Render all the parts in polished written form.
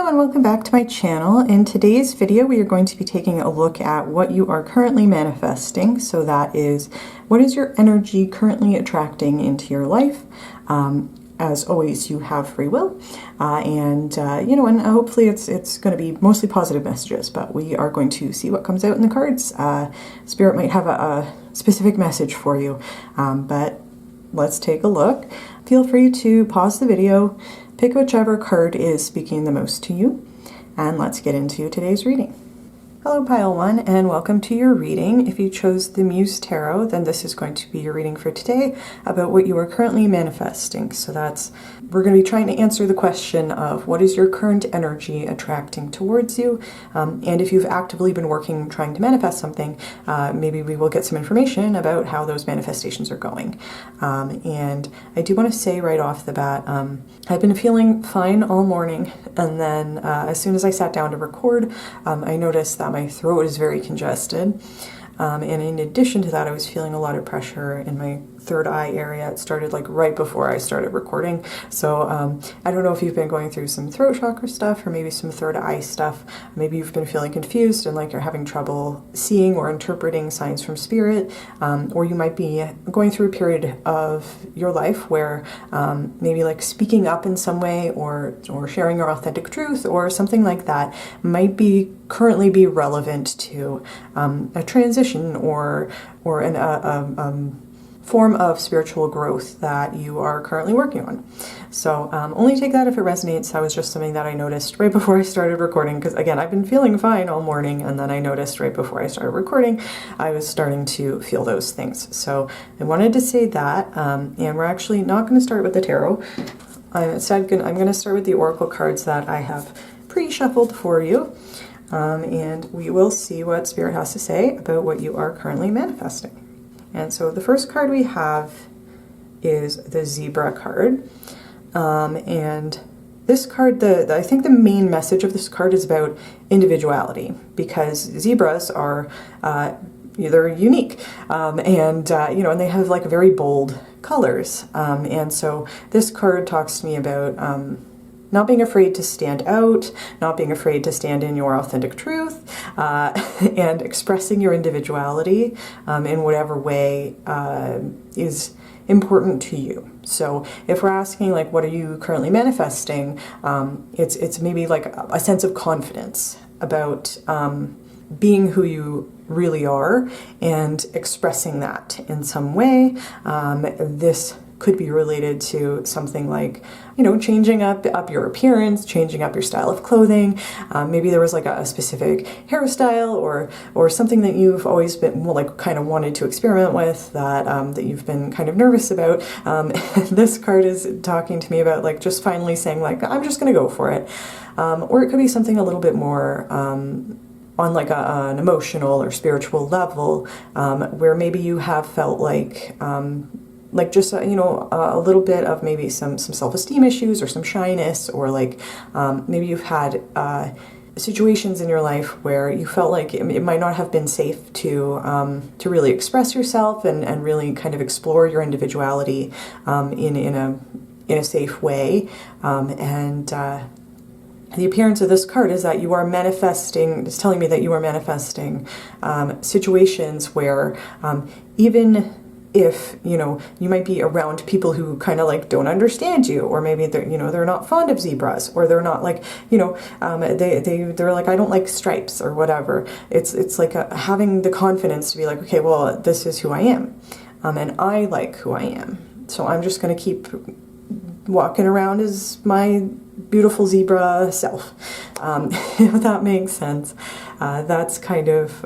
Hello and welcome back to my channel. In today's video we are going to be taking a look at what you are currently manifesting. So that is, what is your energy currently attracting into your life? As always, you have free will, and hopefully it's going to be mostly positive messages, but we are going to see what comes out in the cards. Spirit might have a specific message for you, but let's take a look. Feel free to pause the video, pick whichever card is speaking the most to you, and let's get into today's reading. Hello Pile 1 and welcome to your reading. If you chose the Muse Tarot, then this is going to be your reading for today about what you are currently manifesting. So we're going to be trying to answer the question of what is your current energy attracting towards you, and if you've actively been working trying to manifest something, maybe we will get some information about how those manifestations are going. And I do want to say right off the bat, I've been feeling fine all morning, and then as soon as I sat down to record, I noticed that my throat is very congested. And in addition to that, I was feeling a lot of pressure in my third eye area. It started like right before I started recording. So I don't know if you've been going through some throat chakra stuff or maybe some third eye stuff. Maybe you've been feeling confused and like you're having trouble seeing or interpreting signs from spirit. Or you might be going through a period of your life where maybe like speaking up in some way or sharing your authentic truth or something like that might be currently be relevant to a transition or a form of spiritual growth that you are currently working on. So only take that if it resonates. That was just something that I noticed right before I started recording, because again, I've been feeling fine all morning, and then I noticed right before I started recording, I was starting to feel those things. So I wanted to say that, and we're actually not going to start with the tarot. Instead, I'm going to start with the oracle cards that I have pre-shuffled for you. And we will see what Spirit has to say about what you are currently manifesting. And so the first card we have is the Zebra card. And this card, I think the main message of this card is about individuality, because zebras are they're unique, and they have like very bold colors. And so this card talks to me about not being afraid to stand out, not being afraid to stand in your authentic truth, and expressing your individuality in whatever way is important to you. So if we're asking like, what are you currently manifesting, it's maybe like a sense of confidence about being who you really are and expressing that in some way. This could be related to something like, changing up your appearance, changing up your style of clothing. Maybe there was like a specific hairstyle or something that you've always been kind of wanted to experiment with that you've been kind of nervous about. This card is talking to me about like just finally saying like, I'm just going to go for it. Or it could be something a little bit more on like an emotional or spiritual level, where maybe you have felt like just a little bit of maybe some self-esteem issues or some shyness, or like maybe you've had situations in your life where you felt like it might not have been safe to really express yourself and really kind of explore your individuality in a safe way. The appearance of this card is that you are manifesting, it's telling me that you are manifesting situations where even if, you might be around people who kind of like don't understand you, or maybe they're not fond of zebras, or they're not like, they're like, I don't like stripes or whatever. It's like having the confidence to be like, okay, well, this is who I am. And I like who I am. So I'm just going to keep walking around as my beautiful zebra self. If that makes sense. That's kind of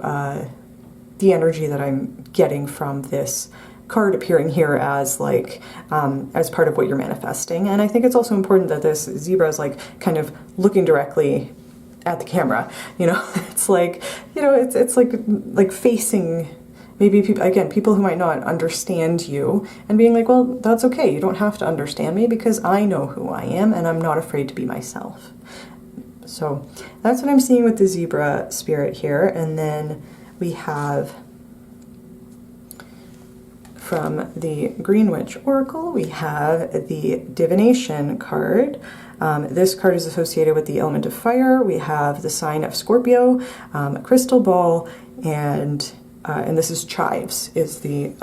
the energy that I'm getting from this card appearing here as like as part of what you're manifesting. And I think it's also important that this zebra is like kind of looking directly at the camera. It's like, it's like facing maybe people who might not understand you, and being like, well, that's okay. You don't have to understand me because I know who I am and I'm not afraid to be myself. So that's what I'm seeing with the zebra spirit here. And then we have, from the Green Witch Oracle, we have the Divination card. This card is associated with the element of fire. We have the sign of Scorpio, a crystal ball, and this is chives, is the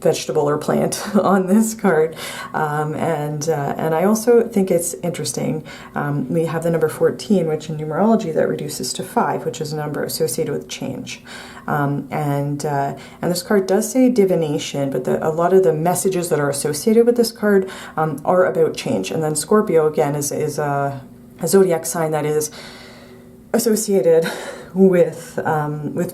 vegetable or plant on this card. And I also think it's interesting. We have the number 14, which in numerology that reduces to 5, which is a number associated with change. And this card does say divination, but a lot of the messages that are associated with this card are about change. And then Scorpio, again, is a zodiac sign that is associated with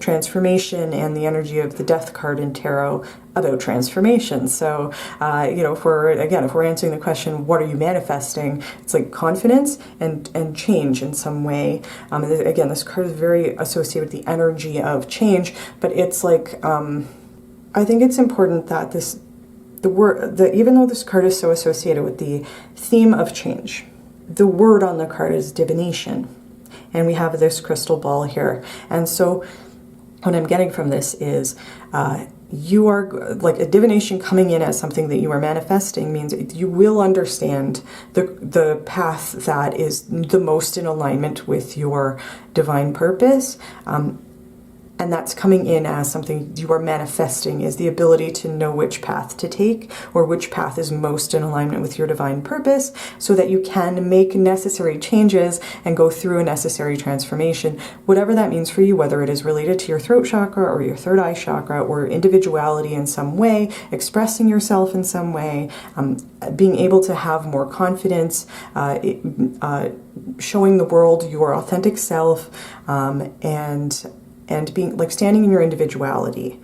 transformation, and the energy of the death card in tarot about transformation. So you know, if we're answering the question, what are you manifesting, it's like confidence and change in some way. Again, this card is very associated with the energy of change, but it's like I think it's important that even though this card is so associated with the theme of change, the word on the card is divination. And we have this crystal ball here. And so what I'm getting from this is you are, like, a divination coming in as something that you are manifesting means you will understand the path that is the most in alignment with your divine purpose. And that's coming in as something you are manifesting, is the ability to know which path to take, or which path is most in alignment with your divine purpose, so that you can make necessary changes and go through a necessary transformation, whatever that means for you, whether it is related to your throat chakra or your third eye chakra, or individuality in some way, expressing yourself in some way, being able to have more confidence, showing the world your authentic self, and being, like, standing in your individuality.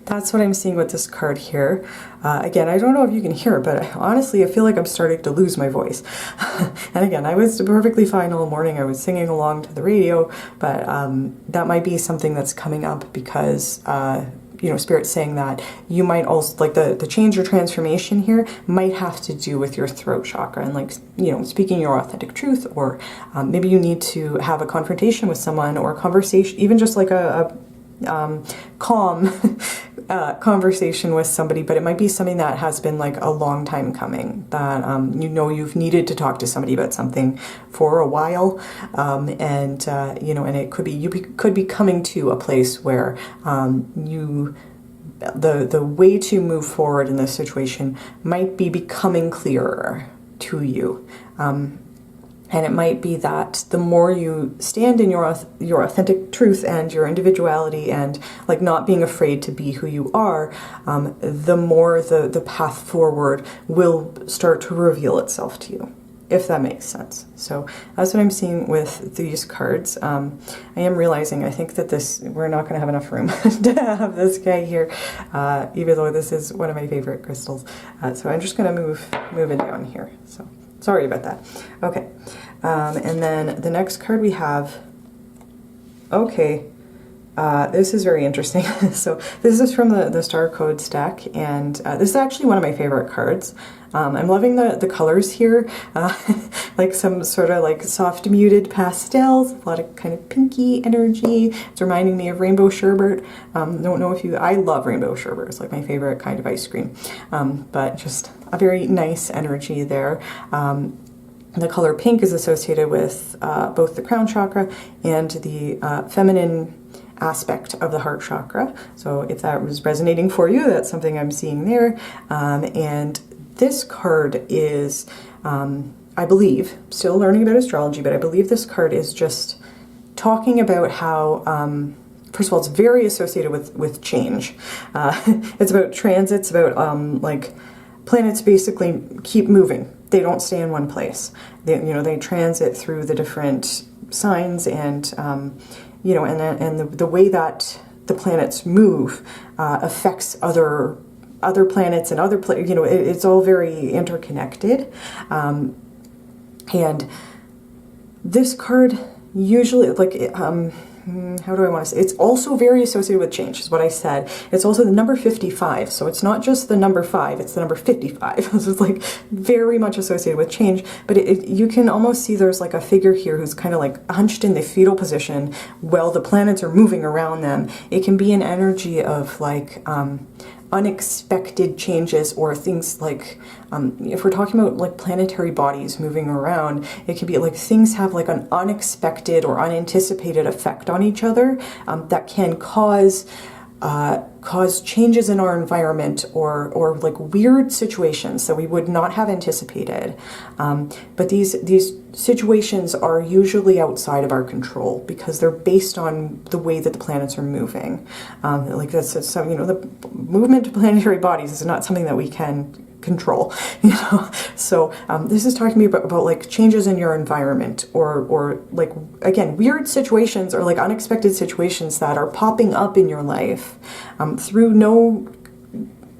That's what I'm seeing with this card here. Again, I don't know if you can hear it, but honestly, I feel like I'm starting to lose my voice. And again, I was perfectly fine all morning. I was singing along to the radio, but that might be something that's coming up because you know, Spirit's saying that you might also, like, the change or transformation here might have to do with your throat chakra and, like, you know, speaking your authentic truth, or maybe you need to have a confrontation with someone, or a conversation, even just like a calm conversation with somebody, but it might be something that has been, like, a long time coming, that you know, you've needed to talk to somebody about something for a while, and you know, and it could be, you could be coming to a place where the way to move forward in this situation might be becoming clearer to you. And it might be that the more you stand in your authentic truth and your individuality, and, like, not being afraid to be who you are, the more the path forward will start to reveal itself to you, if that makes sense. So that's what I'm seeing with these cards. I am realizing, I think that we're not going to have enough room to have this guy here, even though this is one of my favorite crystals. So I'm just going to move it down here. So sorry about that. Okay. And then the next card we have, okay, this is very interesting. So this is from the Starcodes deck, and this is actually one of my favorite cards. I'm loving the colors here, like some sort of, like, soft muted pastels, a lot of kind of pinky energy. It's reminding me of rainbow sherbet. Don't know if I love rainbow sherbet. It's like my favorite kind of ice cream, but just a very nice energy there. The color pink is associated with both the crown chakra and the feminine aspect of the heart chakra. So if that was resonating for you, that's something I'm seeing there. And this card is, I believe, still learning about astrology, but I believe this card is just talking about how, first of all, it's very associated with change. It's about transits, about like, planets basically keep moving. They don't stay in one place. They transit through the different signs, and you know, and the way that the planets move affects other planets and you know, it's all very interconnected. And this card usually, like, how do I want to say? It's also very associated with change, is what I said. It's also the number 55, so it's not just the number 5, it's the number 55. So it's, like, very much associated with change, but you can almost see there's, like, a figure here who's kind of, like, hunched in the fetal position while the planets are moving around them. It can be an energy of, like, unexpected changes, or things like, if we're talking about like planetary bodies moving around, it can be like things have like an unexpected or unanticipated effect on each other that can cause changes in our environment, or like weird situations that we would not have anticipated. But these situations are usually outside of our control because they're based on the way that the planets are moving. Like that's some, you know, the movement of planetary bodies is not something that we can control, you know. So this is talking to me about like changes in your environment, or like, again, weird situations or like unexpected situations that are popping up in your life through no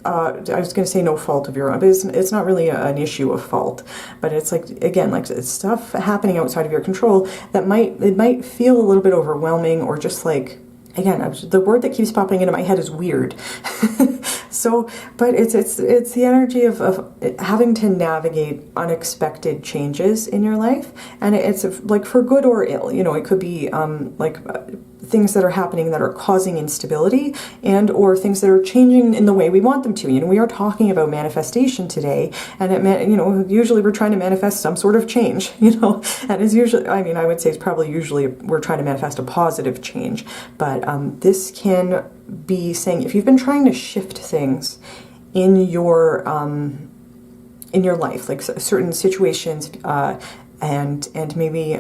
I was going to say no fault of your own, but it's not really an issue of fault, but it's like, again, like it's stuff happening outside of your control that might feel a little bit overwhelming, or just like, again, the word that keeps popping into my head is weird. So, but it's the energy of having to navigate unexpected changes in your life, and it's like for good or ill. You know, it could be things that are happening that are causing instability, and or things that are changing in the way we want them to. You know, we are talking about manifestation today, and you know, usually we're trying to manifest some sort of change. You know, and it's usually, I mean, I would say it's probably usually we're trying to manifest a positive change, but this can be saying, if you've been trying to shift things in your life, like certain situations, and maybe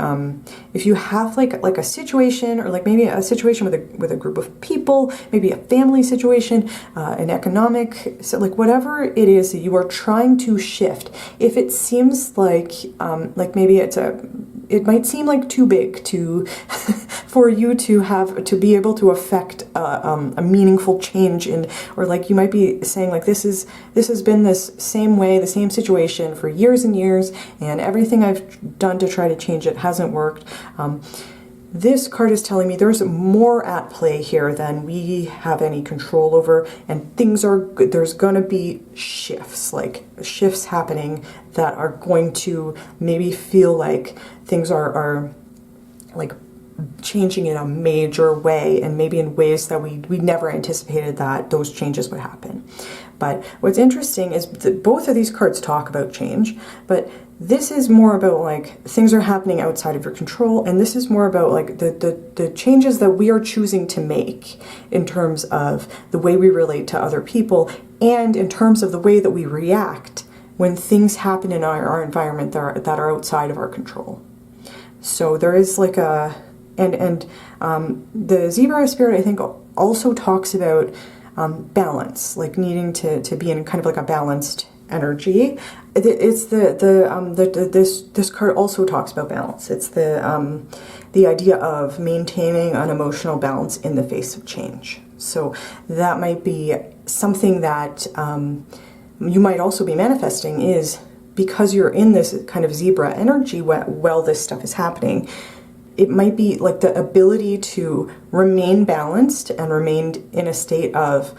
if you have like a situation, or like maybe a situation with a group of people, maybe a family situation, an economic, so like whatever it is that you are trying to shift, if it seems like maybe it might seem like too big to for you to be able to affect a meaningful change in, or like you might be saying like, this has been this same way, the same situation for years and years, and everything I've done to try to change it hasn't worked. This card is telling me there's more at play here than we have any control over, and there's going to be shifts, like shifts happening that are going to maybe feel like things are like changing in a major way, and maybe in ways that we never anticipated that those changes would happen. But what's interesting is that both of these cards talk about change, but this is more about like things are happening outside of your control, and this is more about like the changes that we are choosing to make in terms of the way we relate to other people, and in terms of the way that we react when things happen in our environment that are outside of our control. So there is like the zebra spirit, I think, also talks about balance, like needing to be in kind of like a balanced energy. It's this card also talks about balance. It's the idea of maintaining an emotional balance in the face of change. So that might be something that you might also be manifesting, is because you're in this kind of zebra energy while this stuff is happening. It might be like the ability to remain balanced and remain in a state of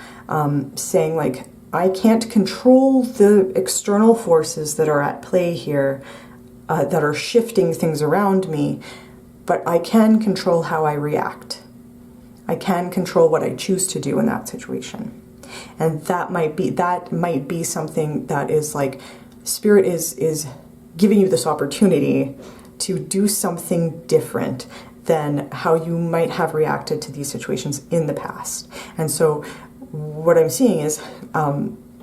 saying like, I can't control the external forces that are at play here, that are shifting things around me, but I can control how I react. I can control what I choose to do in that situation. And that might be something that is like, Spirit is giving you this opportunity to do something different than how you might have reacted to these situations in the past. And so what I'm seeing is,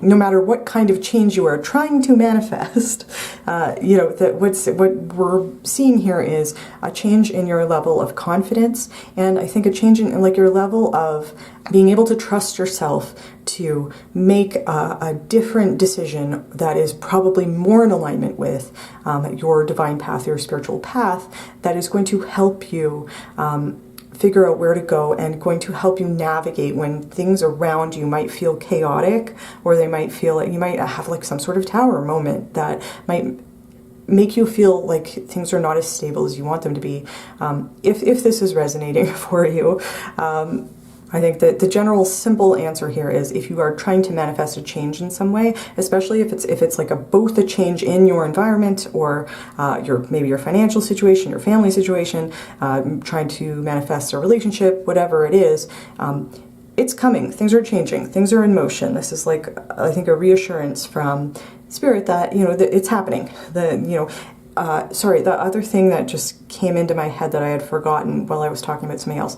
no matter what kind of change you are trying to manifest, you know, that what we're seeing here is a change in your level of confidence, and I think a change in like your level of being able to trust yourself to make a different decision that is probably more in alignment with your divine path, your spiritual path, that is going to help you figure out where to go, and going to help you navigate when things around you might feel chaotic, or they might feel like you might have like some sort of tower moment that might make you feel like things are not as stable as you want them to be. If this is resonating for you, I think that the general simple answer here is, if you are trying to manifest a change in some way, especially if it's like both a change in your environment, or maybe your financial situation, your family situation, trying to manifest a relationship, whatever it is, it's coming. Things are changing. Things are in motion. This is like, I think, a reassurance from Spirit that, you know, that it's happening. Sorry, the other thing that just came into my head that I had forgotten while I was talking about something else.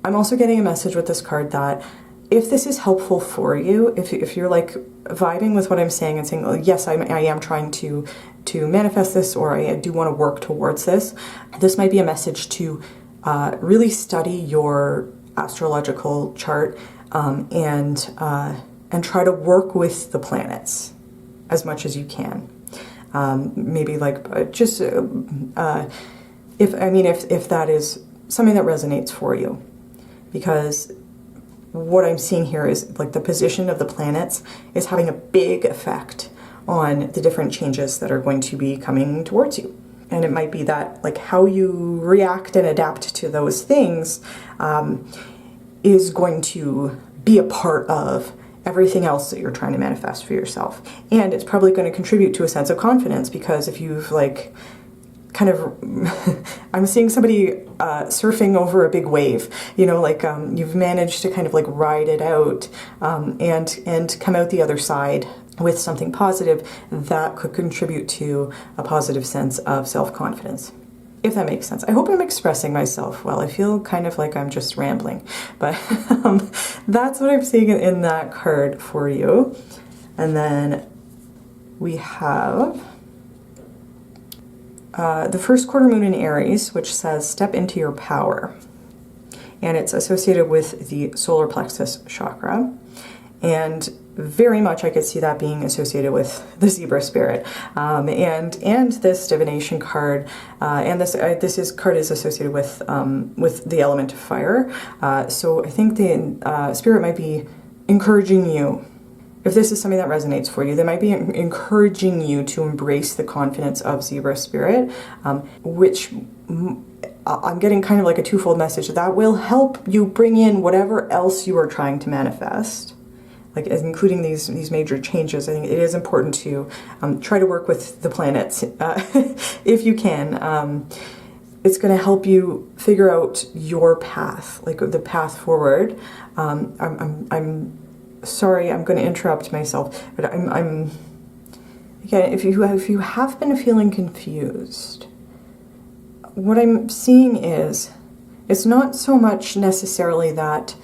I'm also getting a message with this card that if this is helpful for you, if you're like vibing with what I'm saying and saying, oh, yes, I am trying to manifest this, or I do want to work towards this, this might be a message to really study your astrological chart and try to work with the planets as much as you can. Maybe like just if that is something that resonates for you, because what I'm seeing here is like the position of the planets is having a big effect on the different changes that are going to be coming towards you. And it might be that like how you react and adapt to those things is going to be a part of everything else that you're trying to manifest for yourself. And it's probably going to contribute to a sense of confidence, because if you've like kind of, I'm seeing somebody surfing over a big wave, you know, like you've managed to kind of like ride it out and come out the other side with something positive that could contribute to a positive sense of self-confidence, if that makes sense. I hope I'm expressing myself well. I feel kind of like I'm just rambling, but that's what I'm seeing in that card for you. And then we have the first quarter moon in Aries, which says step into your power. And it's associated with the solar plexus chakra. And very much I could see that being associated with the zebra spirit. And this divination card, and this card is associated with the element of fire. So I think the spirit might be encouraging you. If this is something that resonates for you, they might be encouraging you to embrace the confidence of zebra spirit, which I'm getting kind of like a twofold message that will help you bring in whatever else you are trying to manifest, like including these major changes. I think it is important to try to work with the planets if you can. It's going to help you figure out your path, like the path forward. I'm sorry, I'm going to interrupt myself, but I'm again, if you have been feeling confused, what I'm seeing is it's not so much necessarily that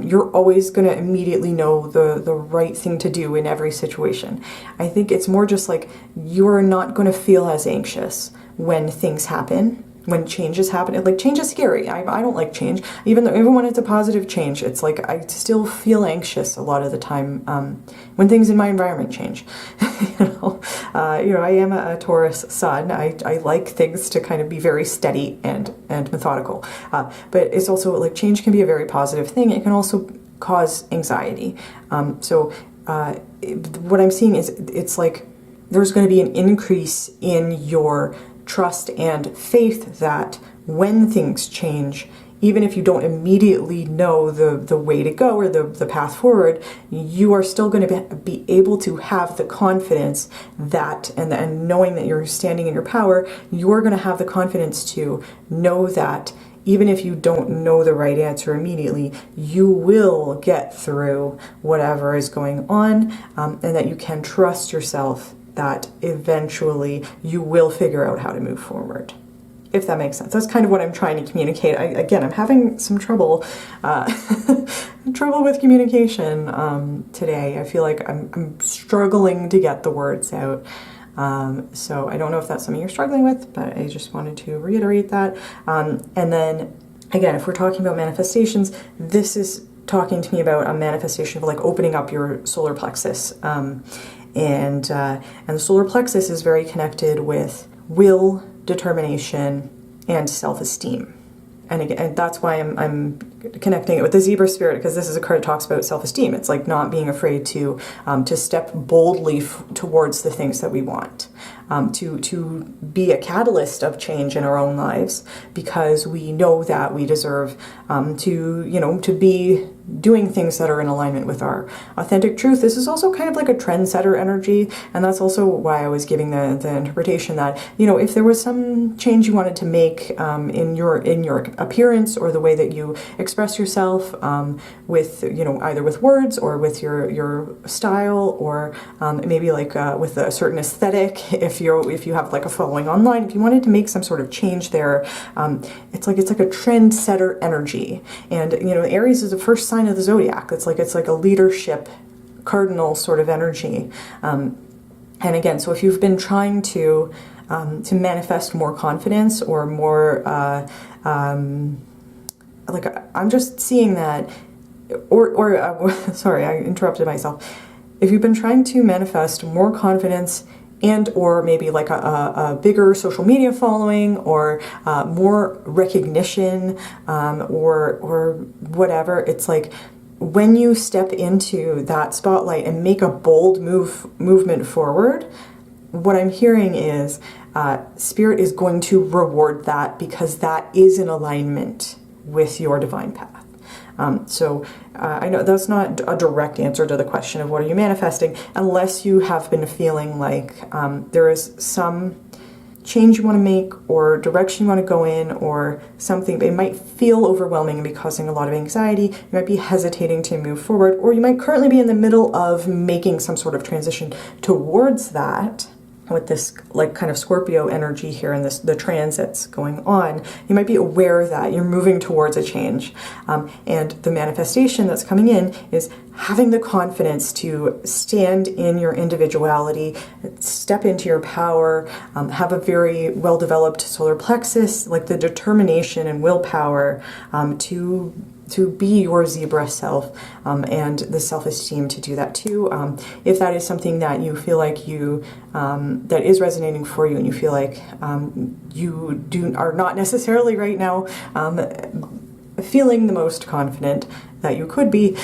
you're always going to immediately know the right thing to do in every situation. I think it's more just like you're not going to feel as anxious when things happen. When changes happen, like change is scary. I don't like change, even when it's a positive change. It's like I still feel anxious a lot of the time when things in my environment change. I am a Taurus sun. I like things to kind of be very steady and methodical. But it's also like change can be a very positive thing. It can also cause anxiety. What I'm seeing is it's like there's going to be an increase in your trust and faith that when things change, even if you don't immediately know the way to go or the path forward, you are still going to be able to have the confidence that, and knowing that you're standing in your power, you're going to have the confidence to know that even if you don't know the right answer immediately, you will get through whatever is going on, and that you can trust yourself that eventually you will figure out how to move forward, if that makes sense. That's kind of what I'm trying to communicate. I'm having some trouble with communication today. I feel like I'm struggling to get the words out. So I don't know if that's something you're struggling with, but I just wanted to reiterate that. And then, again, if we're talking about manifestations, this is talking to me about a manifestation of like opening up your solar plexus. And the solar plexus is very connected with will, determination, and self-esteem. And again, that's why I'm connecting it with the zebra spirit, because this is a card that talks about self-esteem. It's like not being afraid to step boldly towards the things that we want, to be a catalyst of change in our own lives, because we know that we deserve to be doing things that are in alignment with our authentic truth. This is also kind of like a trendsetter energy, and that's also why I was giving the interpretation that, you know, if there was some change you wanted to make in your appearance or the way that you express yourself, with, you know, either with words or with your style, or maybe like with a certain aesthetic, if you have like a following online, if you wanted to make some sort of change there, it's like a trendsetter energy. And, you know, Aries is the first sign of the zodiac. It's like a leadership cardinal sort of energy. And again, so if you've been trying to manifest more confidence or more like, I'm just seeing that, or sorry, I interrupted myself. If you've been trying to manifest more confidence and or maybe like a bigger social media following, or more recognition, or whatever, it's like when you step into that spotlight and make a bold movement forward, what I'm hearing is Spirit is going to reward that, because that is in alignment with your divine path. So I know that's not a direct answer to the question of what are you manifesting, unless you have been feeling like there is some change you want to make or direction you want to go in, or something. It might feel overwhelming and be causing a lot of anxiety. You might be hesitating to move forward, or you might currently be in the middle of making some sort of transition towards that. With this like kind of Scorpio energy here and the transits going on, you might be aware that you're moving towards a change. And the manifestation that's coming in is having the confidence to stand in your individuality, step into your power, have a very well-developed solar plexus, like the determination and willpower to be your zebra self, and the self-esteem to do that too. If that is something that you feel like that is resonating for you, and you feel like you are not necessarily right now feeling the most confident that you could be,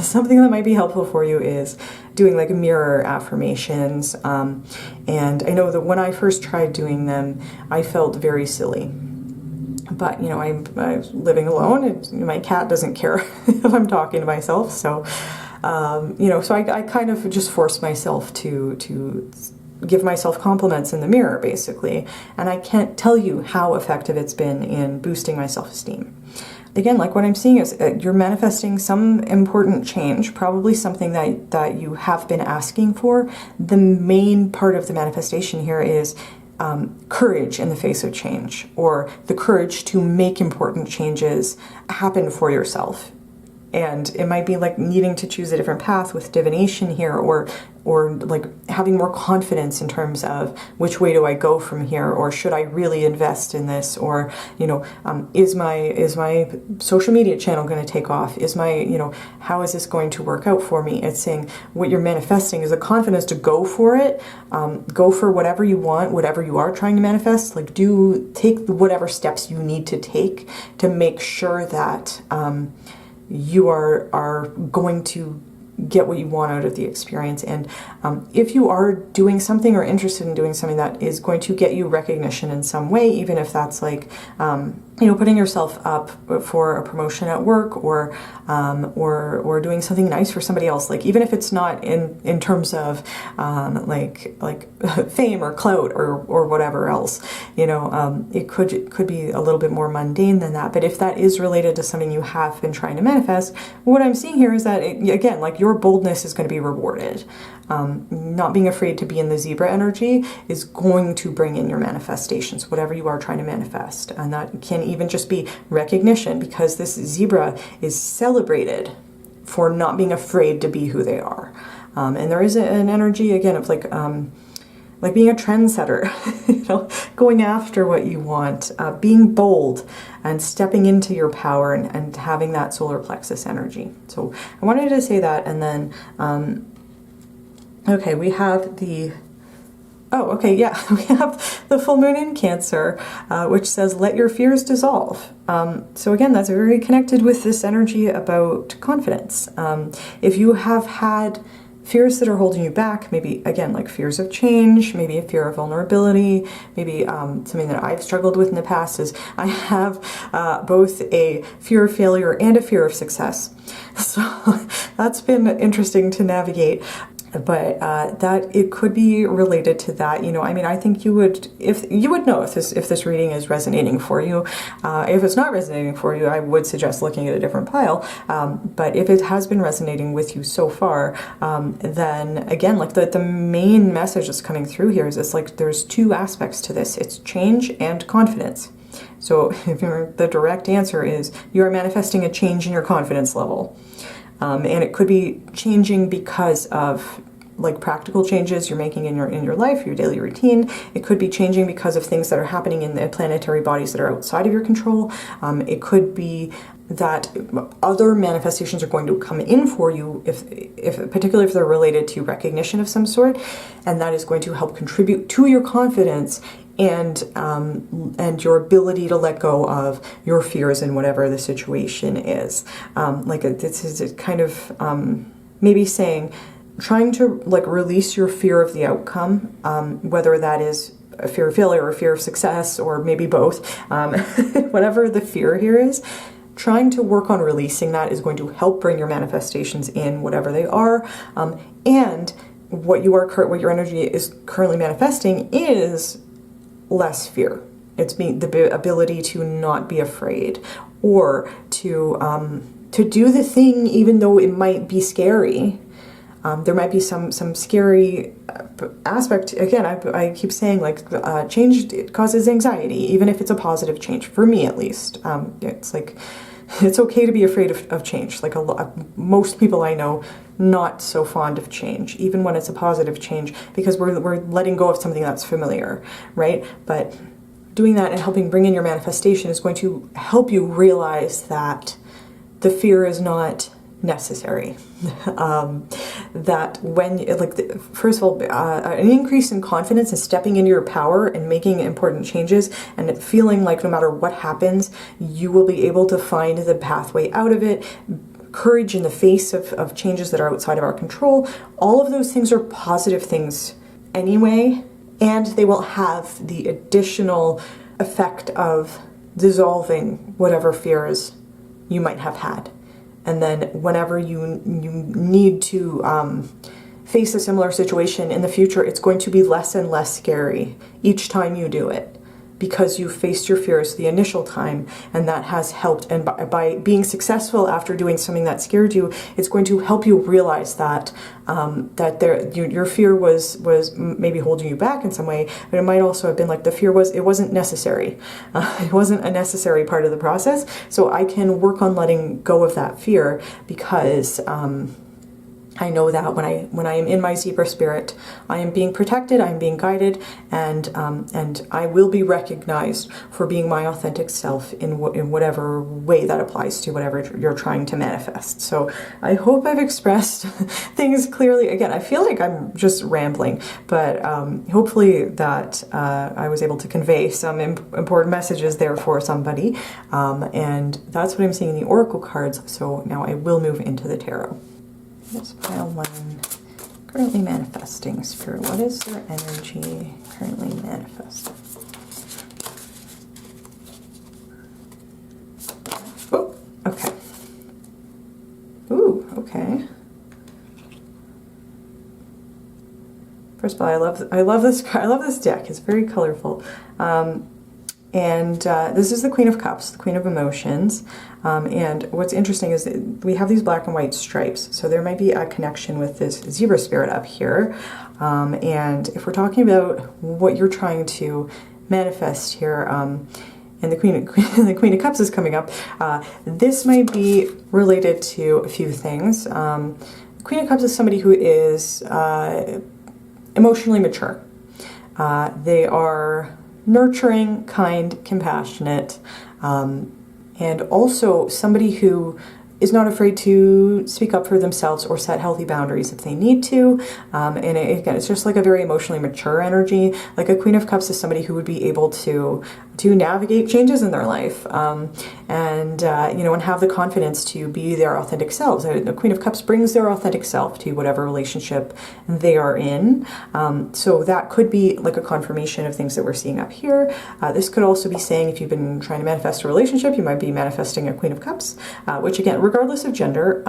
something that might be helpful for you is doing like mirror affirmations. And I know that when I first tried doing them, I felt very silly. But, you know, I'm living alone, and my cat doesn't care if I'm talking to myself. So, you know, so I kind of just force myself to give myself compliments in the mirror, basically. And I can't tell you how effective it's been in boosting my self-esteem. Again, like what I'm seeing is you're manifesting some important change, probably something that you have been asking for. The main part of the manifestation here is courage in the face of change, or the courage to make important changes happen for yourself. And it might be like needing to choose a different path with divination here, or like having more confidence in terms of which way do I go from here, or should I really invest in this, or, you know, is my social media channel going to take off? Is my, you know, how is this going to work out for me? It's saying what you're manifesting is a confidence to go for it, go for whatever you want, whatever you are trying to manifest. Like take whatever steps you need to take to make sure that you are going to get what you want out of the experience. And if you are doing something or interested in doing something that is going to get you recognition in some way, even if that's like, you know, putting yourself up for a promotion at work, or doing something nice for somebody else, like even if it's not in terms of like fame or clout or whatever else, you know, it could be a little bit more mundane than that. But if that is related to something you have been trying to manifest, what I'm seeing here is that again, like your boldness is going to be rewarded. Not being afraid to be in the zebra energy is going to bring in your manifestations, whatever you are trying to manifest. And that can even just be recognition, because this zebra is celebrated for not being afraid to be who they are. And there is an energy, again, of like being a trendsetter, you know, going after what you want, being bold and stepping into your power, and having that solar plexus energy. So I wanted to say that. And then, okay, we have we have the full moon in Cancer, which says, let your fears dissolve. So again, that's very connected with this energy about confidence. If you have had fears that are holding you back, maybe again like fears of change, maybe a fear of vulnerability, maybe something that I've struggled with in the past is I have both a fear of failure and a fear of success. So that's been interesting to navigate. But that it could be related to that. You know, I mean, I think you would, if you would know if this reading is resonating for you. If it's not resonating for you, I would suggest looking at a different pile. But if it has been resonating with you so far, then again, like the main message that's coming through here is it's like there's two aspects to this. It's change and confidence. So if the direct answer is you are manifesting a change in your confidence level. And it could be changing because of like practical changes you're making in your life, your daily routine. It could be changing because of things that are happening in the planetary bodies that are outside of your control. It could be that other manifestations are going to come in for you, if particularly if they're related to recognition of some sort, and that is going to help contribute to your confidence and your ability to let go of your fears in whatever the situation is. This is kind of maybe saying, trying to like release your fear of the outcome, whether that is a fear of failure or a fear of success, or maybe both, whatever the fear here is. Trying to work on releasing that is going to help bring your manifestations in, whatever they are, and what your energy is currently manifesting is less fear. It's the ability to not be afraid, or to do the thing even though it might be scary. There might be some scary aspect. Again, I keep saying like change causes anxiety, even if it's a positive change. For me, at least, it's like it's okay to be afraid of change. Like most people I know, not so fond of change, even when it's a positive change, because we're letting go of something that's familiar, right? But doing that and helping bring in your manifestation is going to help you realize that the fear is not necessary. That when, first of all, an increase in confidence and stepping into your power and making important changes and feeling like no matter what happens, you will be able to find the pathway out of it. Courage in the face of changes that are outside of our control. All of those things are positive things anyway, and they will have the additional effect of dissolving whatever fears you might have had. And then whenever you need to face a similar situation in the future, it's going to be less and less scary each time you do it, because you faced your fears the initial time, and that has helped. And by being successful after doing something that scared you, it's going to help you realize that your fear was maybe holding you back in some way, but it might also have been like the fear wasn't necessary. It wasn't a necessary part of the process. So I can work on letting go of that fear, because I know that when I am in my zebra spirit, I am being protected, I am being guided, and I will be recognized for being my authentic self in whatever way that applies to whatever you're trying to manifest. So I hope I've expressed things clearly. Again, I feel like I'm just rambling, but hopefully that I was able to convey some important messages there for somebody, and that's what I'm seeing in the oracle cards. So now I will move into the tarot. This pile one, currently manifesting. Spirit, what is their energy currently manifesting? Oh, okay. Ooh, okay. First of all, I love this deck. It's very colorful. And this is the Queen of Cups, the Queen of Emotions. And what's interesting is that we have these black and white stripes. So there might be a connection with this zebra spirit up here. And if we're talking about what you're trying to manifest here, and the Queen of Cups is coming up, this might be related to a few things. The Queen of Cups is somebody who is emotionally mature. They are nurturing, kind, compassionate, and also somebody who is not afraid to speak up for themselves or set healthy boundaries if they need to. And again, it's just like a very emotionally mature energy. Like a Queen of Cups is somebody who would be able to navigate changes in their life, and have the confidence to be their authentic selves. The Queen of Cups brings their authentic self to whatever relationship they are in. So that could be like a confirmation of things that we're seeing up here. This could also be saying if you've been trying to manifest a relationship, you might be manifesting a Queen of Cups, which again, regardless of gender,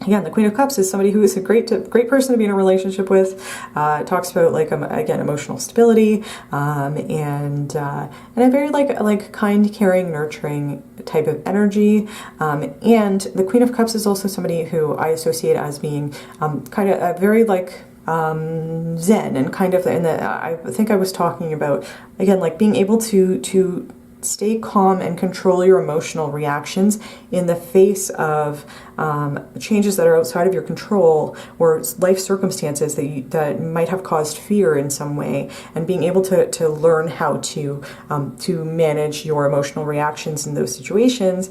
again, the Queen of Cups is somebody who is a great person to be in a relationship with. It talks about like again, emotional stability, and a very like kind, caring, nurturing type of energy. And the Queen of Cups is also somebody who I associate as being kind of a very like zen, and kind of I think I was talking about again like being able to stay calm and control your emotional reactions in the face of changes that are outside of your control, or life circumstances that might have caused fear in some way, and being able to learn how to manage your emotional reactions in those situations,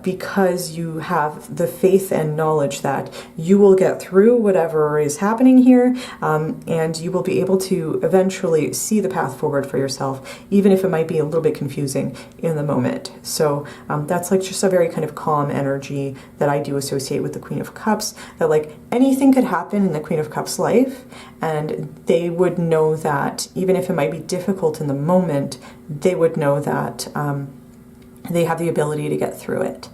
because you have the faith and knowledge that you will get through whatever is happening here, and you will be able to eventually see the path forward for yourself, even if it might be a little bit confusing in the moment. So that's like just a very kind of calm energy that I do associate with the Queen of Cups, that like anything could happen in the Queen of Cups life, and they would know that even if it might be difficult in the moment, they would know that they have the ability to get through it,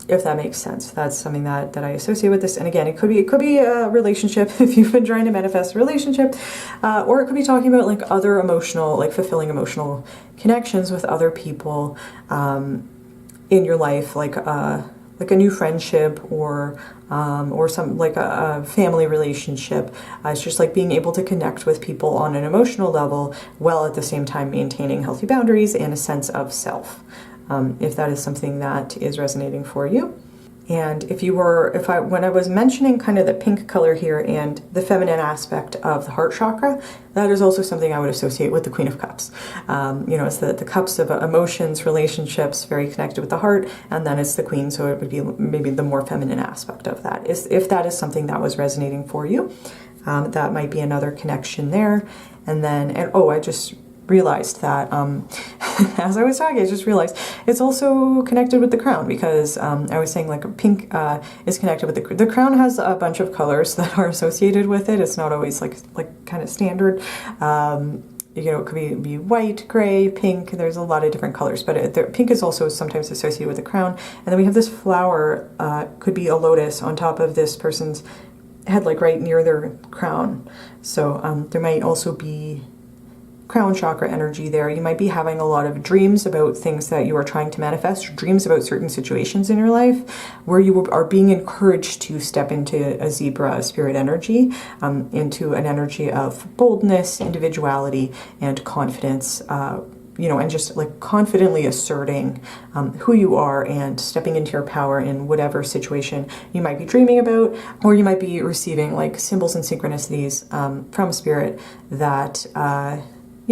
if that makes sense. That's something that I associate with this. And again, it could be a relationship if you've been trying to manifest a relationship, or it could be talking about like other emotional, like fulfilling emotional connections with other people in your life, like a new friendship, or some like a family relationship. It's just like being able to connect with people on an emotional level, while at the same time maintaining healthy boundaries and a sense of self. If that is something that is resonating for you. And when I was mentioning kind of the pink color here and the feminine aspect of the heart chakra, that is also something I would associate with the Queen of Cups. It's the cups of emotions, relationships, very connected with the heart, and then it's the Queen, so it would be maybe the more feminine aspect of that. If that is something that was resonating for you, that might be another connection there. I just realized that as I was talking, I just realized it's also connected with the crown, because I was saying like pink is connected with the crown. Has a bunch of colors that are associated with it. It's not always like kind of standard. It could be white, gray, pink. There's a lot of different colors, but pink is also sometimes associated with the crown. And then we have this flower, could be a lotus on top of this person's head, like right near their crown. So there might also be crown chakra energy there. You might be having a lot of dreams about things that you are trying to manifest, or dreams about certain situations in your life where you are being encouraged to step into a zebra spirit energy, into an energy of boldness, individuality, and confidence, and just like confidently asserting who you are and stepping into your power in whatever situation you might be dreaming about, or you might be receiving like symbols and synchronicities from spirit that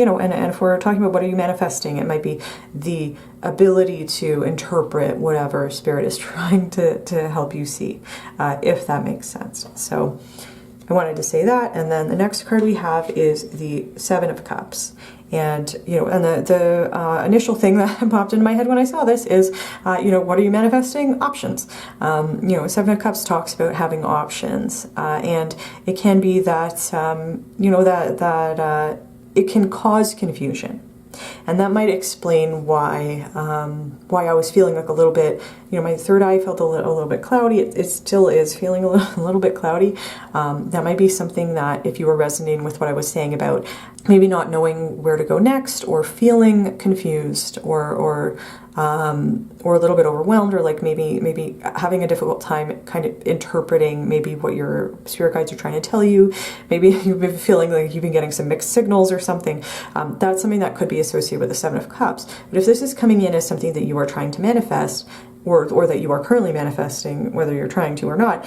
and if we're talking about what are you manifesting, it might be the ability to interpret whatever spirit is trying to help you see, if that makes sense. So I wanted to say that. And then the next card we have is the Seven of Cups. And, the initial thing that popped into my head when I saw this is, what are you manifesting? Options. Seven of Cups talks about having options. And it can be that, it can cause confusion. And that might explain why I was feeling like a little bit, my third eye felt a little bit cloudy. It still is feeling a little bit cloudy. That might be something that if you were resonating with what I was saying about maybe not knowing where to go next, or feeling confused, or a little bit overwhelmed, or like maybe having a difficult time kind of interpreting maybe what your spirit guides are trying to tell you. Maybe you've been feeling like you've been getting some mixed signals or something. That's something that could be associated with the Seven of Cups. But if this is coming in as something that you are trying to manifest, or that you are currently manifesting, whether you're trying to or not,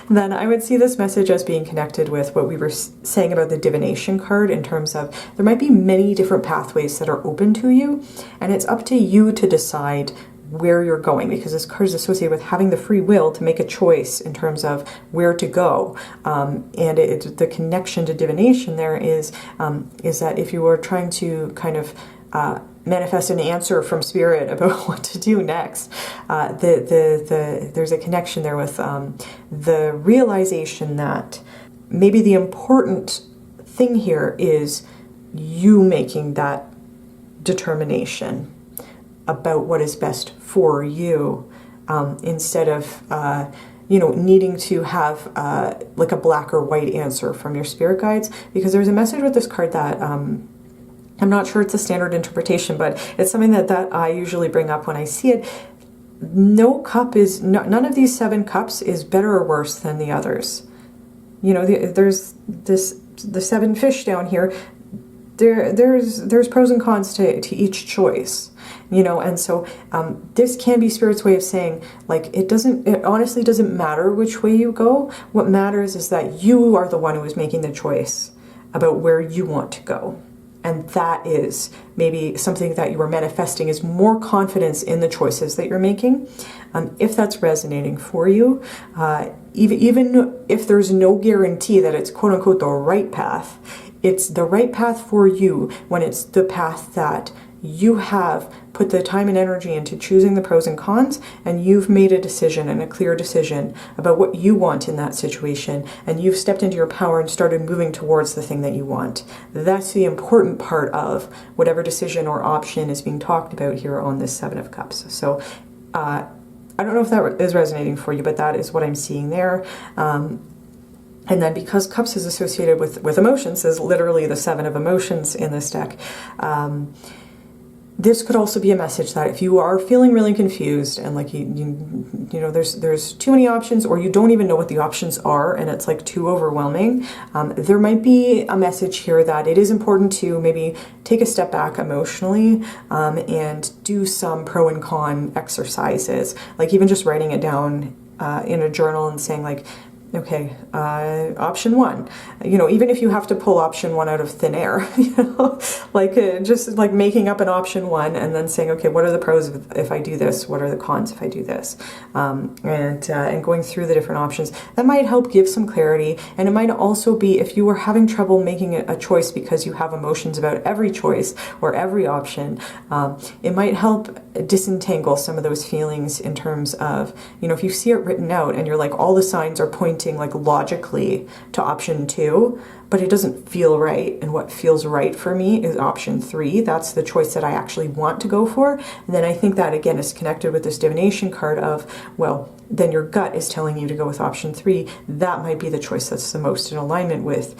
then I would see this message as being connected with what we were saying about the divination card, in terms of there might be many different pathways that are open to you, and it's up to you to decide where you're going, because this card is associated with having the free will to make a choice in terms of where to go. And the connection to divination there is that if you are trying to kind of manifest an answer from spirit about what to do next, there's a connection there with the realization that maybe the important thing here is you making that determination about what is best for you, instead of needing to have like a black or white answer from your spirit guides. Because there's a message with this card that I'm not sure it's a standard interpretation, but it's something that I usually bring up when I see it. None of these 7 cups is better or worse than the others. There's the 7 fish down here. There's pros and cons to each choice, and so this can be Spirit's way of saying, like, it honestly doesn't matter which way you go. What matters is that you are the one who is making the choice about where you want to go. And that is maybe something that you are manifesting, is more confidence in the choices that you're making. If that's resonating for you, even if there's no guarantee that it's quote unquote the right path, it's the right path for you when it's the path that you have put the time and energy into choosing the pros and cons, and you've made a decision, and a clear decision about what you want in that situation, and you've stepped into your power and started moving towards the thing that you want. That's the important part of whatever decision or option is being talked about here on this 7 of Cups. So I don't know if that is resonating for you, but that is what I'm seeing there. And then because Cups is associated with emotions, is literally the 7 of emotions in this deck, this could also be a message that if you are feeling really confused and like there's too many options, or you don't even know what the options are and it's like too overwhelming, there might be a message here that it is important to maybe take a step back emotionally, and do some pro and con exercises, like even just writing it down in a journal and saying like, okay, option 1, even if you have to pull option 1 out of thin air, just like making up an option 1 and then saying, okay, what are the pros if I do this? What are the cons if I do this? And going through the different options. That might help give some clarity. And it might also be, if you are having trouble making a choice because you have emotions about every choice or every option, it might help disentangle some of those feelings in terms of, if you see it written out and you're like, all the signs are pointing like logically to option 2, but it doesn't feel right, and what feels right for me is option 3. That's the choice that I actually want to go for. And then I think that again is connected with this divination card of, well, then your gut is telling you to go with option 3. That might be the choice that's the most in alignment with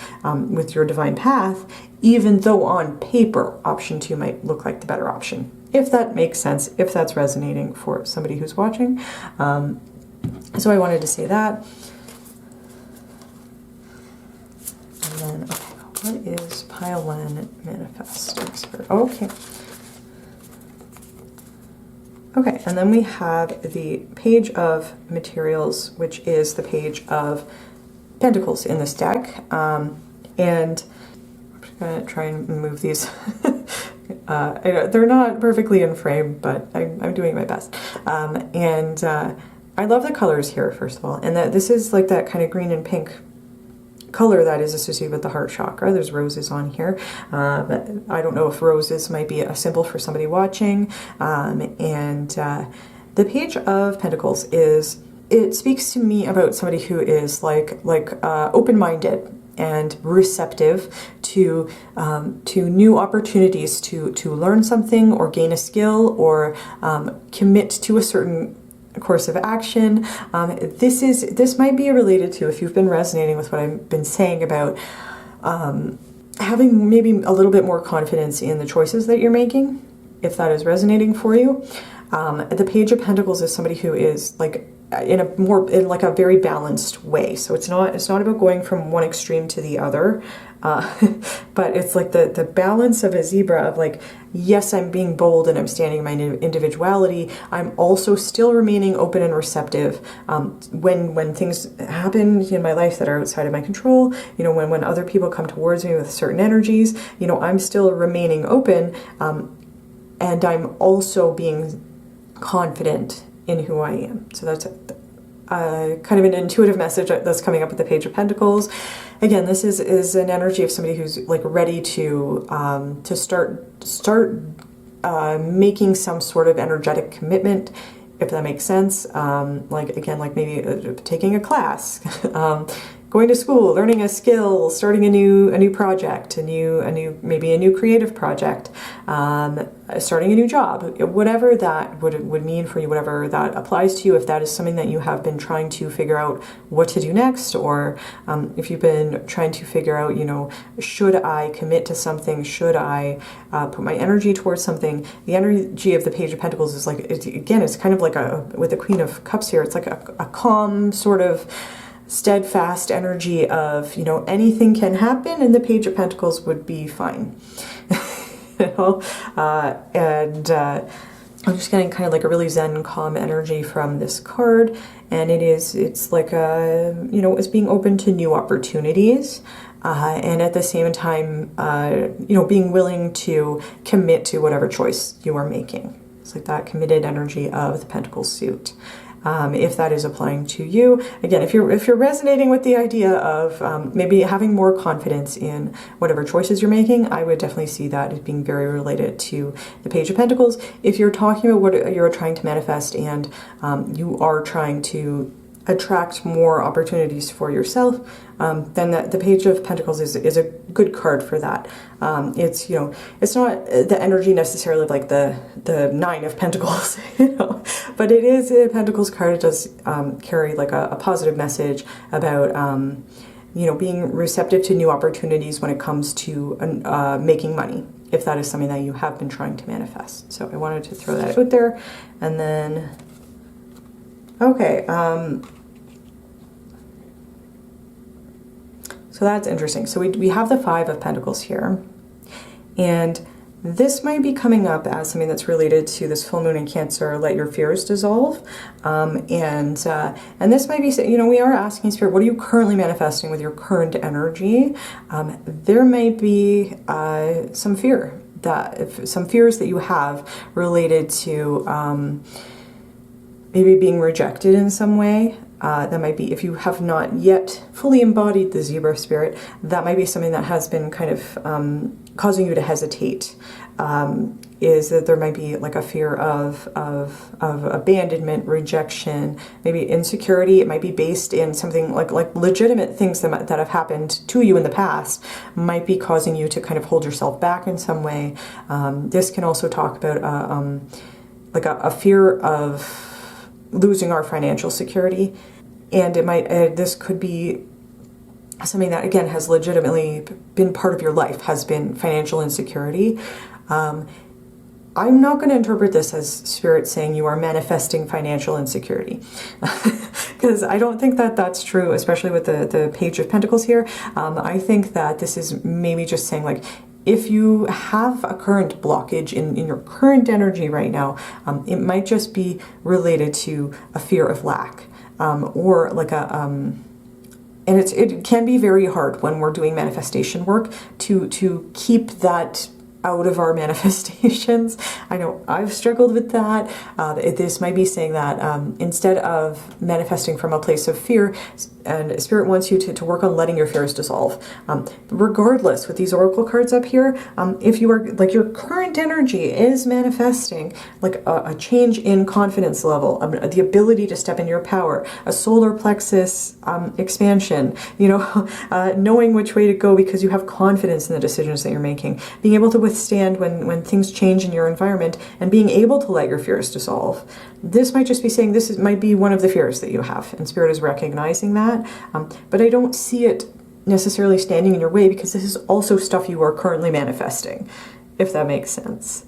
your divine path, even though on paper option 2 might look like the better option. If that makes sense, if that's resonating for somebody who's watching. So I wanted to say that. And then, okay, what is pile 1 manifesting spirit? Okay. Okay, and then we have the Page of Materials, which is the Page of Pentacles in this deck. And I'm just going to try and move these. They're not perfectly in frame, but I'm doing my best. I love the colors here, first of all. And that this is like that kind of green and pink color that is associated with the heart chakra. There's roses on here. I don't know if roses might be a symbol for somebody watching. The Page of Pentacles it speaks to me about somebody who is like open-minded and receptive to new opportunities to learn something or gain a skill or commit to a certain course of action. This might be related to, if you've been resonating with what I've been saying about having maybe a little bit more confidence in the choices that you're making, if that is resonating for you. The Page of Pentacles is somebody who is like in a very balanced way. So it's not about going from one extreme to the other, but it's like the balance of a zebra of like, yes, I'm being bold and I'm standing in my individuality. I'm also still remaining open and receptive when things happen in my life that are outside of my control. When other people come towards me with certain energies, I'm still remaining open, and I'm also being confident in who I am. So that's kind of an intuitive message that's coming up with the Page of Pentacles. Again, this is an energy of somebody who's like ready to start making some sort of energetic commitment, if that makes sense. Like again, like maybe taking a class, going to school, learning a skill, starting a new project, maybe a new creative project, starting a new job, whatever that would mean for you, whatever that applies to you. If that is something that you have been trying to figure out what to do next, or if you've been trying to figure out, you know, should I commit to something? Should I put my energy towards something? The energy of the Page of Pentacles is like, again, it's kind of like with the Queen of Cups here, it's like a calm sort of steadfast energy of, you know, anything can happen and the Page of Pentacles would be fine. You know? I'm just getting kind of like a really zen, calm energy from this card, and it's like you know, it's being open to new opportunities, and at the same time, you know, being willing to commit to whatever choice you are making. It's like that committed energy of the Pentacles suit. If that is applying to you, again, if you're resonating with the idea of maybe having more confidence in whatever choices you're making, I would definitely see that as being very related to the Page of Pentacles. If you're talking about what you're trying to manifest and you are trying to attract more opportunities for yourself, then the Page of Pentacles is a good card for that. It's, you know, it's not the energy necessarily of like the Nine of Pentacles, you know, but it is a Pentacles card. It does carry like a positive message about you know, being receptive to new opportunities when it comes to making money, if that is something that you have been trying to manifest. So I wanted to throw that out there. And then okay, so that's interesting. So we have the Five of Pentacles here, and this might be coming up as something that's related to this full moon in Cancer, let your fears dissolve. And this might be, you know, we are asking Spirit, what are you currently manifesting with your current energy? There might be some fear, some fears that you have related to maybe being rejected in some way. That might be, if you have not yet fully embodied the zebra spirit, that might be something that has been kind of causing you to hesitate. Is that there might be like a fear of abandonment, rejection, maybe insecurity. It might be based in something like legitimate things that have happened to you in the past might be causing you to kind of hold yourself back in some way. This can also talk about like a fear of losing our financial security, and it might this could be something that again has legitimately been part of your life, has been financial insecurity. I'm not going to interpret this as Spirit saying you are manifesting financial insecurity, because I don't think that that's true, especially with the Page of Pentacles here. I think that this is maybe just saying, like, if you have a current blockage in your current energy right now, it might just be related to a fear of lack, or like and it can be very hard when we're doing manifestation work to keep that out of our manifestations. I know I've struggled with that. This might be saying that instead of manifesting from a place of fear, and Spirit wants you to work on letting your fears dissolve. Regardless, with these oracle cards up here, if you are, like, your current energy is manifesting like a change in confidence level, the ability to step in your power, a solar plexus expansion, you know, knowing which way to go because you have confidence in the decisions that you're making, being able to withstand when things change in your environment, and being able to let your fears dissolve. This might just be saying this might be one of the fears that you have, and Spirit is recognizing that. But I don't see it necessarily standing in your way, because this is also stuff you are currently manifesting, if that makes sense.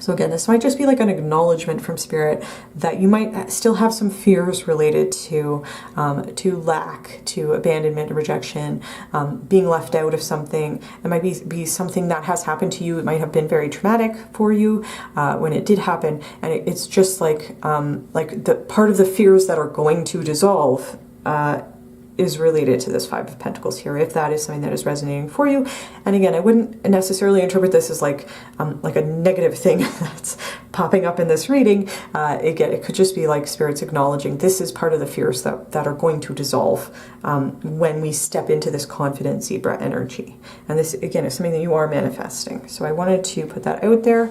So again, this might just be like an acknowledgement from Spirit that you might still have some fears related to lack, to abandonment, rejection, being left out of something. It might be something that has happened to you. It might have been very traumatic for you when it did happen, and it's just like the part of the fears that are going to dissolve is related to this Five of Pentacles here, if that is something that is resonating for you. And again, I wouldn't necessarily interpret this as like a negative thing that's popping up in this reading, again, it could just be like spirits acknowledging this is part of the fears that are going to dissolve when we step into this confident zebra energy. And this, again, is something that you are manifesting. So I wanted to put that out there.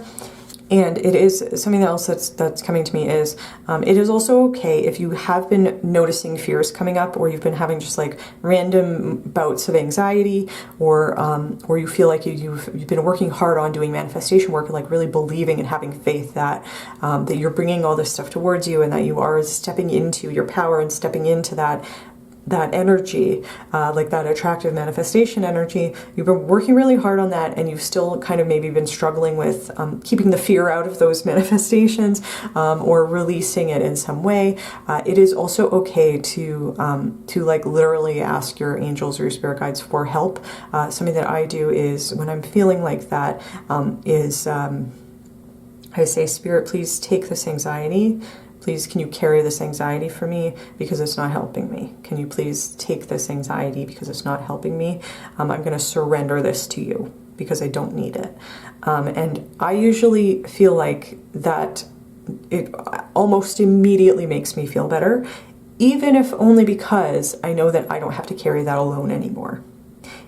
And it is something else that's coming to me is it is also okay if you have been noticing fears coming up, or you've been having just like random bouts of anxiety, or you feel like you've been working hard on doing manifestation work, and like really believing and having faith that that you're bringing all this stuff towards you, and that you are stepping into your power and stepping into that energy, like that attractive manifestation energy. You've been working really hard on that, and you've still kind of maybe been struggling with keeping the fear out of those manifestations, or releasing it in some way. It is also okay to like literally ask your angels or your spirit guides for help. Something that I do is when I'm feeling like that, I say, Spirit, please take this anxiety. Please, can you carry this anxiety for me because it's not helping me? Can you please take this anxiety because it's not helping me? I'm going to surrender this to you because I don't need it. And I usually feel like that it almost immediately makes me feel better, even if only because I know that I don't have to carry that alone anymore.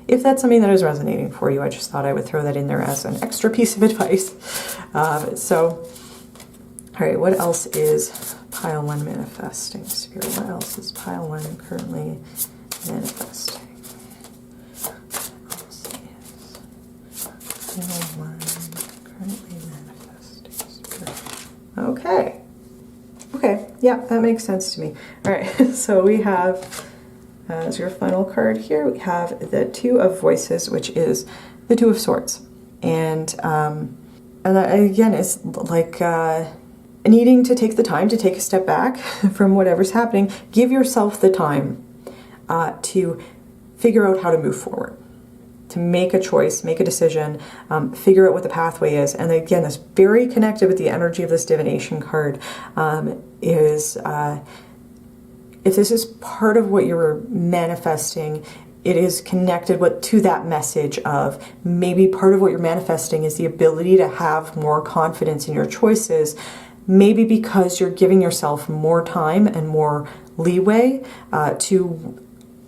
If that's something that is resonating for you, I just thought I would throw that in there as an extra piece of advice. All right, what else is pile 1 manifesting? Spirit, what else is pile 1 currently manifesting? What else is pile 1 currently manifesting? Spirit. Okay. Okay, yeah, that makes sense to me. All right, so we have, as your final card here, we have the Two of Voices, which is the Two of Swords. And that, again, is like... needing to take the time to take a step back from whatever's happening. Give yourself the time to figure out how to move forward, to make a choice, make a decision, figure out what the pathway is. And again, this very connected with the energy of this divination card is if this is part of what you're manifesting, it is connected to that message of maybe part of what you're manifesting is the ability to have more confidence in your choices. Maybe because you're giving yourself more time and more leeway to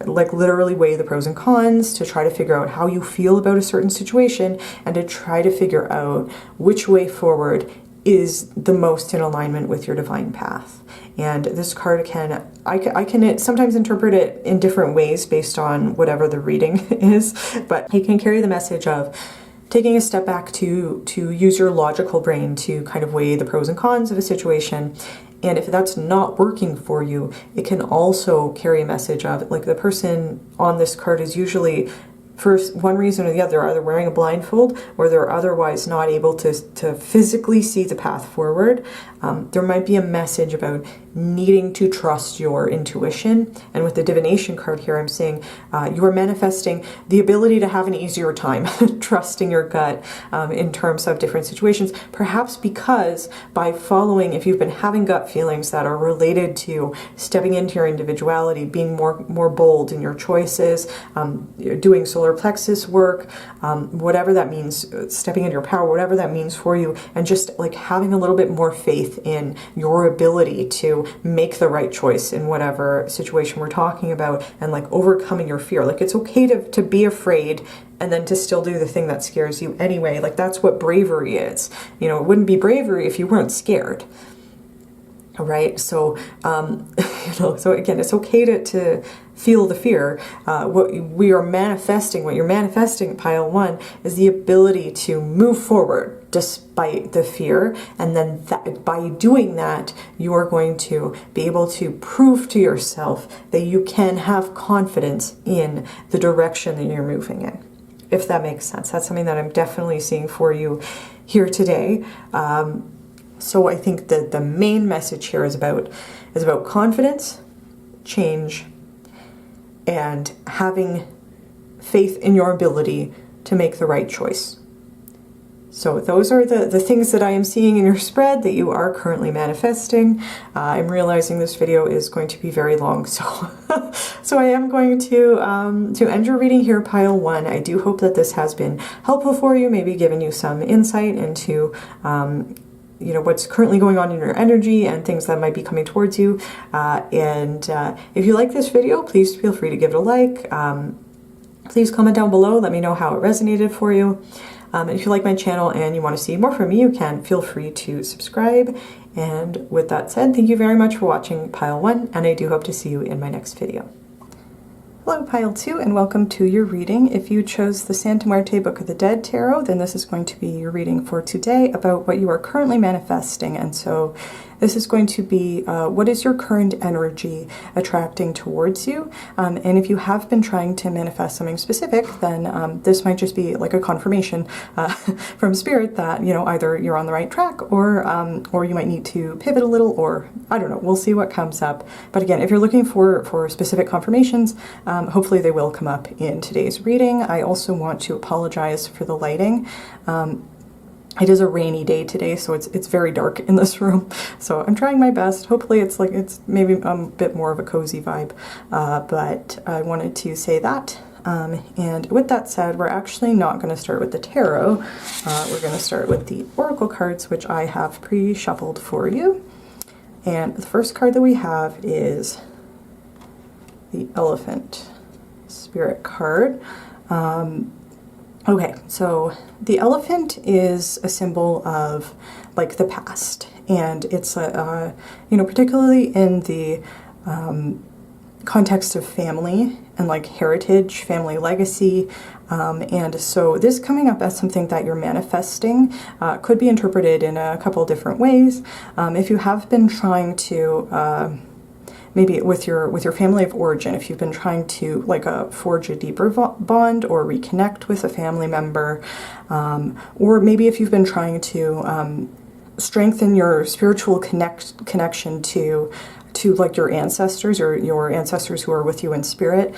like literally weigh the pros and cons, to try to figure out how you feel about a certain situation, and to try to figure out which way forward is the most in alignment with your divine path. And this card I can sometimes interpret it in different ways based on whatever the reading is, but it can carry the message of taking a step back to use your logical brain to kind of weigh the pros and cons of a situation. And if that's not working for you, it can also carry a message of, like, the person on this card is usually, for one reason or the other, either wearing a blindfold or they're otherwise not able to physically see the path forward. There might be a message about needing to trust your intuition. And with the divination card here, I'm saying you are manifesting the ability to have an easier time trusting your gut in terms of different situations. Perhaps because by following, if you've been having gut feelings that are related to stepping into your individuality, being more bold in your choices, doing solar plexus work, whatever that means, stepping into your power, whatever that means for you, and just like having a little bit more faith in your ability to make the right choice in whatever situation we're talking about, and like overcoming your fear. Like, it's okay to be afraid and then to still do the thing that scares you anyway. Like, that's what bravery is. You know, it wouldn't be bravery if you weren't scared. Right? So, so again, it's okay to feel the fear. What you're manifesting, pile 1, is the ability to move forward despite the fear. And then by doing that, you are going to be able to prove to yourself that you can have confidence in the direction that you're moving in. If that makes sense. That's something that I'm definitely seeing for you here today. So I think that the main message here is about confidence, change, and having faith in your ability to make the right choice. So those are the things that I am seeing in your spread that you are currently manifesting. I'm realizing this video is going to be very long, so so I am going to end your reading here, pile 1. I do hope that this has been helpful for you, maybe given you some insight into you know, what's currently going on in your energy and things that might be coming towards you. If you like this video, please feel free to give it a like. Please comment down below, let me know how it resonated for you. And if you like my channel and you want to see more from me, you can feel free to subscribe. And with that said, thank you very much for watching Pile 1, and I do hope to see you in my next video. Hello Pile 2, and welcome to your reading. If you chose the Santa Muerte Book of the Dead Tarot, then this is going to be your reading for today about what you are currently manifesting. And so this is going to be what is your current energy attracting towards you. And if you have been trying to manifest something specific, then this might just be like a confirmation from Spirit that, you know, either you're on the right track or you might need to pivot a little, or I don't know, we'll see what comes up. But again, if you're looking for specific confirmations, hopefully they will come up in today's reading. I also want to apologize for the lighting. It is a rainy day today, so it's very dark in this room. So I'm trying my best. Hopefully it's maybe a bit more of a cozy vibe. But I wanted to say that. And with that said, we're actually not going to start with the tarot. We're going to start with the oracle cards, which I have pre-shuffled for you. And the first card that we have is the Elephant Spirit card. Okay, so the elephant is a symbol of like the past, and it's you know, particularly in the context of family and like heritage, family legacy, and so this coming up as something that you're manifesting could be interpreted in a couple different ways. If you have been trying to maybe with your family of origin, if you've been trying to like forge a deeper bond or reconnect with a family member, or maybe if you've been trying to strengthen your spiritual connection to like your ancestors or your ancestors who are with you in spirit,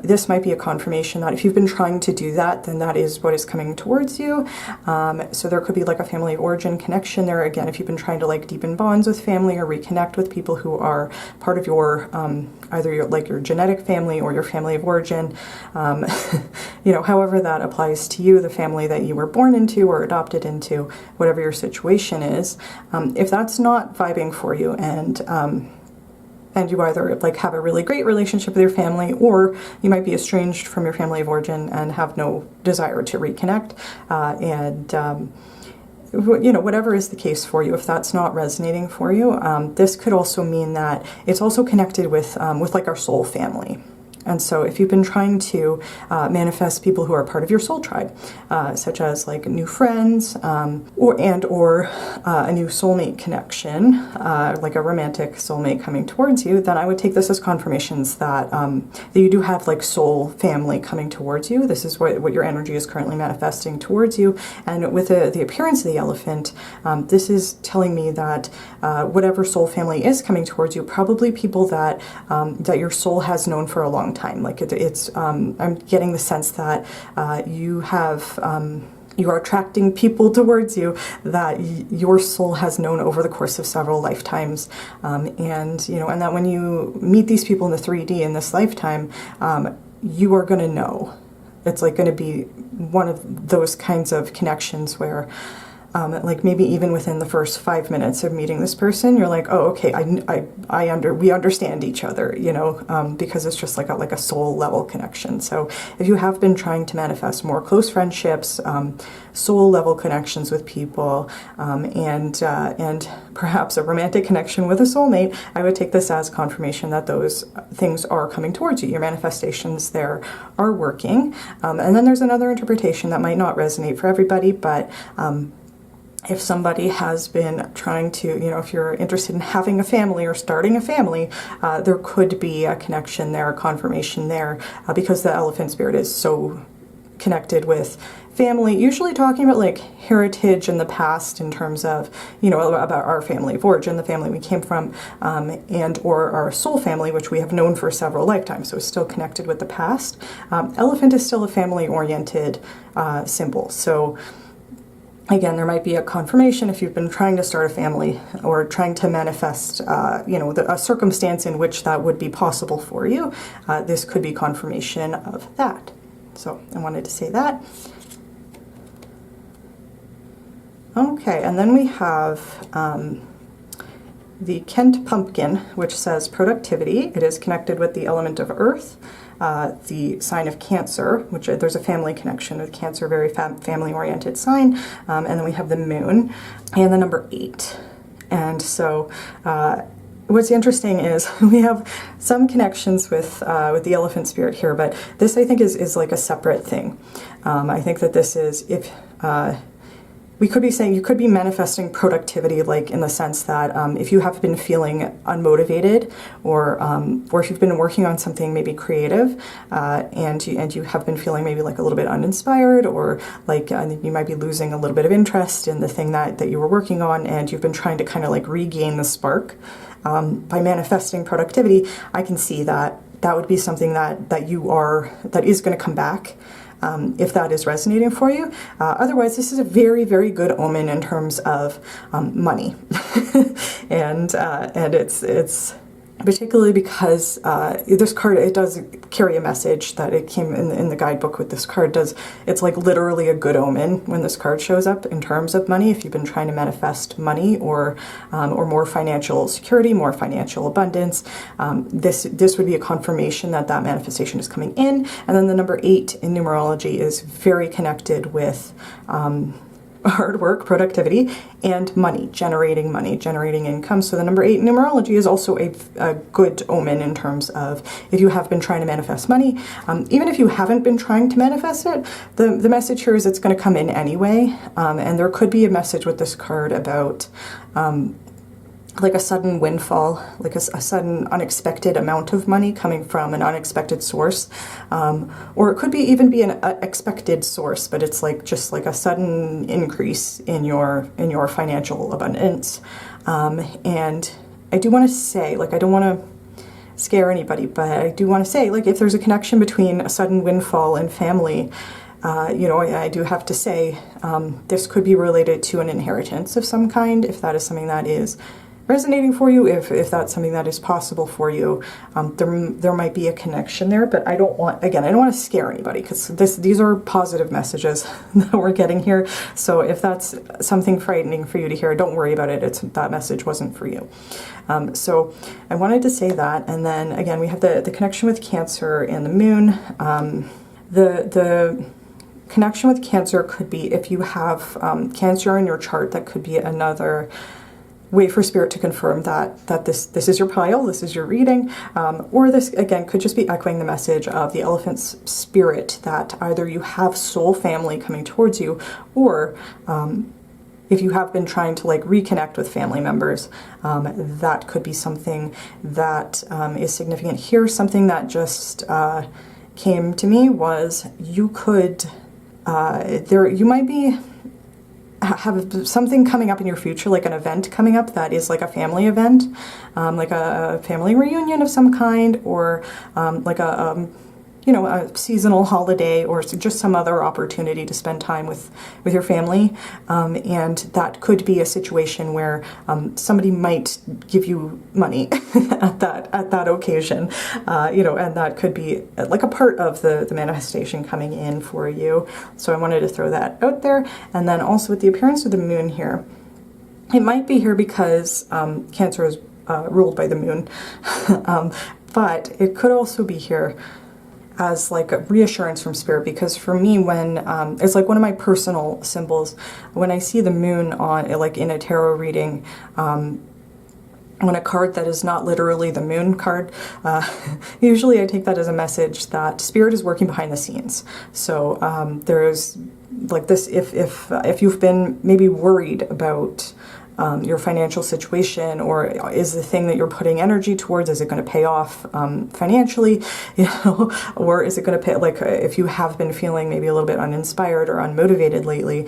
this might be a confirmation that if you've been trying to do that, then that is what is coming towards you. So there could be like a family of origin connection there. Again, if you've been trying to like deepen bonds with family or reconnect with people who are part of your either your genetic family or your family of origin, you know, however that applies to you, the family that you were born into or adopted into, whatever your situation is. If that's not vibing for you, and you either like have a really great relationship with your family, or you might be estranged from your family of origin and have no desire to reconnect, you know, whatever is the case for you, if that's not resonating for you, this could also mean that it's also connected with like our soul family. And so if you've been trying to manifest people who are part of your soul tribe, such as like new friends, or a new soulmate connection, like a romantic soulmate coming towards you, then I would take this as confirmations that, that you do have like soul family coming towards you. This is what your energy is currently manifesting towards you. And with the appearance of the elephant, this is telling me that whatever soul family is coming towards you, probably people that, that your soul has known for a long time. Like I'm getting the sense that you are attracting people towards you that your soul has known over the course of several lifetimes, and you know, and that when you meet these people in the 3D in this lifetime, you are going to know. It's like going to be one of those kinds of connections where like maybe even within the first 5 minutes of meeting this person, you're like, oh, okay, we understand each other, you know, because it's just like a soul level connection. So if you have been trying to manifest more close friendships, soul level connections with people, and perhaps a romantic connection with a soulmate, I would take this as confirmation that those things are coming towards you. Your manifestations there are working. And then there's another interpretation that might not resonate for everybody, but if somebody has been trying to, you know, if you're interested in having a family or starting a family, there could be a connection there, a confirmation there, because the elephant spirit is so connected with family, usually talking about like heritage in the past in terms of, you know, about our family of origin, the family we came from, and or our soul family, which we have known for several lifetimes, so it's still connected with the past. Elephant is still a family-oriented symbol, so again, there might be a confirmation if you've been trying to start a family or trying to manifest, you know, a circumstance in which that would be possible for you. This could be confirmation of that. So I wanted to say that. Okay, and then we have the Kent Pumpkin, which says productivity. It is connected with the element of earth, the sign of Cancer, which there's a family connection with Cancer, very family-oriented sign. And then we have the moon and the number 8. And so what's interesting is we have some connections with the elephant spirit here, but this I think is like a separate thing. I think that this is, if we could be saying, you could be manifesting productivity, like in the sense that if you have been feeling unmotivated, or if you've been working on something maybe creative, and you have been feeling maybe like a little bit uninspired, or like you might be losing a little bit of interest in the thing that you were working on, and you've been trying to kind of like regain the spark by manifesting productivity, I can see that that would be something that is going to come back. If that is resonating for you. Otherwise, this is a very, very good omen in terms of money. and it's particularly because this card, it does carry a message that it came in the guidebook with this card. It's like literally a good omen when this card shows up in terms of money. If you've been trying to manifest money or more financial security, more financial abundance, this would be a confirmation that that manifestation is coming in. And then the number 8 in numerology is very connected with hard work, productivity, and money, generating income. So the number 8 in numerology is also a good omen in terms of if you have been trying to manifest money. Even if you haven't been trying to manifest it, the message here is it's going to come in anyway. And there could be a message with this card about like a sudden windfall, like a sudden unexpected amount of money coming from an unexpected source, or it could be even be an expected source, but it's like just like a sudden increase in your financial abundance. And I do want to say, like, I don't want to scare anybody, but I do want to say, like, if there's a connection between a sudden windfall and family, you know, I do have to say this could be related to an inheritance of some kind, if that is something that is resonating for you, if that's something that is possible for you. There might be a connection there, but I don't want to scare anybody, because these are positive messages that we're getting here. So if that's something frightening for you to hear, don't worry about it. That message wasn't for you. So I wanted to say that. And then again, we have the connection with Cancer and the moon. The connection with Cancer could be if you have Cancer in your chart. That could be another way for Spirit to confirm that this is your pile, this is your reading, or this again could just be echoing the message of the elephant's spirit that either you have soul family coming towards you, or if you have been trying to like reconnect with family members, that could be something that is significant here. Something that just came to me was you could you might be have something coming up in your future, like an event coming up that is like a family event, like a family reunion of some kind, or like a seasonal holiday, or just some other opportunity to spend time with your family. And that could be a situation where somebody might give you money at that occasion, and that could be like a part of the manifestation coming in for you. So I wanted to throw that out there. And then also with the appearance of the moon here, it might be here because Cancer is ruled by the moon, but it could also be here as like a reassurance from Spirit, because for me, when it's like one of my personal symbols, when I see the moon on, like in a tarot reading, on a card that is not literally the moon card, usually I take that as a message that Spirit is working behind the scenes. So there's like this, if you've been maybe worried about your financial situation, or is the thing that you're putting energy towards, is it going to pay off financially, or is it going to pay, like if you have been feeling maybe a little bit uninspired or unmotivated lately,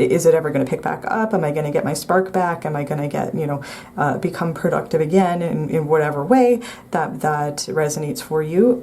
is it ever going to pick back up? Am I going to get my spark back? Am I going to get, become productive again in whatever way that resonates for you?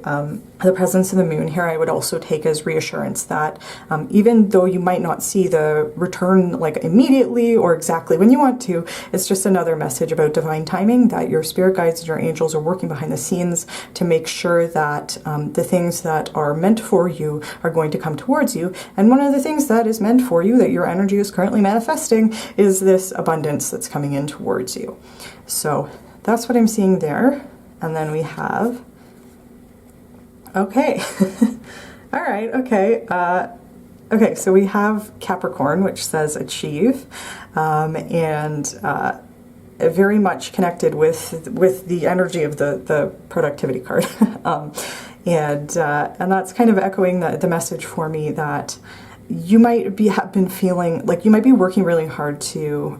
The presence of the moon here I would also take as reassurance that even though you might not see the return like immediately or exactly when when you want to. It's just another message about divine timing, that your spirit guides and your angels are working behind the scenes to make sure that the things that are meant for you are going to come towards you. And one of the things that is meant for you, that your energy is currently manifesting, is this abundance that's coming in towards you. So that's what I'm seeing there. And then we have, okay, all right, okay. Okay, so we have Capricorn, which says achieve, and very much connected with the energy of the productivity card. And that's kind of echoing the message for me that you might have been feeling like you might be working really hard to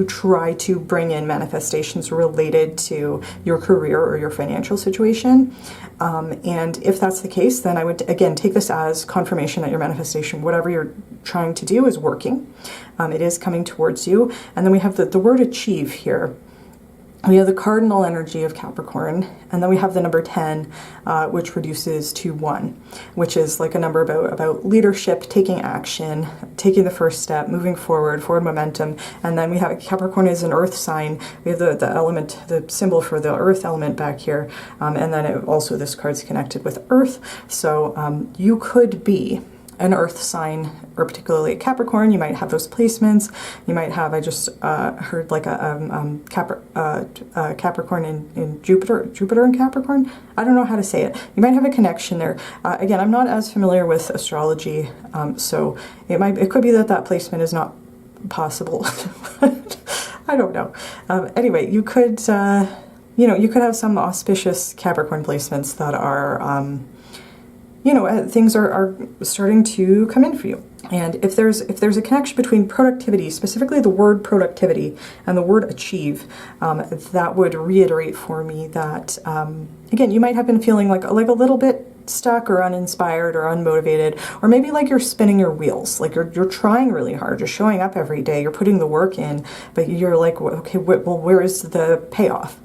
try to bring in manifestations related to your career or your financial situation. And if that's the case, then I would, again, take this as confirmation that your manifestation, whatever you're trying to do, is working. It is coming towards you. And then we have the word achieve here. We have the cardinal energy of Capricorn, and then we have the number 10, which reduces to 1, which is like a number about leadership, taking action, taking the first step, moving forward momentum. And then we have Capricorn is an earth sign. We have the element, the symbol for the earth element back here. And then also this card's connected with earth. So you could be an earth sign, or particularly a Capricorn. You might have those placements. You might have, I just heard like a Capricorn in Jupiter and Capricorn. I don't know how to say it. You might have a connection there. Again, I'm not as familiar with astrology, so it could be that placement is not possible. I don't know. Anyway, you could you could have some auspicious Capricorn placements that are things are starting to come in for you. And if there's a connection between productivity, specifically the word productivity, and the word achieve, that would reiterate for me that, again, you might have been feeling like a little bit stuck or uninspired or unmotivated, or maybe like you're spinning your wheels, like you're trying really hard, you're showing up every day, you're putting the work in, but you're like, okay, well, where is the payoff?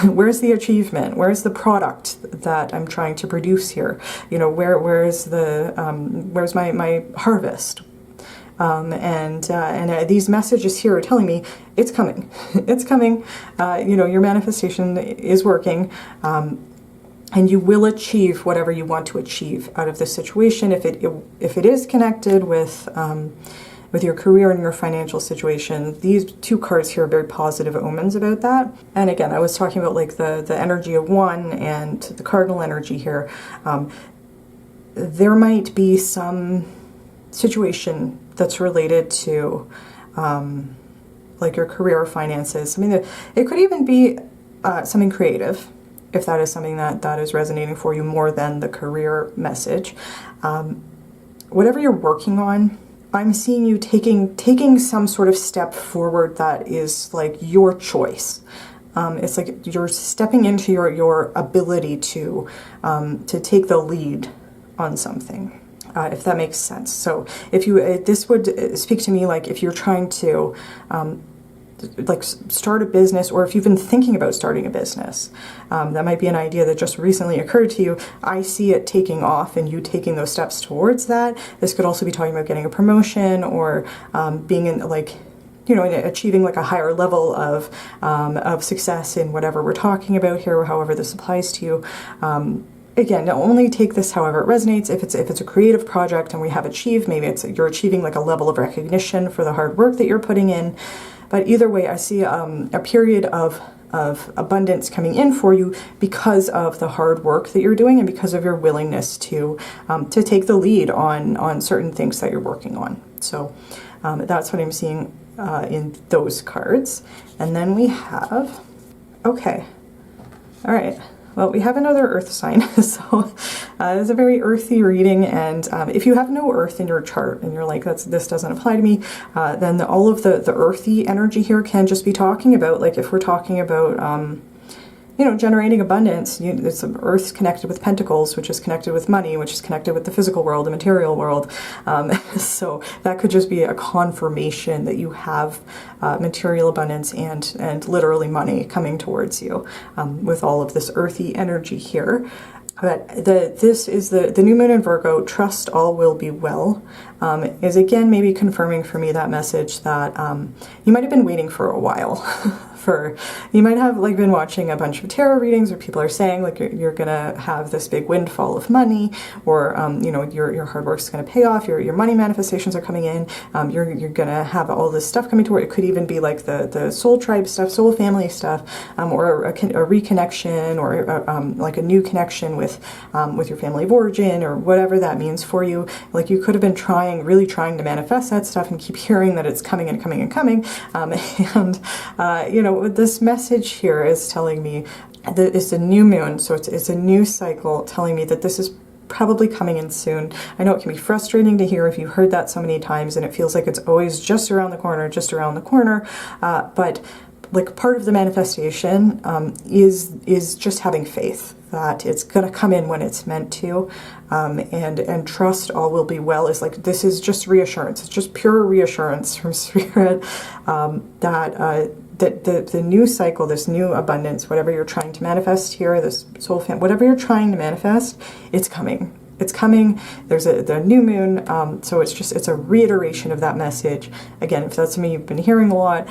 Where's the achievement? Where's the product that I'm trying to produce here? Where's my harvest? And these messages here are telling me it's coming. It's coming. Your manifestation is working. And you will achieve whatever you want to achieve out of this situation. If it is connected with your career and your financial situation, these two cards here are very positive omens about that. And again, I was talking about like the energy of 1 and the cardinal energy here. There might be some situation that's related to like your career or finances. I mean, it could even be something creative, if that is something that is resonating for you more than the career message. Whatever you're working on, I'm seeing you taking some sort of step forward that is like your choice. It's like you're stepping into your ability to take the lead on something, if that makes sense. So if this would speak to me like if you're trying to like start a business, or if you've been thinking about starting a business, that might be an idea that just recently occurred to you. I see it taking off and you taking those steps towards that. This could also be talking about getting a promotion, or being in like, achieving like a higher level of success in whatever we're talking about here, or however this applies to you. Again, only take this however it resonates. If it's a creative project and we have achieved, maybe you're achieving like a level of recognition for the hard work that you're putting in. But either way, I see a period of abundance coming in for you because of the hard work that you're doing and because of your willingness to take the lead on certain things that you're working on. So that's what I'm seeing in those cards. And then we have, okay, all right. Well, we have another earth sign, so it's a very earthy reading, and if you have no earth in your chart and you're like, this doesn't apply to me, then all of the earthy energy here can just be talking about, like if we're talking about, generating abundance, it's earth's connected with pentacles, which is connected with money, which is connected with the physical world, the material world. So that could just be a confirmation that you have material abundance and literally money coming towards you with all of this earthy energy here. But this is the new moon in Virgo, trust all will be well, is again maybe confirming for me that message that you might have been waiting for a while. You might have like been watching a bunch of tarot readings where people are saying like you're gonna have this big windfall of money, or you know, your hard work's gonna pay off, your money manifestations are coming in, you're gonna have all this stuff coming toward. It could even be like the soul tribe stuff, soul family stuff, or a reconnection, or like a new connection with your family of origin, or whatever that means for you. Like you could have been really trying to manifest that stuff and keep hearing that it's coming and coming and coming, and you know, this message here is telling me that it's a new moon, so it's a new cycle, telling me that this is probably coming in soon. I know it can be frustrating to hear if you've heard that so many times and it feels like it's always just around the corner, but like part of the manifestation is just having faith that it's going to come in when it's meant to, and trust all will be well. Is like, this is just reassurance. It's just pure reassurance from Spirit that the new cycle, this new abundance, whatever you're trying to manifest here, this soul family, whatever you're trying to manifest, it's coming. It's coming. There's the new moon, so it's a reiteration of that message. Again, if that's something you've been hearing a lot,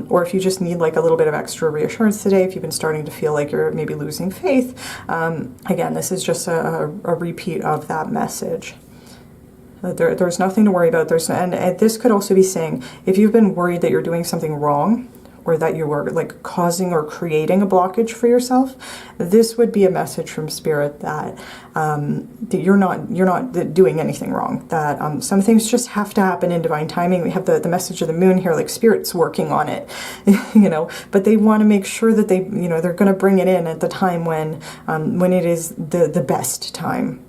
or if you just need like a little bit of extra reassurance today, if you've been starting to feel like you're maybe losing faith, again, this is just a repeat of that message. There's nothing to worry about. And this could also be saying, if you've been worried that you're doing something wrong, or that you are like causing or creating a blockage for yourself, this would be a message from Spirit that that you're not doing anything wrong. That some things just have to happen in divine timing. We have the message of the moon here, like Spirit's working on it, you know. But they want to make sure that they're going to bring it in at the time when it is the best time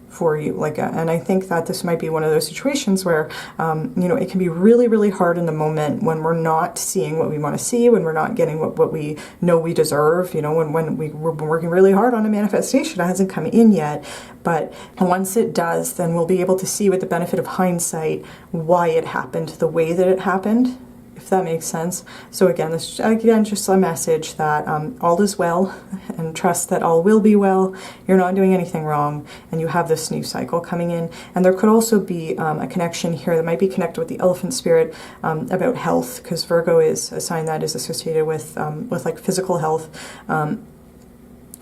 for you. And I think that this might be one of those situations where, it can be really, really hard in the moment when we're not seeing what we want to see, when we're not getting what we know we deserve, when we're working really hard on a manifestation, it hasn't come in yet. But once it does, then we'll be able to see with the benefit of hindsight why it happened the way that it happened, if that makes sense. So again, this just a message that all is well, and trust that all will be well. You're not doing anything wrong, and you have this new cycle coming in. And there could also be a connection here that might be connected with the elephant spirit about health, because Virgo is a sign that is associated with like physical health.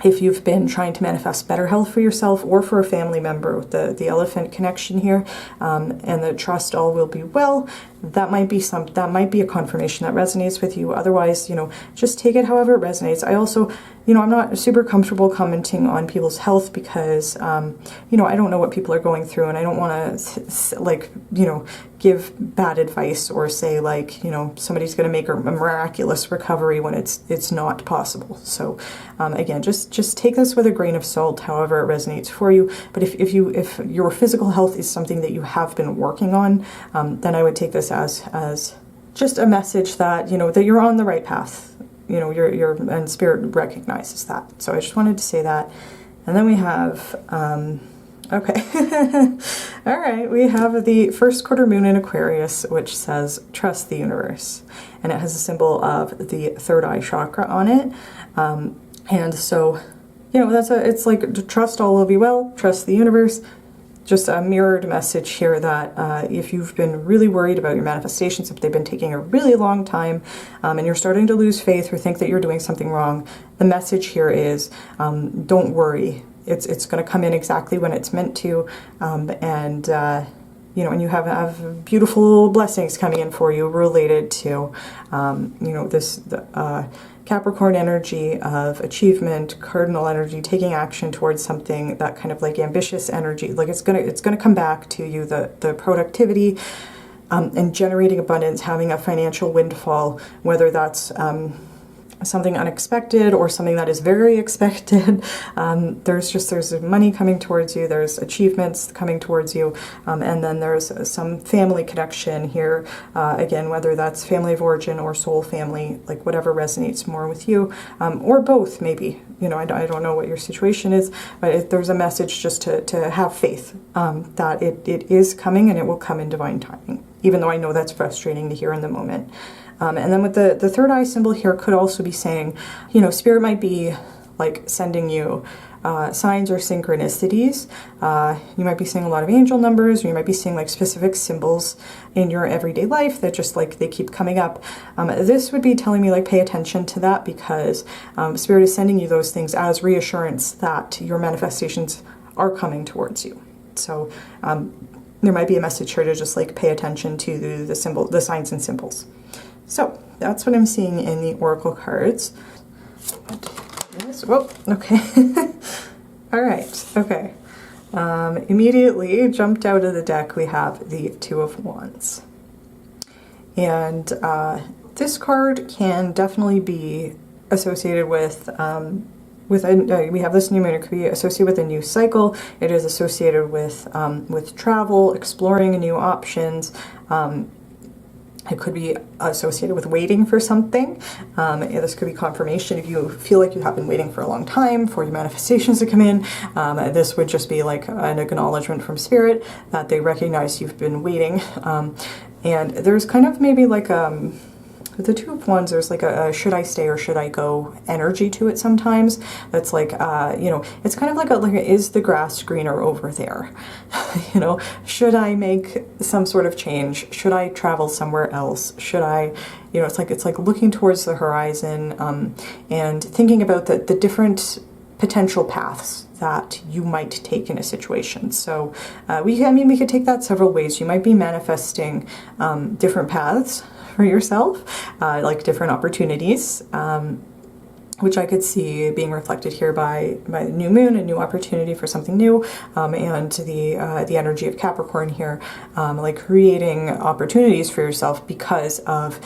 If you've been trying to manifest better health for yourself or for a family member, with the elephant connection here, and the trust all will be well, that might be a confirmation that resonates with you. Otherwise, just take it however it resonates. I also, I'm not super comfortable commenting on people's health because, I don't know what people are going through, and I don't want to, give bad advice or say somebody's going to make a miraculous recovery when it's not possible. So again, just take this with a grain of salt, however it resonates for you. But if your physical health is something that you have been working on, then I would take this as just a message that that you're on the right path. And Spirit recognizes that. So I just wanted to say that. And then we have okay. All right, we have the first quarter moon in Aquarius, which says trust the universe, and it has a symbol of the third eye chakra on it. And so it's like trust all will be well, trust the universe. Just a mirrored message here that if you've been really worried about your manifestations, if they've been taking a really long time, and you're starting to lose faith or think that you're doing something wrong, the message here is don't worry. It's going to come in exactly when it's meant to, and you have beautiful blessings coming in for you related to this Capricorn energy of achievement, cardinal energy, taking action towards something, that kind of like ambitious energy. Like it's gonna come back to you, the productivity and generating abundance, having a financial windfall, whether that's something unexpected or something that is very expected. There's money coming towards you, there's achievements coming towards you, and then there's some family connection here, again, whether that's family of origin or soul family, like whatever resonates more with you, or both maybe. I don't know what your situation is, but there's a message just to have faith that it is coming, and it will come in divine timing, even though I know that's frustrating to hear in the moment. And then with the third eye symbol here could also be saying, Spirit might be like sending you signs or synchronicities. You might be seeing a lot of angel numbers, or you might be seeing like specific symbols in your everyday life that just like they keep coming up. This would be telling me like pay attention to that, because Spirit is sending you those things as reassurance that your manifestations are coming towards you. So there might be a message here to just like pay attention to the signs and symbols. So that's what I'm seeing in the oracle cards. Whoa, okay. All right, okay. Immediately jumped out of the deck, we have the Two of Wands. And this card can definitely be associated with we have this new moon. It could be associated with a new cycle. It is associated with travel, exploring new options. It could be associated with waiting for something. This could be confirmation if you feel like you have been waiting for a long time for your manifestations to come in. This would just be like an acknowledgement from Spirit that they recognize you've been waiting. And there's kind of maybe like with the Two of Wands, there's like a should I stay or should I go energy to it sometimes. That's like, you know, it's kind of like a is the grass greener over there? You know, should I make some sort of change? Should I travel somewhere else? Should I, you know, it's like looking towards the horizon and thinking about the different potential paths that you might take in a situation. So we could take that several ways. You might be manifesting different paths for yourself, like different opportunities, which I could see being reflected here by the new moon, a new opportunity for something new, and the energy of Capricorn here, like creating opportunities for yourself because of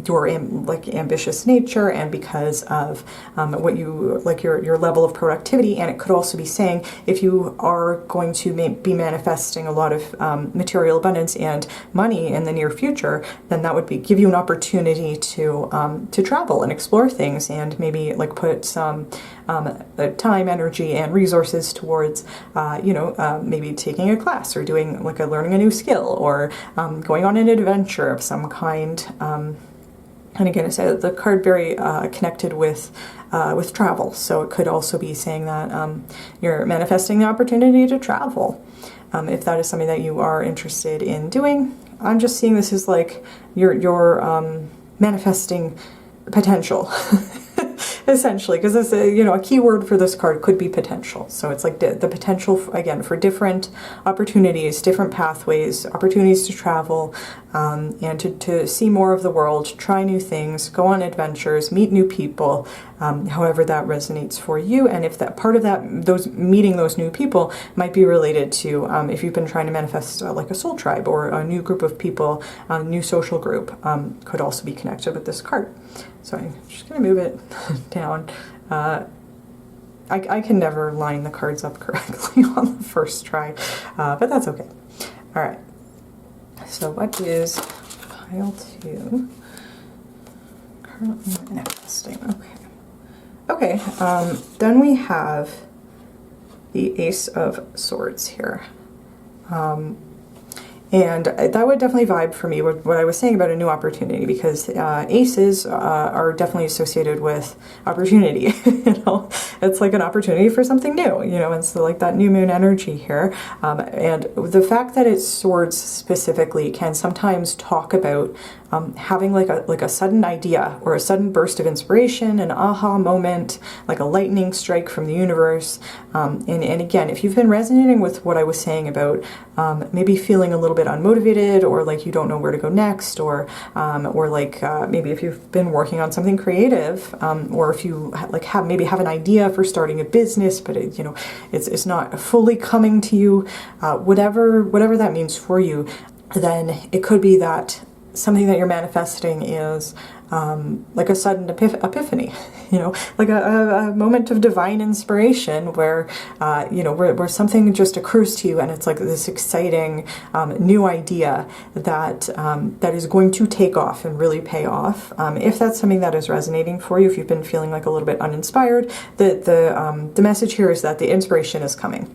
your ambitious nature and because of what you like your level of productivity. And it could also be saying if you are going to be manifesting a lot of material abundance and money in the near future, then that would give you an opportunity to travel and explore things, and maybe like put some time, energy, and resources towards maybe taking a class or doing like learning a new skill, or going on an adventure of some kind. And again, I said the card very connected with travel, so it could also be saying that you're manifesting the opportunity to travel. If that is something that you are interested in doing, I'm just seeing this as like you're manifesting potential. Essentially, because it's a key word for this card could be potential. So it's like the potential again for different opportunities, different pathways, opportunities to travel, and to see more of the world, try new things, go on adventures, meet new people, however that resonates for you. And if that part of that, meeting those new people might be related to if you've been trying to manifest like a soul tribe or a new group of people, a new social group, could also be connected with this card. So I'm just going to move it down. I can never line the cards up correctly on the first try, but that's okay. All right. So what is pile 2? Currently manifesting. Okay. Okay. Then we have the Ace of Swords here. And that would definitely vibe for me with what I was saying about a new opportunity, because aces are definitely associated with opportunity. It's like an opportunity for something new. And so like that new moon energy here, and the fact that it's swords specifically can sometimes talk about having like a sudden idea or a sudden burst of inspiration, an aha moment, like a lightning strike from the universe. And again, if you've been resonating with what I was saying about maybe feeling a little bit unmotivated, or like you don't know where to go next, or like maybe if you've been working on something creative, or if you have an idea for starting a business, but it's not fully coming to you, whatever that means for you, then it could be that something that you're manifesting is like a sudden epiphany, like a moment of divine inspiration where, where something just occurs to you, and it's like this exciting new idea that is going to take off and really pay off. If that's something that is resonating for you, if you've been feeling like a little bit uninspired, the message here is that the inspiration is coming.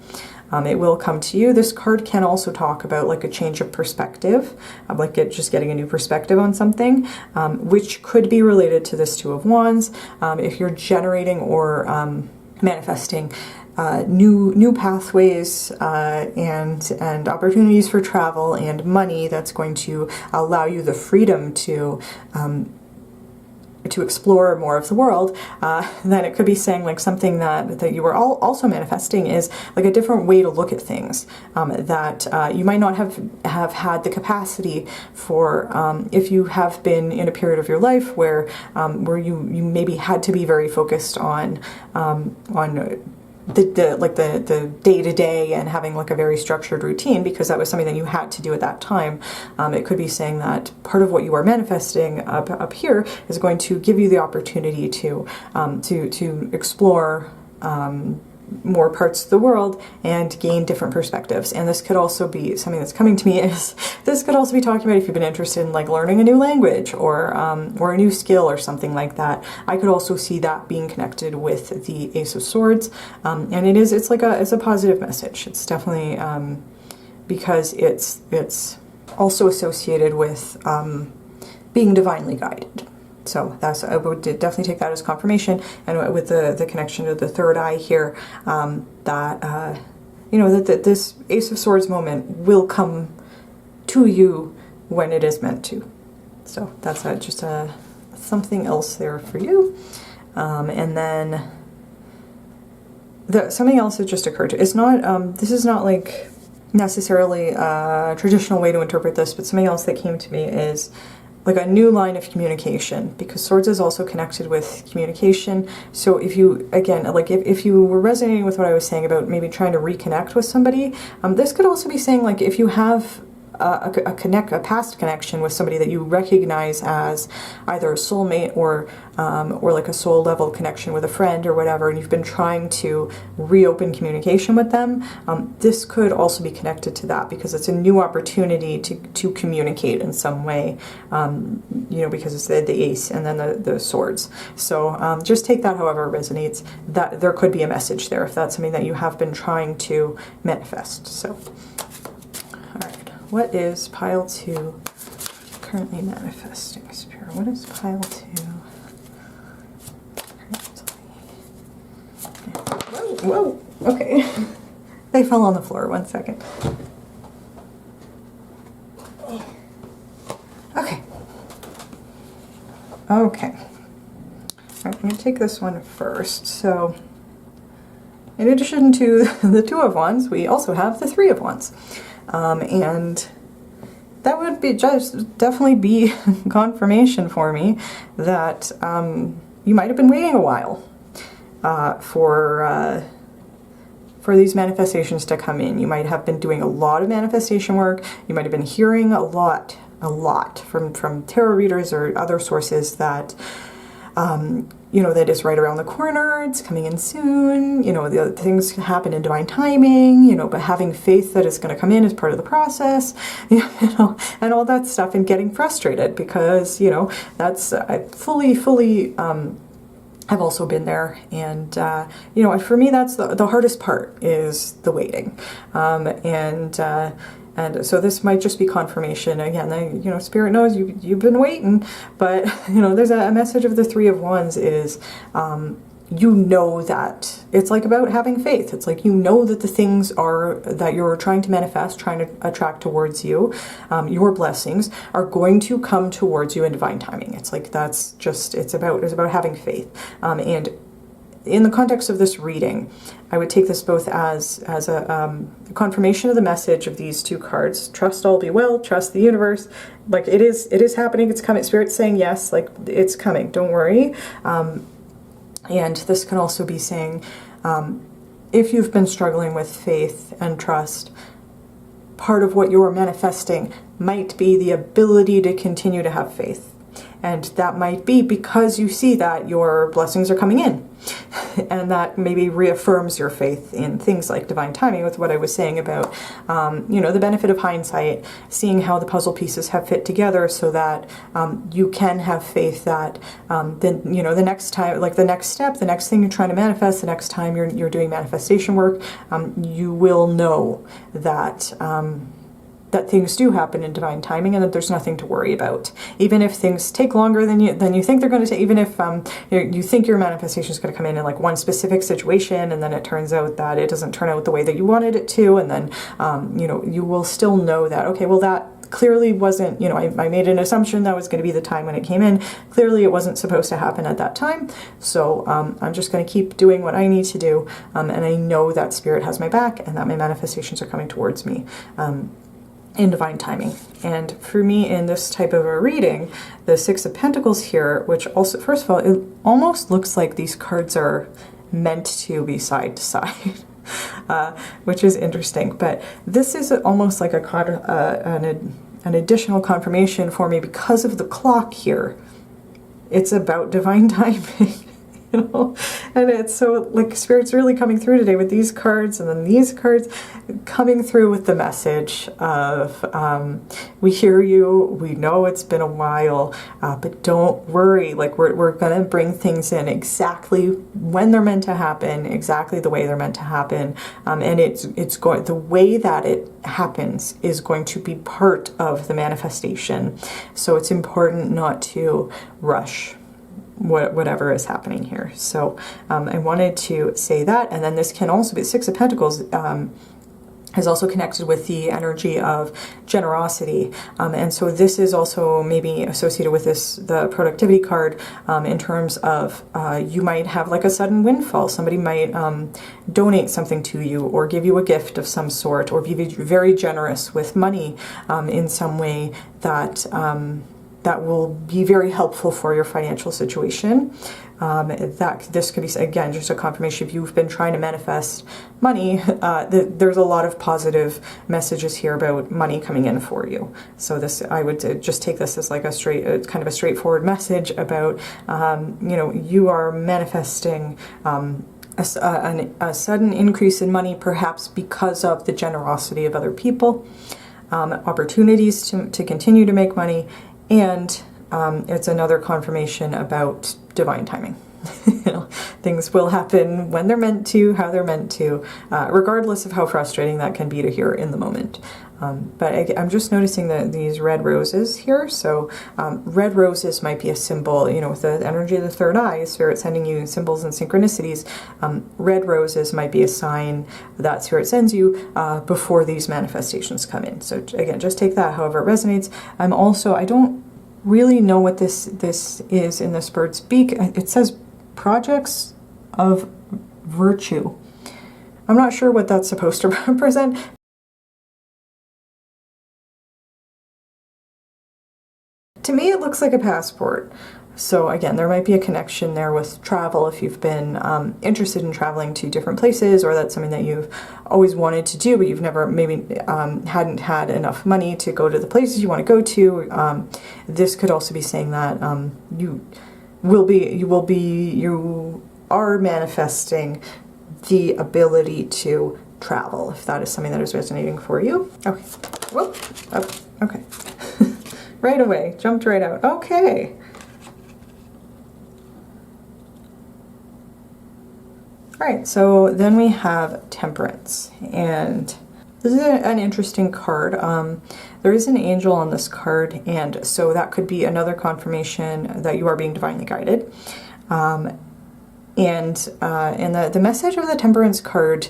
it will come to you. This card can also talk about like a change of perspective, like just getting a new perspective on something, which could be related to this Two of Wands. If you're generating or manifesting new pathways and opportunities for travel and money that's going to allow you the freedom to explore more of the world, then it could be saying like something that you were also manifesting is like a different way to look at things, that you might not have had the capacity for, if you have been in a period of your life where you maybe had to be very focused on the day-to-day and having like a very structured routine, because that was something that you had to do at that time. It could be saying that part of what you are manifesting up here is going to give you the opportunity to explore more parts of the world and gain different perspectives. And this could also be something that's coming to me is this could also be talking about if you've been interested in like learning a new language or a new skill or something like that. I could also see that being connected with the Ace of Swords, and it's a positive message. It's definitely because it's also associated with being divinely guided. So I would definitely take that as confirmation, and with the connection to the third eye here, that this Ace of Swords moment will come to you when it is meant to. So that's just something else there for you. And then something else that just occurred to me. It's not this is not like necessarily a traditional way to interpret this, but something else that came to me is like a new line of communication, because Swords is also connected with communication. So if you, again, like if you were resonating with what I was saying about maybe trying to reconnect with somebody, this could also be saying like if you have a past connection with somebody that you recognize as either a soulmate or like a soul level connection with a friend or whatever, and you've been trying to reopen communication with them, this could also be connected to that, because it's a new opportunity to communicate in some way, because it's the Ace and then the Swords. So just take that however it resonates. That there could be a message there if that's something that you have been trying to manifest. So what is pile 2 currently manifesting, Spirit? What is pile 2 currently? Whoa, okay. They fell on the floor, 1 second. Okay. Okay. All right, I'm going to take this one first. So, in addition to the Two of Wands, we also have the Three of Wands. And that would be definitely be confirmation for me that you might have been waiting a while for these manifestations to come in. You might have been doing a lot of manifestation work. You might have been hearing a lot from tarot readers or other sources that that is right around the corner, it's coming in soon, the things happen in divine timing, but having faith that it's going to come in as part of the process, and all that stuff, and getting frustrated because, that's, I fully, have also been there, and, for me, that's the hardest part is the waiting, and so this might just be confirmation. Again, Spirit knows you've been waiting, but, there's a message of the Three of Wands is, that it's like about having faith. It's like, that the things that you're trying to manifest, trying to attract towards you, your blessings are going to come towards you in divine timing. It's like, it's about having faith. And in the context of this reading, I would take this both as a confirmation of the message of these two cards. Trust all be well, trust the universe. Like it is happening, it's coming. Spirit's saying yes, like it's coming, don't worry. And this can also be saying, if you've been struggling with faith and trust, part of what you're manifesting might be the ability to continue to have faith. And that might be because you see that your blessings are coming in. and that maybe reaffirms your faith in things like divine timing, with what I was saying about, you know, the benefit of hindsight, seeing how the puzzle pieces have fit together so that you can have faith that then, you know, the next time, like the next step, the next thing you're trying to manifest, the next time you're doing manifestation work, you will know that that things do happen in divine timing, and that there's nothing to worry about. Even if things take longer than you think they're going to take, even if you think your manifestation is going to come in like one specific situation, and then it turns out that it doesn't turn out the way that you wanted it to, and then you know, you will still know that, okay, well, that clearly wasn't, you know, I made an assumption that was going to be the time when it came in. Clearly it wasn't supposed to happen at that time. So I'm just going to keep doing what I need to do. And I know that Spirit has my back, and that my manifestations are coming towards me in divine timing. And for me, in this type of a reading, the Six of Pentacles here, which also, first of all, it almost looks like these cards are meant to be side to side. Which is interesting, but this is almost like an additional confirmation for me because of the clock here. It's about divine timing, you know, and it's so like Spirit's really coming through today with these cards, and then these cards coming through with the message of we hear you, we know it's been a while, but don't worry, like we're gonna bring things in exactly when they're meant to happen, exactly the way they're meant to happen, and it's going, the way that it happens is going to be part of the manifestation. So it's important not to rush whatever is happening here. So I wanted to say that. And then this can also be, Six of Pentacles is also connected with the energy of generosity. And so this is also maybe associated with the productivity card, in terms of you might have like a sudden windfall. Somebody might donate something to you, or give you a gift of some sort, or be very generous with money in some way that that will be very helpful for your financial situation. That this could be, again, just a confirmation. If you've been trying to manifest money, there's a lot of positive messages here about money coming in for you. So this, I would just take this as like a kind of a straightforward message about, you know, you are manifesting a sudden increase in money, perhaps because of the generosity of other people, opportunities to continue to make money. And it's another confirmation about divine timing. You know, things will happen when they're meant to, how they're meant to, regardless of how frustrating that can be to hear in the moment. But I'm just noticing that these red roses here. So red roses might be a symbol, you know, with the energy of the third eye, Spirit sending you symbols and synchronicities. Red roses might be a sign that Spirit sends you before these manifestations come in. So again, just take that however it resonates. I don't really know what this is in this bird's beak. It says projects of virtue. I'm not sure what that's supposed to represent. To me, it looks like a passport. So again, there might be a connection there with travel if you've been interested in traveling to different places, or that's something that you've always wanted to do, but you've never maybe hadn't had enough money to go to the places you want to go to. This could also be saying that you are manifesting the ability to travel, if that is something that is resonating for you. Okay. Whoop. Oh, okay. Right away, jumped right out. Okay. All right, so then we have Temperance, and this is an interesting card. There is an angel on this card, and so that could be another confirmation that you are being divinely guided. And the message of the Temperance card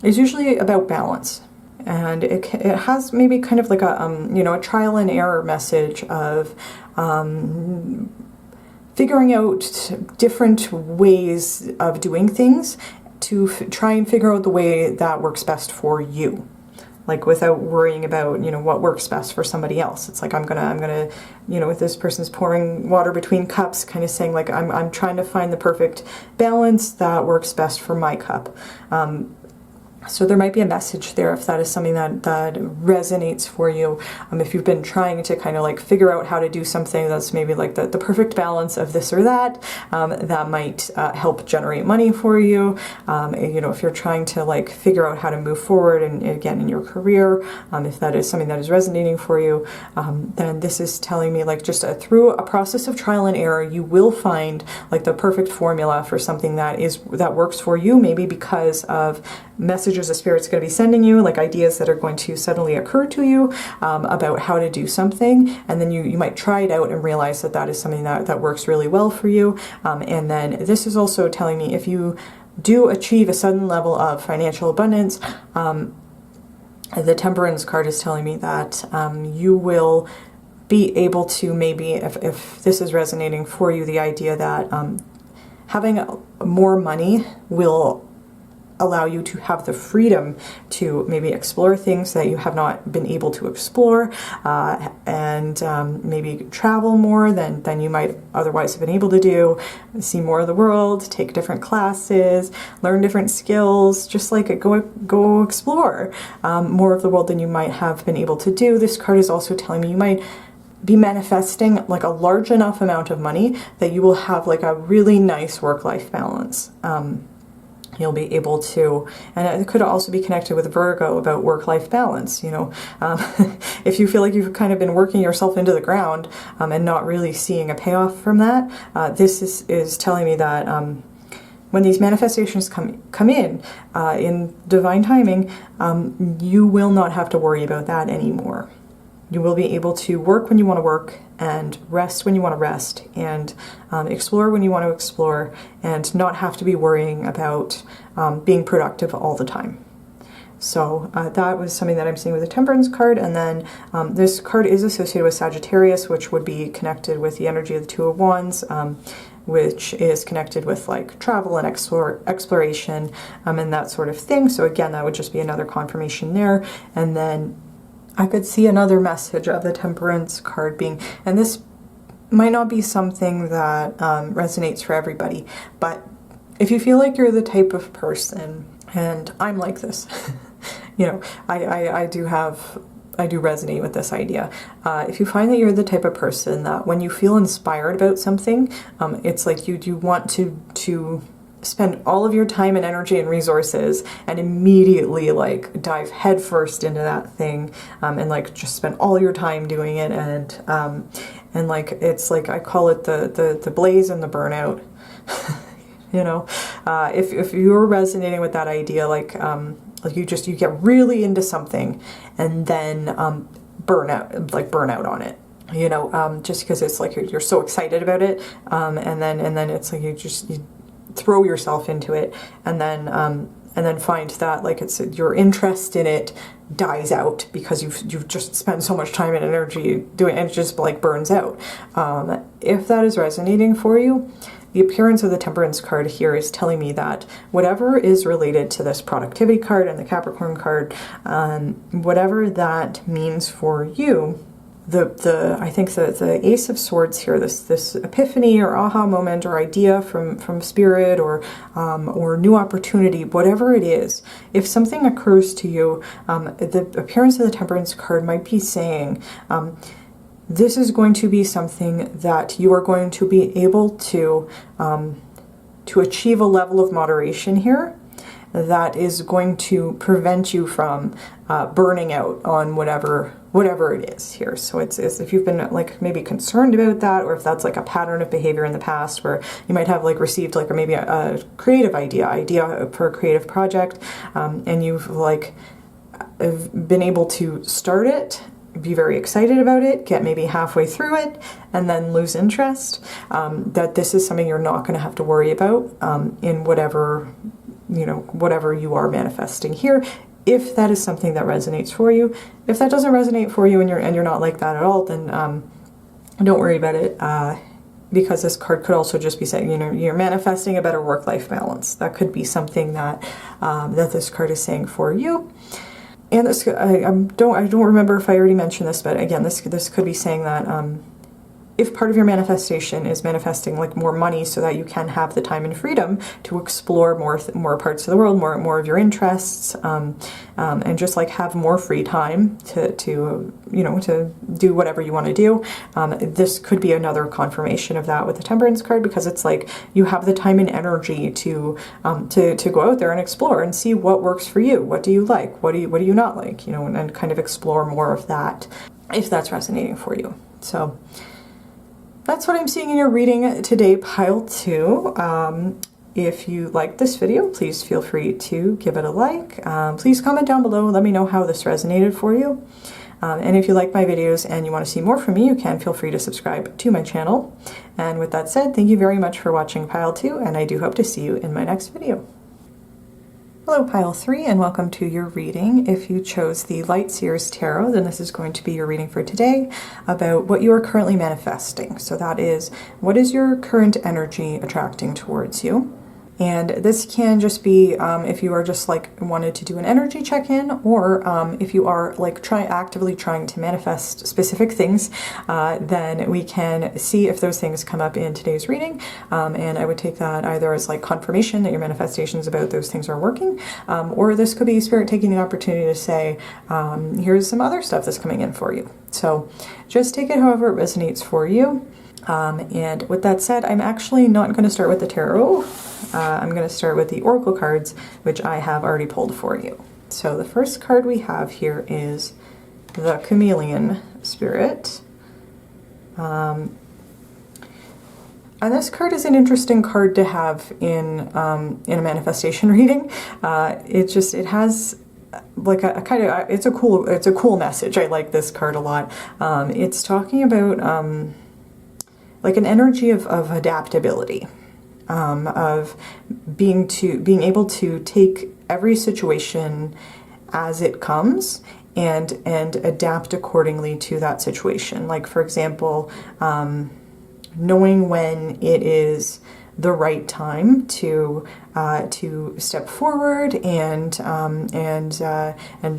is usually about balance. And it has maybe kind of like a, you know, a trial and error message of figuring out different ways of doing things to try and figure out the way that works best for you. Like without worrying about, you know, what works best for somebody else. It's like I'm gonna, you know, if this person's pouring water between cups, kind of saying like I'm trying to find the perfect balance that works best for my cup. So there might be a message there if that is something that resonates for you. If you've been trying to kind of like figure out how to do something that's maybe like the perfect balance of this or that, that might help generate money for you. You know, if you're trying to like figure out how to move forward and again in your career, if that is something that is resonating for you, then this is telling me like just through a process of trial and error, you will find like the perfect formula for something that works for you, maybe because of messages the Spirit's going to be sending you, like ideas that are going to suddenly occur to you about how to do something, and then you might try it out and realize that that is something that works really well for you. And then this is also telling me if you do achieve a sudden level of financial abundance, the Temperance card is telling me that you will be able to maybe, if this is resonating for you, the idea that having more money will allow you to have the freedom to maybe explore things that you have not been able to explore, and maybe travel more than you might otherwise have been able to do, see more of the world, take different classes, learn different skills, just like go explore more of the world than you might have been able to do. This card is also telling me you might be manifesting like a large enough amount of money that you will have like a really nice work-life balance. You'll be able to, and it could also be connected with Virgo about work-life balance, you know. If you feel like you've kind of been working yourself into the ground and not really seeing a payoff from that, this is telling me that when these manifestations come in divine timing, you will not have to worry about that anymore. You will be able to work when you want to work and rest when you want to rest and explore when you want to explore and not have to be worrying about being productive all the time. So that was something that I'm seeing with the Temperance card. And then this card is associated with Sagittarius, which would be connected with the energy of the Two of Wands, which is connected with like travel and exploration and that sort of thing. So again, that would just be another confirmation there. And then I could see another message of the Temperance card being, and this might not be something that resonates for everybody, but if you feel like you're the type of person, and I'm like this, you know, I do resonate with this idea. If you find that you're the type of person that when you feel inspired about something, it's like you want to spend all of your time and energy and resources and immediately like dive headfirst into that thing, and like just spend all your time doing it, and like it's like I call it the blaze and the burnout. You know, if you're resonating with that idea, like you get really into something and then burn out on it. You know, just because it's like you're so excited about it, and then it's like you throw yourself into it, and then find that like it's your interest in it dies out because you've just spent so much time and energy doing it, and it just like burns out. If that is resonating for you, the appearance of the Temperance card here is telling me that whatever is related to this productivity card and the Capricorn card, whatever that means for you, I think the Ace of Swords here, this epiphany or aha moment or idea from Spirit or new opportunity, whatever it is, if something occurs to you, the appearance of the Temperance card might be saying, this is going to be something that you are going to be able to achieve a level of moderation here that is going to prevent you from burning out on whatever it is here. So it's if you've been like maybe concerned about that, or if that's like a pattern of behavior in the past where you might have like received like maybe a creative idea for a creative project, and you've like been able to start it, be very excited about it, get maybe halfway through it, and then lose interest, that this is something you're not going to have to worry about in whatever you are manifesting here, if that is something that resonates for you. If that doesn't resonate for you and you're not like that at all, then don't worry about it, because this card could also just be saying, you're manifesting a better work-life balance. That could be something that this card is saying for you. And this, I don't remember if I already mentioned this, but again, this could be saying that if part of your manifestation is manifesting like more money so that you can have the time and freedom to explore more parts of the world, more of your interests, and just like have more free time to you know, to do whatever you want to do. This could be another confirmation of that with the Temperance card, because it's like you have the time and energy to go out there and explore and see what works for you. What do you like? What do you not like? You know, and kind of explore more of that if that's resonating for you. So that's what I'm seeing in your reading today, pile 2. If you liked this video, please feel free to give it a like. Please comment down below. Let me know how this resonated for you. And if you like my videos and you want to see more from me, you can feel free to subscribe to my channel. And with that said, thank you very much for watching pile 2, and I do hope to see you in my next video. Hello pile 3, and welcome to your reading. If you chose the Light Seers Tarot, then this is going to be your reading for today about what you are currently manifesting. So that is, what is your current energy attracting towards you? And this can just be if you are just like wanted to do an energy check-in, or if you are like actively trying to manifest specific things, then we can see if those things come up in today's reading. And I would take that either as like confirmation that your manifestations about those things are working, or this could be Spirit taking the opportunity to say, here's some other stuff that's coming in for you. So just take it however it resonates for you. And with that said, I'm actually not going to start with the tarot. I'm going to start with the oracle cards, which I have already pulled for you. So the first card we have here is the Chameleon Spirit. And this card is an interesting card to have in a manifestation reading. It has like a kind of, it's a cool message. I like this card a lot. It's talking about like an energy of adaptability, of being able to take every situation as it comes and adapt accordingly to that situation. Like, for example, knowing when it is the right time to step forward and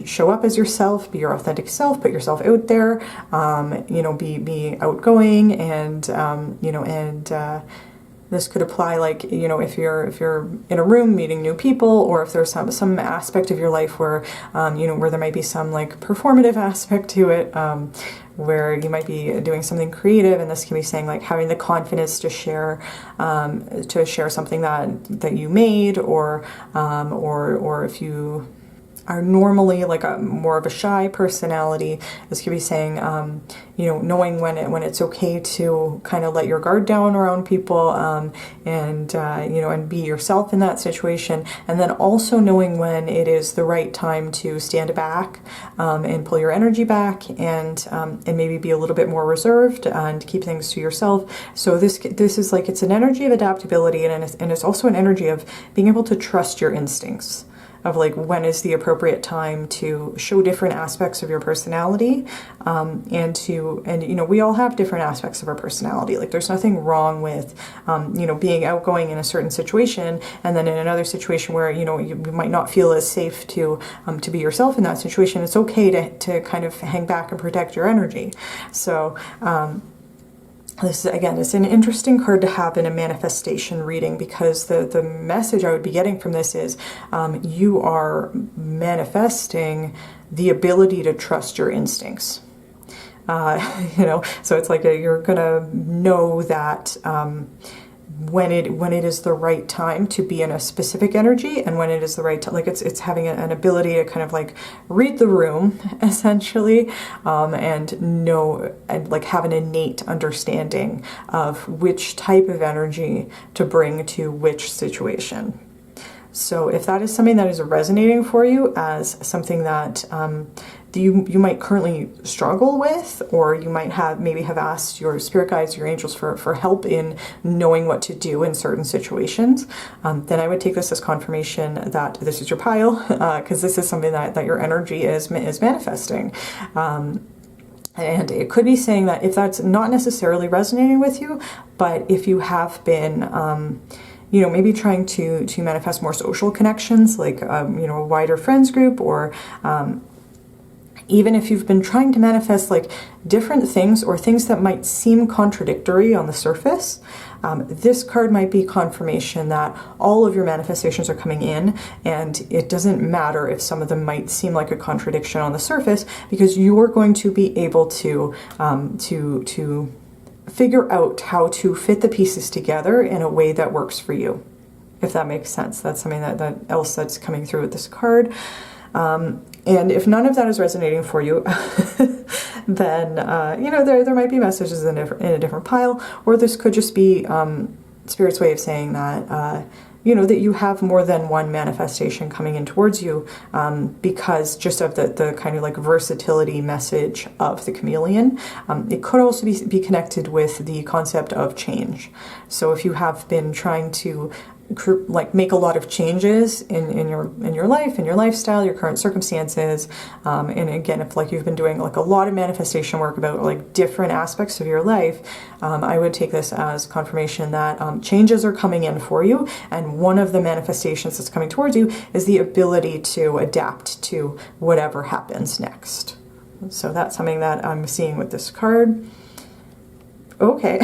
show up as yourself, be your authentic self, put yourself out there, you know, be outgoing, and you know, and this could apply, like, you know, if you're in a room meeting new people, or if there's some aspect of your life where you know, where there might be some like performative aspect to it, where you might be doing something creative, and this can be saying like having the confidence to share something that you made, or if you are normally like more of a shy personality, this could be saying, you know, knowing when it's okay to kind of let your guard down around people, and you know, and be yourself in that situation, and then also knowing when it is the right time to stand back, and pull your energy back, and maybe be a little bit more reserved and keep things to yourself. So this is like, it's an energy of adaptability, and it's also an energy of being able to trust your instincts, of like when is the appropriate time to show different aspects of your personality, and you know, we all have different aspects of our personality. Like, there's nothing wrong with you know, being outgoing in a certain situation, and then in another situation where, you know, you might not feel as safe to be yourself in that situation. It's okay to kind of hang back and protect your energy. So this is, again, it's an interesting card to have in a manifestation reading, because the message I would be getting from this is you are manifesting the ability to trust your instincts. You know, so it's like you're gonna know that when it is the right time to be in a specific energy, and when it is the right time, like it's having an ability to kind of like read the room, essentially, and know, and like have an innate understanding of which type of energy to bring to which situation. So if that is something that is resonating for you as something that you might currently struggle with, or you might maybe have asked your spirit guides, your angels for help in knowing what to do in certain situations, then I would take this as confirmation that this is your pile, because this is something that your energy is manifesting. And it could be saying that if that's not necessarily resonating with you, but if you have been you know, maybe trying to manifest more social connections, like you know, a wider friends group, or Even if you've been trying to manifest like different things or things that might seem contradictory on the surface, this card might be confirmation that all of your manifestations are coming in, and it doesn't matter if some of them might seem like a contradiction on the surface, because you're going to be able to figure out how to fit the pieces together in a way that works for you, if that makes sense. That's something that else that's coming through with this card. And if none of that is resonating for you, then, you know, there might be messages in a different pile, or this could just be Spirit's way of saying that, you know, that you have more than one manifestation coming in towards you, because just of the kind of like versatility message of the chameleon. It could also be connected with the concept of change. So if you have been trying to like make a lot of changes in your life, in your lifestyle, your current circumstances, and again, if like you've been doing like a lot of manifestation work about like different aspects of your life, I would take this as confirmation that changes are coming in for you, and one of the manifestations that's coming towards you is the ability to adapt to whatever happens next. So that's something that I'm seeing with this card. Okay,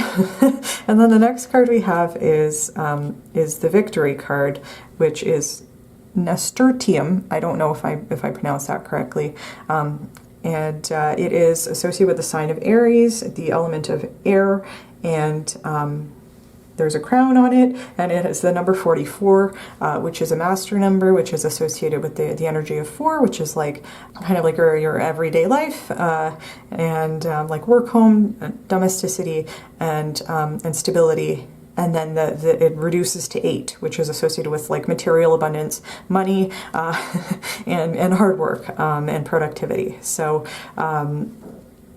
and then the next card we have is the Victory card, which is Nasturtium. I don't know if I pronounced that correctly. And it is associated with the sign of Aries, the element of air, and there's a crown on it, and it is the number 44, which is a master number, which is associated with the energy of 4, which is like kind of like your everyday life, and like work, home, domesticity, and stability. And then it reduces to 8, which is associated with like material abundance, money, and hard work, and productivity. So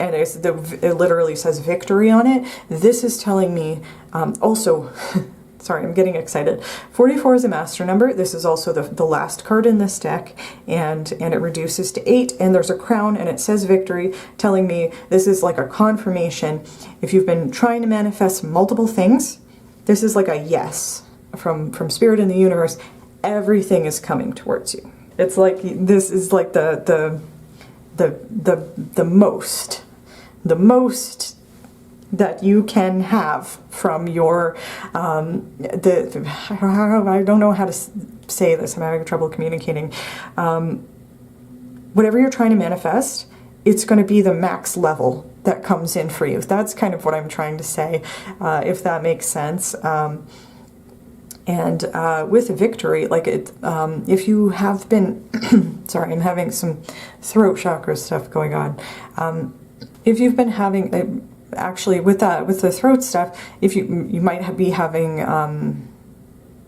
and it literally says victory on it. This is telling me also, sorry, I'm getting excited. 44 is a master number. This is also the last card in this deck, and it reduces to 8, and there's a crown, and it says victory, telling me this is like a confirmation. If you've been trying to manifest multiple things, this is like a yes from Spirit in the universe. Everything is coming towards you. It's like this is like the most that you can have from your I don't know how to say this, I'm having trouble communicating. Whatever you're trying to manifest, it's going to be the max level that comes in for you. That's kind of what I'm trying to say, if that makes sense. And with victory, like if you have been, sorry, I'm having some throat chakra stuff going on. If you've been having, actually with the throat stuff, if you might be having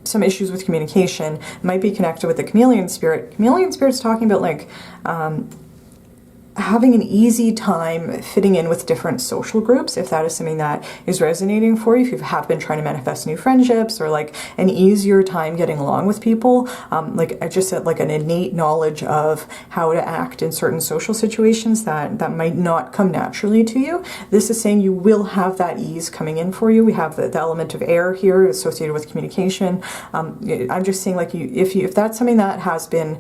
some issues with communication, might be connected with the chameleon spirit. Chameleon spirit's talking about like having an easy time fitting in with different social groups, if that is something that is resonating for you, if you have been trying to manifest new friendships, or like an easier time getting along with people, like I just said, like an innate knowledge of how to act in certain social situations that might not come naturally to you. This is saying you will have that ease coming in for you. We have the element of air here associated with communication. I'm just saying, like, if that's something that has been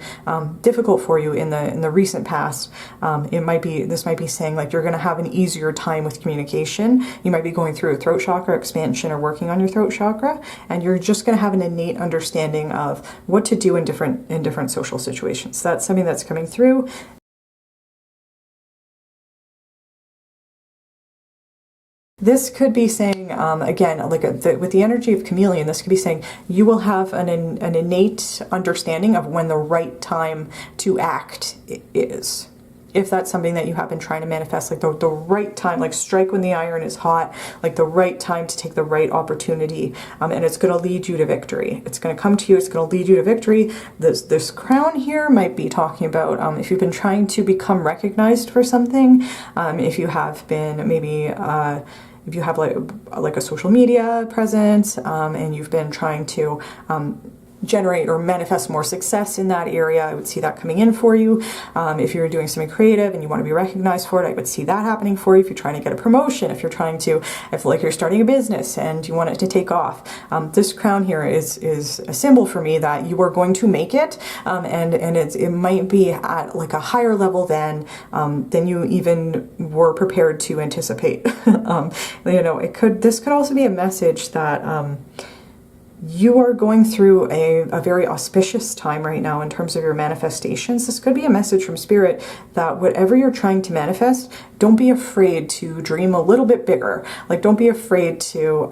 difficult for you in the recent past, this might be saying like you're going to have an easier time with communication. You might be going through a throat chakra expansion or working on your throat chakra, and you're just going to have an innate understanding of what to do in different social situations. That's something that's coming through. This could be saying, again, like with the energy of chameleon, this could be saying you will have an innate understanding of when the right time to act is. If that's something that you have been trying to manifest, like the right time, like strike when the iron is hot, like the right time to take the right opportunity, and it's going to lead you to victory. It's going to come to you, it's going to lead you to victory. This crown here might be talking about if you've been trying to become recognized for something, if you have been maybe if you have like a social media presence, and you've been trying to generate or manifest more success in that area. I would see that coming in for you. If you're doing something creative and you want to be recognized for it, I would see that happening for you. If you're trying to get a promotion, if like you're starting a business and you want it to take off, this crown here is a symbol for me that you are going to make it, and it might be at like a higher level than you even were prepared to anticipate. You know, this could also be a message that you are going through a very auspicious time right now in terms of your manifestations. This could be a message from Spirit that whatever you're trying to manifest, don't be afraid to dream a little bit bigger. Like, don't be afraid to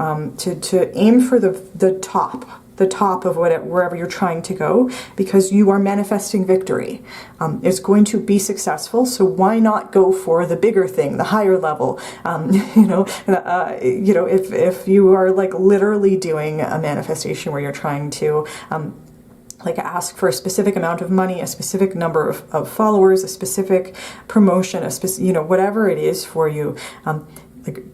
aim for the top of wherever you're trying to go, because you are manifesting victory. It's going to be successful, so why not go for the bigger thing, the higher level? You know, if you are like literally doing a manifestation where you're trying to like ask for a specific amount of money, a specific number of followers, a specific promotion, whatever it is for you, like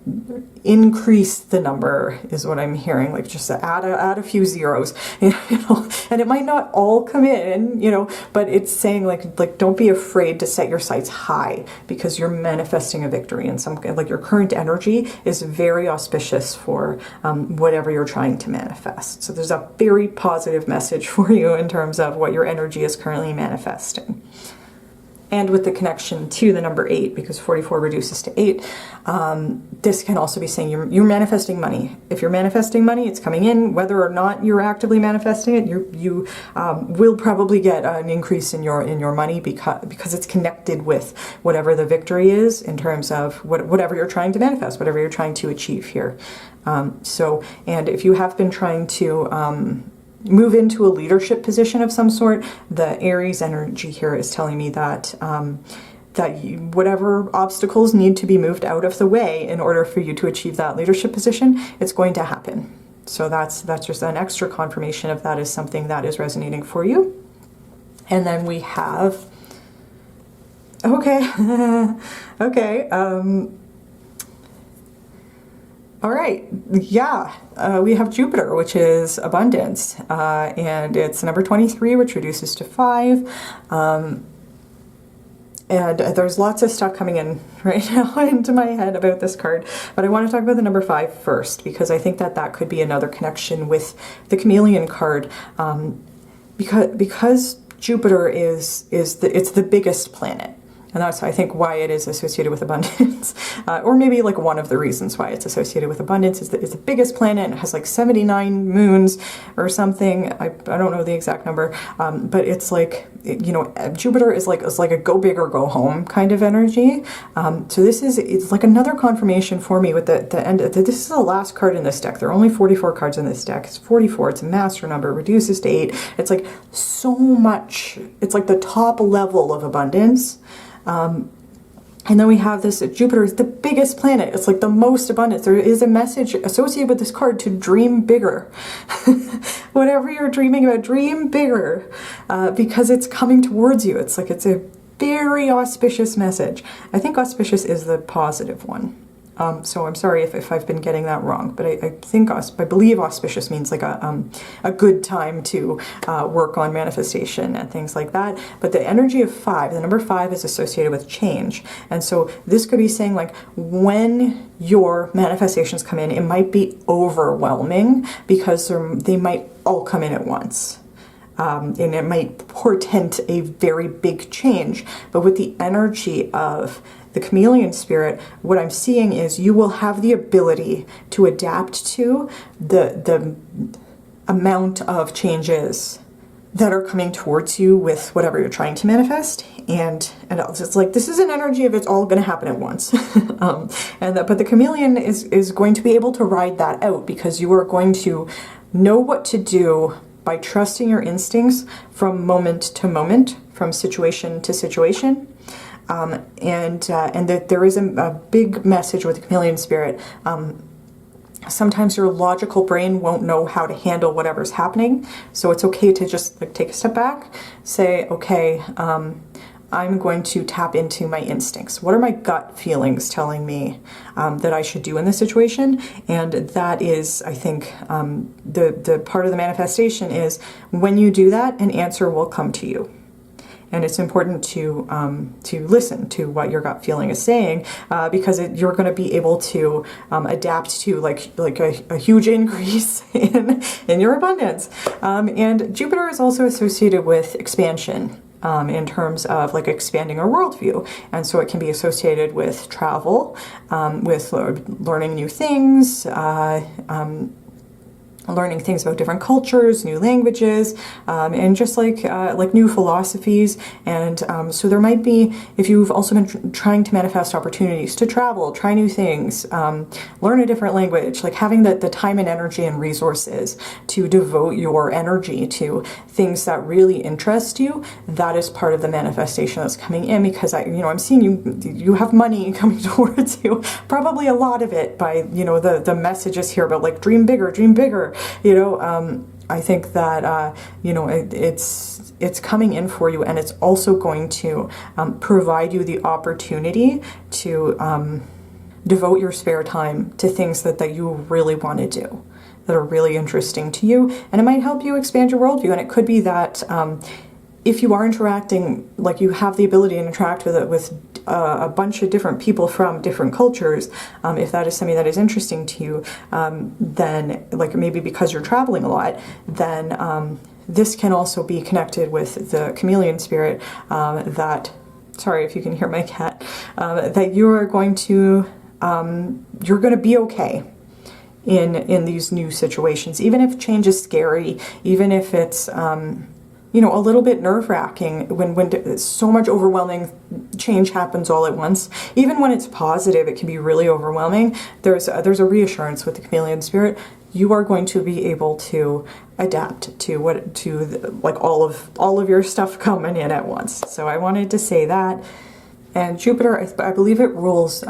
increase the number is what I'm hearing. Like, just add a few zeros, you know, and it might not all come in, you know, but it's saying like don't be afraid to set your sights high, because you're manifesting a victory, and like your current energy is very auspicious for whatever you're trying to manifest. So there's a very positive message for you in terms of what your energy is currently manifesting. And with the connection to the number 8, because 44 reduces to 8, this can also be saying you're manifesting money. If you're manifesting money, it's coming in. Whether or not you're actively manifesting it, you will probably get an increase in your money, because it's connected with whatever the victory is in terms of whatever you're trying to manifest, whatever you're trying to achieve here. And if you have been trying to move into a leadership position of some sort, the Aries energy here is telling me that whatever obstacles need to be moved out of the way in order for you to achieve that leadership position, it's going to happen. So that's just an extra confirmation of that is something that is resonating for you. And then we have, okay, all right, yeah, we have Jupiter, which is abundance, and it's number 23, which reduces to 5, and there's lots of stuff coming in right now into my head about this card, but I want to talk about the number 5 first, because I think that could be another connection with the Chameleon card, because Jupiter it's the biggest planet. And that's, I think, why it is associated with abundance. Or maybe like one of the reasons why it's associated with abundance is that it's the biggest planet, and it has like 79 moons or something. I don't know the exact number. But it's like, you know, Jupiter is like a go big or go home kind of energy. So it's like another confirmation for me with the end. This is the last card in this deck. There are only 44 cards in this deck. It's 44. It's a master number, reduces to 8. It's like so much. It's like the top level of abundance. And then we have this, Jupiter is the biggest planet. It's like the most abundance. There is a message associated with this card to dream bigger. Whatever you're dreaming about, dream bigger, because it's coming towards you. It's a very auspicious message. I think auspicious is the positive one. So I'm sorry if I've been getting that wrong, but I believe auspicious means like a good time to work on manifestation and things like that. But the energy of 5, the number 5 is associated with change. And so this could be saying like when your manifestations come in, it might be overwhelming because they might all come in at once. And it might portend a very big change. But with the energy of the Chameleon spirit, what I'm seeing is you will have the ability to adapt to the amount of changes that are coming towards you with whatever you're trying to manifest. And it's like, this is an energy of it's all going to happen at once. But the Chameleon is going to be able to ride that out, because you are going to know what to do by trusting your instincts from moment to moment, from situation to situation. And that there is a big message with the Chameleon spirit. Sometimes your logical brain won't know how to handle whatever's happening, so it's okay to just like take a step back, say, okay, I'm going to tap into my instincts. What are my gut feelings telling me that I should do in this situation? And that is, I think, the part of the manifestation is when you do that, an answer will come to you. And it's important to listen to what your gut feeling is saying, because you're going to be able to adapt to like a huge increase in your abundance. And Jupiter is also associated with expansion. In terms of like expanding our worldview. And so it can be associated with travel, with learning new things, learning things about different cultures, new languages, and just like new philosophies. And so there might be, if you've also been trying to manifest opportunities to travel, try new things, learn a different language, like having the time and energy and resources to devote your energy to things that really interest you, that is part of the manifestation that's coming in, because I'm seeing you have money coming towards you, probably a lot of it by, the messages here about like dream bigger, I think that, it's coming in for you, and it's also going to provide you the opportunity to devote your spare time to things that you really want to do, that are really interesting to you, and it might help you expand your worldview. And it could be that if you are interacting, like you have the ability to interact with a bunch of different people from different cultures, if that is something that is interesting to you, then like maybe because you're traveling a lot, then this can also be connected with the chameleon spirit, that, sorry if you can hear my cat, that you are going to, you're going to be okay in these new situations, even if change is scary, even if it's a little bit nerve-wracking when so much overwhelming change happens all at once. Even when it's positive, it can be really overwhelming. There's a reassurance with the chameleon spirit. You are going to be able to adapt to all of your stuff coming in at once. So I wanted to say that. And Jupiter, I believe it rules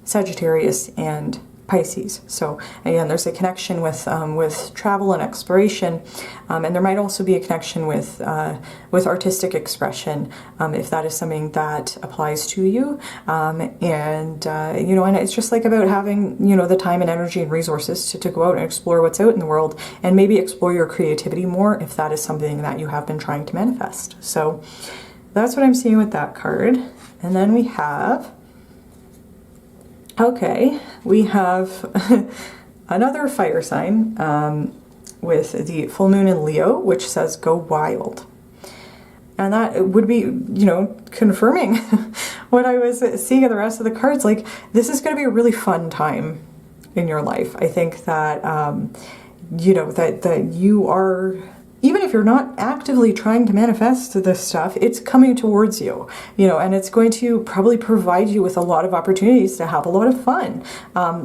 Sagittarius and Pisces. So again, there's a connection with travel and exploration, and there might also be a connection with artistic expression, if that is something that applies to you. And it's just like about having the time and energy and resources to go out and explore what's out in the world, and maybe explore your creativity more if that is something that you have been trying to manifest. So that's what I'm seeing with that card. And then we have, we have another fire sign with the full moon in Leo, which says go wild. And that would be, confirming what I was seeing in the rest of the cards. Like, this is going to be a really fun time in your life. I think that, that you are, even if you're not actively trying to manifest this stuff, it's coming towards you, and it's going to probably provide you with a lot of opportunities to have a lot of fun.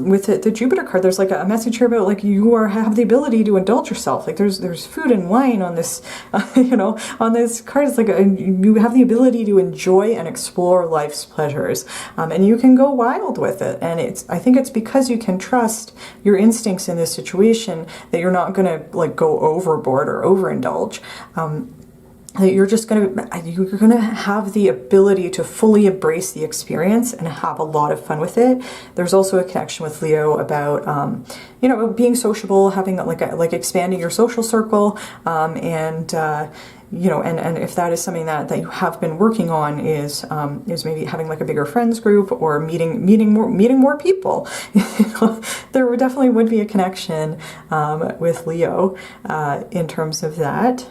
With the Jupiter card, there's like a message here about like you have the ability to indulge yourself. Like there's food and wine on this, on this card. It's like you have the ability to enjoy and explore life's pleasures, and you can go wild with it. And I think it's because you can trust your instincts in this situation that you're not going to like go overboard or overindulge. That you're gonna have the ability to fully embrace the experience and have a lot of fun with it. There's also a connection with Leo about being sociable, having like expanding your social circle, and if that is something that you have been working on, is maybe having like a bigger friends group or meeting more people. There definitely would be a connection with Leo in terms of that.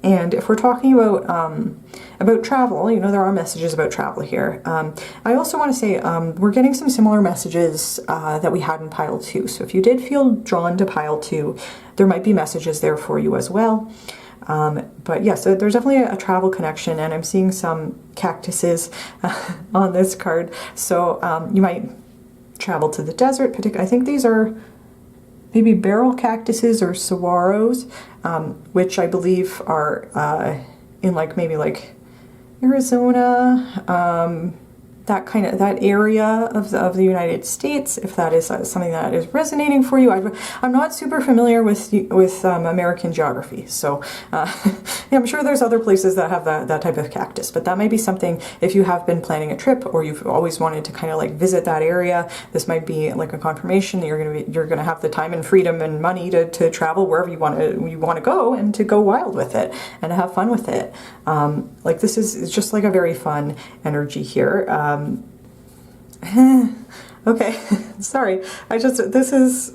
And if we're talking about travel, there are messages about travel here. I also want to say we're getting some similar messages that we had in pile 2. So if you did feel drawn to pile 2, there might be messages there for you as well. But yes, there's definitely a travel connection, and I'm seeing some cactuses on this card. So you might travel to the desert. I think these are maybe barrel cactuses or saguaros, which I believe are in maybe Arizona, that area of the United States, if that is something that is resonating for you. I'm not super familiar with American geography, so yeah, I'm sure there's other places that have that type of cactus, but that might be something, if you have been planning a trip or you've always wanted to kind of like visit that area, this might be like a confirmation that you're gonna have the time and freedom and money to travel wherever you want to go, and to go wild with it and to have fun with it. Like this is just like a very fun energy here. Okay, sorry. This is,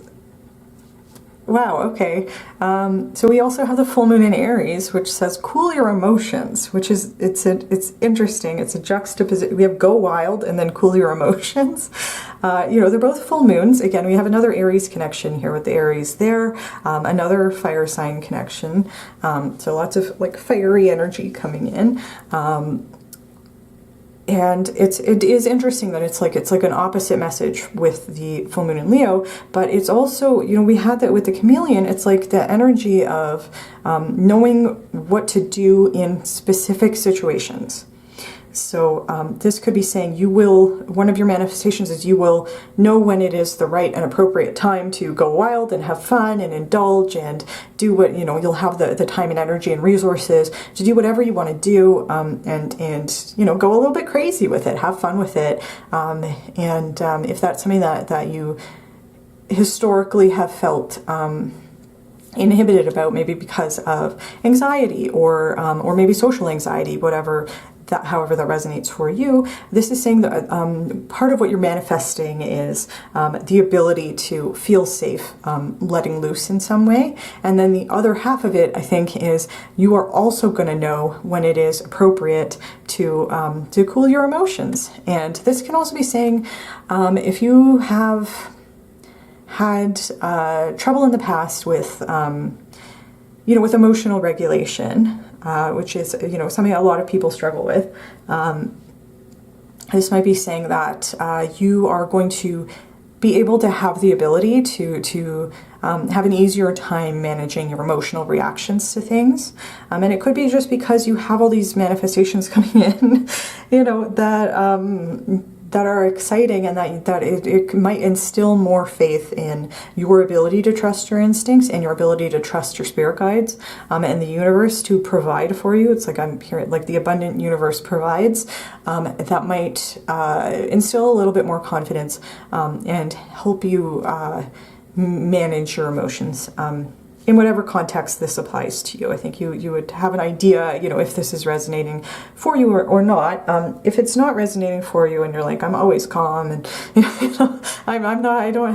wow, okay. So we also have the full moon in Aries, which says cool your emotions, which is, it's interesting. It's a juxtaposition. We have go wild and then cool your emotions. You know, they're both full moons. Again, we have another Aries connection here with the Aries there, another fire sign connection. So lots of like fiery energy coming in. And it is interesting that it's like an opposite message with the full moon in Leo, but it's also, you know, we had that with the chameleon. It's like the energy of knowing what to do in specific situations. So this could be saying one of your manifestations is you will know when it is the right and appropriate time to go wild and have fun and indulge and do what, you know, you'll have the time and energy and resources to do whatever you want to do, and you know, go a little bit crazy with it, have fun with it. If that's something that you historically have felt inhibited about, maybe because of anxiety or maybe social anxiety, whatever however that resonates for you, this is saying that part of what you're manifesting is the ability to feel safe, letting loose in some way. And then the other half of it, I think, is you are also going to know when it is appropriate to cool your emotions. And this can also be saying if you have had trouble in the past with you know, with emotional regulation, which is, you know, something a lot of people struggle with. This might be saying that you are going to be able to have the ability to have an easier time managing your emotional reactions to things. And it could be just because you have all these manifestations coming in, you know, that are exciting, and that it might instill more faith in your ability to trust your instincts and your ability to trust your spirit guides and the universe to provide for you. It's like I'm hearing like the abundant universe provides. That might instill a little bit more confidence and help you manage your emotions. In whatever context this applies to you. I think you would have an idea, you know, if this is resonating for you or not. If it's not resonating for you and you're like, I'm always calm and you know, I don't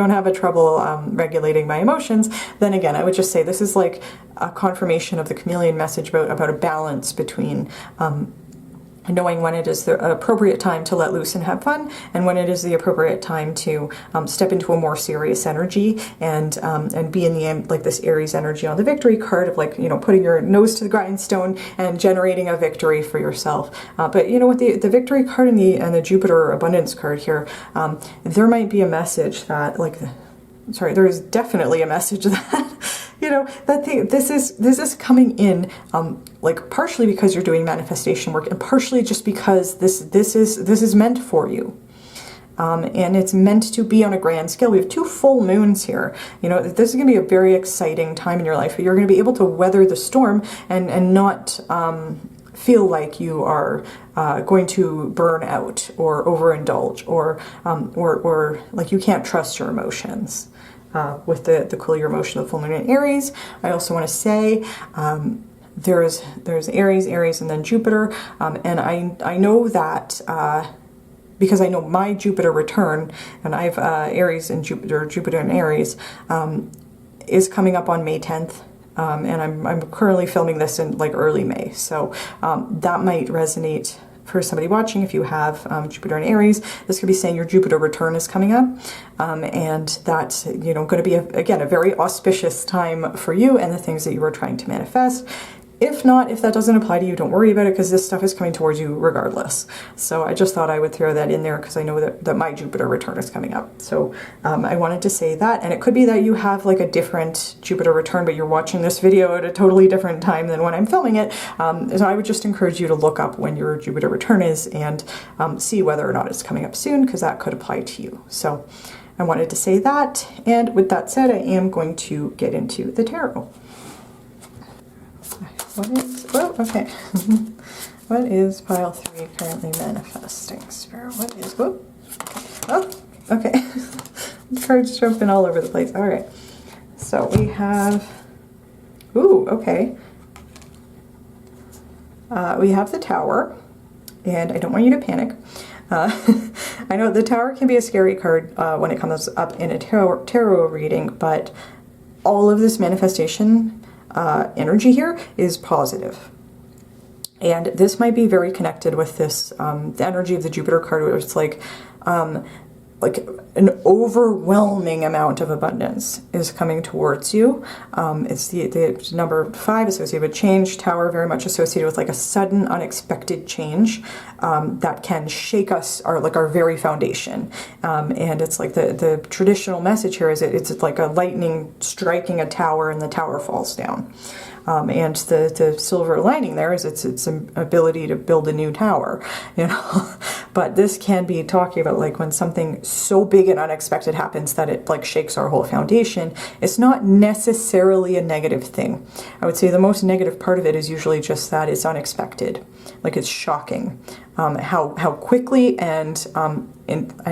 have a trouble regulating my emotions, then again, I would just say this is like a confirmation of the chameleon message about a balance between knowing when it is the appropriate time to let loose and have fun, and when it is the appropriate time to step into a more serious energy and be in the end, like this Aries energy on the victory card of like, you know, putting your nose to the grindstone and generating a victory for yourself. But you know, with the victory card and the Jupiter abundance card here, there might be a message that like, sorry, there is definitely a message that you know, that this is coming in like partially because you're doing manifestation work, and partially just because this is meant for you. And it's meant to be on a grand scale. We have 2 full moons here. You know, this is going to be a very exciting time in your life. You're going to be able to weather the storm and not feel like you are going to burn out or overindulge or like you can't trust your emotions. With the cool your emotion of full moon in Aries. I also want to say there's Aries, and then Jupiter, and I know that because I know my Jupiter return, and I have Aries and Jupiter and Aries is coming up on May 10th. And I'm currently filming this in like early May, so that might resonate for somebody watching. If you have Jupiter and Aries, this could be saying your Jupiter return is coming up, and that's, you know, going to be again a very auspicious time for you and the things that you are trying to manifest. If not, if that doesn't apply to you, don't worry about it, because this stuff is coming towards you regardless. So I just thought I would throw that in there because I know that my Jupiter return is coming up. So I wanted to say that. And it could be that you have like a different Jupiter return, but you're watching this video at a totally different time than when I'm filming it. So I would just encourage you to look up when your Jupiter return is and see whether or not it's coming up soon, because that could apply to you. So I wanted to say that. And with that said, I am going to get into the tarot. What is, oh, okay. What is pile 3 currently manifesting? Spirit, what is, whoop. Oh, okay. Cards jumping all over the place. All right. So we have, ooh, okay. We have the Tower, and I don't want you to panic. I know the Tower can be a scary card when it comes up in a tarot reading, but all of this manifestation energy here is positive. And this might be very connected with this, the energy of the Jupiter card, where it's like an overwhelming amount of abundance is coming towards you. It's the number 5 associated with change, Tower very much associated with like a sudden unexpected change that can shake us, our very foundation. And it's like the traditional message here is it's like a lightning striking a tower and the tower falls down. And the silver lining there is its ability to build a new tower, you know. But this can be talking about like when something so big and unexpected happens that it like shakes our whole foundation. It's not necessarily a negative thing. I would say the most negative part of it is usually just that it's unexpected, like it's shocking how quickly and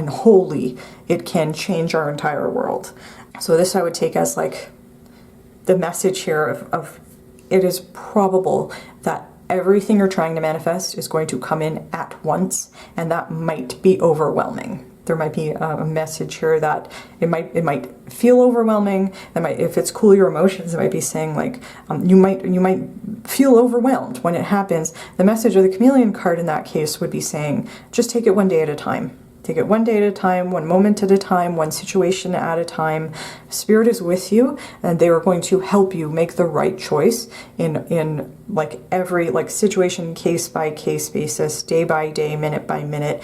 wholly it can change our entire world. So this I would take as like the message here of it is probable that everything you're trying to manifest is going to come in at once, and that might be overwhelming. There might be a message here that it might feel overwhelming. That might, if it's cool your emotions, it might be saying like you might feel overwhelmed when it happens. The message of the Chameleon card in that case would be saying just take it one day at a time. Take it one day at a time, one moment at a time, one situation at a time. Spirit is with you, and they are going to help you make the right choice in like every like situation, case by case basis, day by day, minute by minute.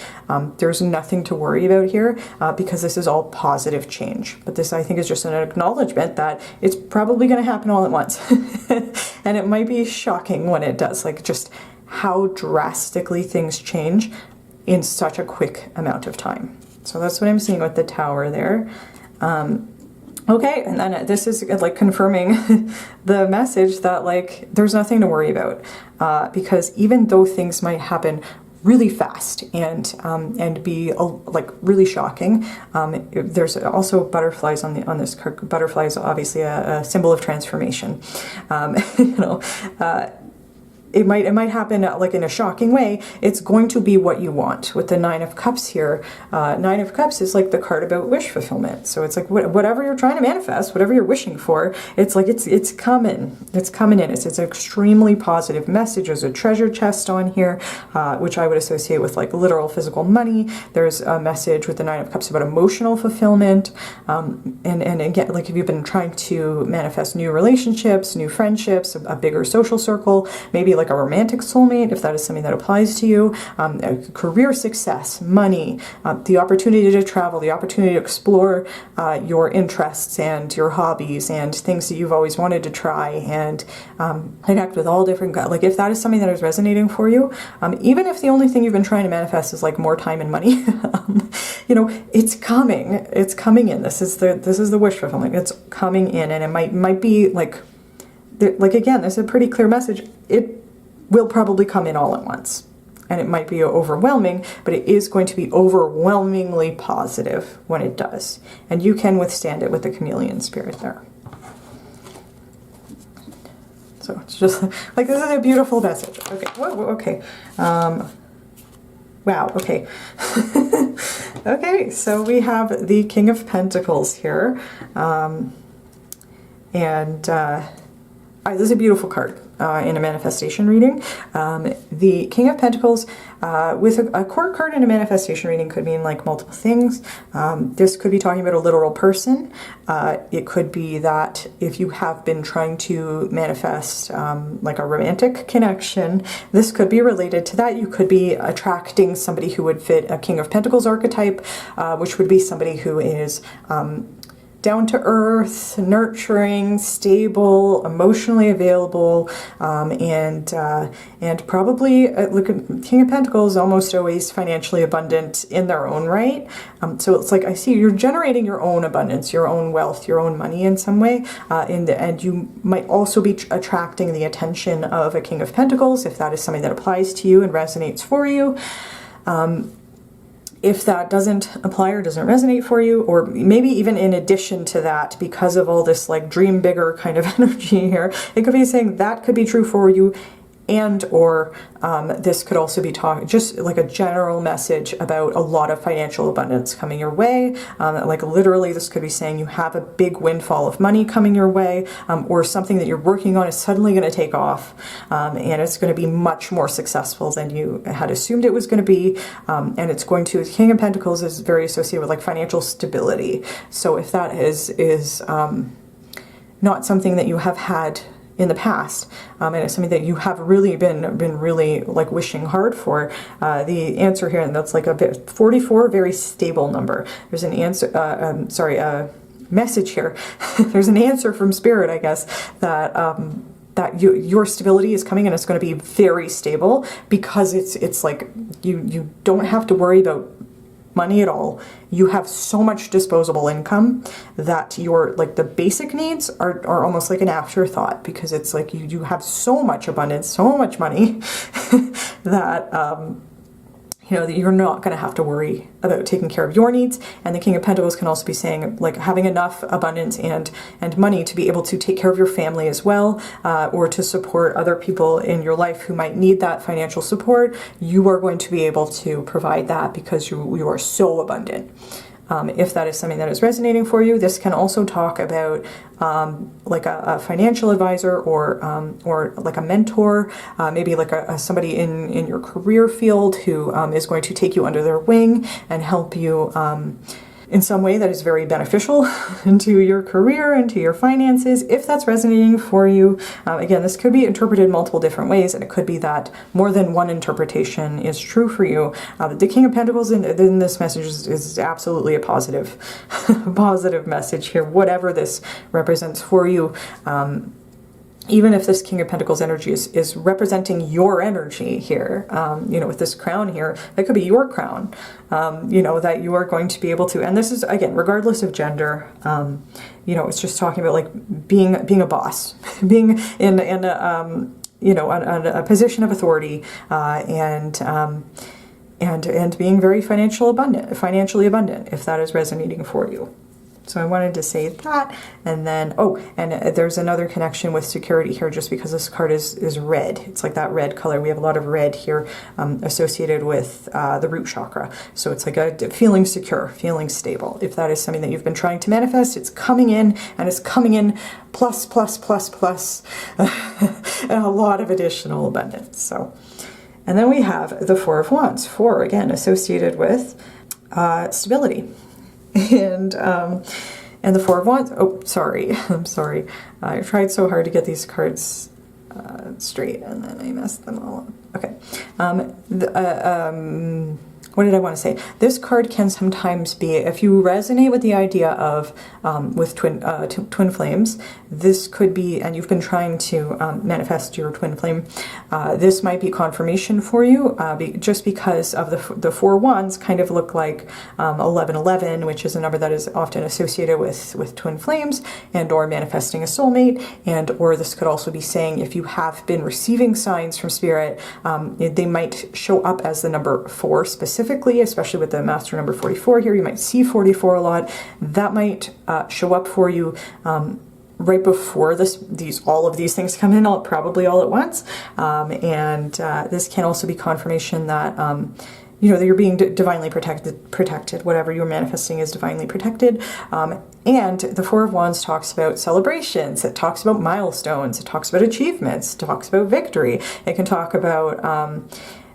There's nothing to worry about here because this is all positive change. But this, I think, is just an acknowledgement that it's probably going to happen all at once, and it might be shocking when it does. Like just how drastically things change in such a quick amount of time. So that's what I'm seeing with the Tower there. Okay, and then this is like confirming the message that like there's nothing to worry about because even though things might happen really fast and be like really shocking, there's also butterflies on this card. Butterflies obviously a symbol of transformation. You know. It might happen like in a shocking way. It's going to be what you want. With the 9 of Cups here, 9 of Cups is like the card about wish fulfillment. So it's like whatever you're trying to manifest, whatever you're wishing for, it's like it's coming. It's coming in. It's an extremely positive message. There's a treasure chest on here, which I would associate with like literal physical money. There's a message with the 9 of Cups about emotional fulfillment. And again, like if you've been trying to manifest new relationships, new friendships, a bigger social circle, maybe like a romantic soulmate, if that is something that applies to you, career success, money, the opportunity to travel, the opportunity to explore your interests and your hobbies and things that you've always wanted to try and connect with all different, like if that is something that is resonating for you, even if the only thing you've been trying to manifest is like more time and money, you know, it's coming in. This is the wish fulfillment. It's coming in, and it might be like again, there's a pretty clear message. It will probably come in all at once, and it might be overwhelming, but it is going to be overwhelmingly positive when it does, and you can withstand it with the Chameleon spirit there. So it's just like this is a beautiful message. Okay, whoa, okay, wow, okay. Okay, so we have the King of Pentacles here, and this is a beautiful card. in a manifestation reading. The King of Pentacles with a court card in a manifestation reading could mean like multiple things. This could be talking about a literal person. It could be that if you have been trying to manifest like a romantic connection, this could be related to that. You could be attracting somebody who would fit a King of Pentacles archetype, which would be somebody who is down to earth, nurturing, stable, emotionally available, and probably look at King of Pentacles, almost always financially abundant in their own right. So it's like I see you're generating your own abundance, your own wealth, your own money in some way, and you might also be attracting the attention of a King of Pentacles if that is something that applies to you and resonates for you. If that doesn't apply or doesn't resonate for you, or maybe even in addition to that, because of all this like dream bigger kind of energy here, it could be saying that could be true for you, and or this could also be talking just like a general message about a lot of financial abundance coming your way. Like literally this could be saying you have a big windfall of money coming your way, or something that you're working on is suddenly going to take off, and it's going to be much more successful than you had assumed it was going to be, and it's going to, King of Pentacles is very associated with like financial stability. So if that is not something that you have had in the past, and it's something that you have really been really like wishing hard for, the answer here, and that's like a 44, very stable number. There's an answer, message here. There's an answer from Spirit, I guess, that your stability is coming, and it's going to be very stable, because it's like you don't have to worry about money at all. You have so much disposable income that your like the basic needs are almost like an afterthought, because it's like you have so much abundance, so much money that you know, that you're not going to have to worry about taking care of your needs. And the King of Pentacles can also be saying like having enough abundance and money to be able to take care of your family as well, or to support other people in your life who might need that financial support. You are going to be able to provide that because you are so abundant. If that is something that is resonating for you, this can also talk about like a financial advisor, or like a mentor, maybe like somebody in your career field who is going to take you under their wing and help you in some way that is very beneficial into your career and to your finances. If that's resonating for you, again, this could be interpreted multiple different ways, and it could be that more than one interpretation is true for you. The King of Pentacles in this message is absolutely a positive, positive message here, whatever this represents for you. Even if this King of Pentacles energy is representing your energy here, you know, with this crown here, that could be your crown, you know, that you are going to be able to, and this is, again, regardless of gender, you know, it's just talking about like being a boss, being in a, you know, a position of authority, and being very financially abundant, if that is resonating for you. So I wanted to say that, and then, oh, and there's another connection with security here, just because this card is red. It's like that red color. We have a lot of red here associated with the root chakra. So it's like a feeling secure, feeling stable. If that is something that you've been trying to manifest, it's coming in, and it's coming in plus, and a lot of additional abundance. So, and then we have the Four of Wands. Four, again, associated with stability. And the Four of Wands, oh, sorry, I'm sorry. I tried so hard to get these cards straight, and then I messed them all up. Okay. What did I want to say? This card can sometimes be, if you resonate with the idea of with twin flames, this could be, and you've been trying to manifest your twin flame, this might be confirmation for you, just because of the Four Wands kind of look like 1111, which is a number that is often associated with twin flames and or manifesting a soulmate, and or this could also be saying if you have been receiving signs from Spirit, they might show up as the number 4 specifically, especially with the master number 44 here. You might see 44 a lot. That might show up for you right before all of these things come in, probably all at once. And this can also be confirmation that you know, that you're being divinely protected. Whatever you're manifesting is divinely protected. And the Four of Wands talks about celebrations. It talks about milestones. It talks about achievements. It talks about victory. It can talk about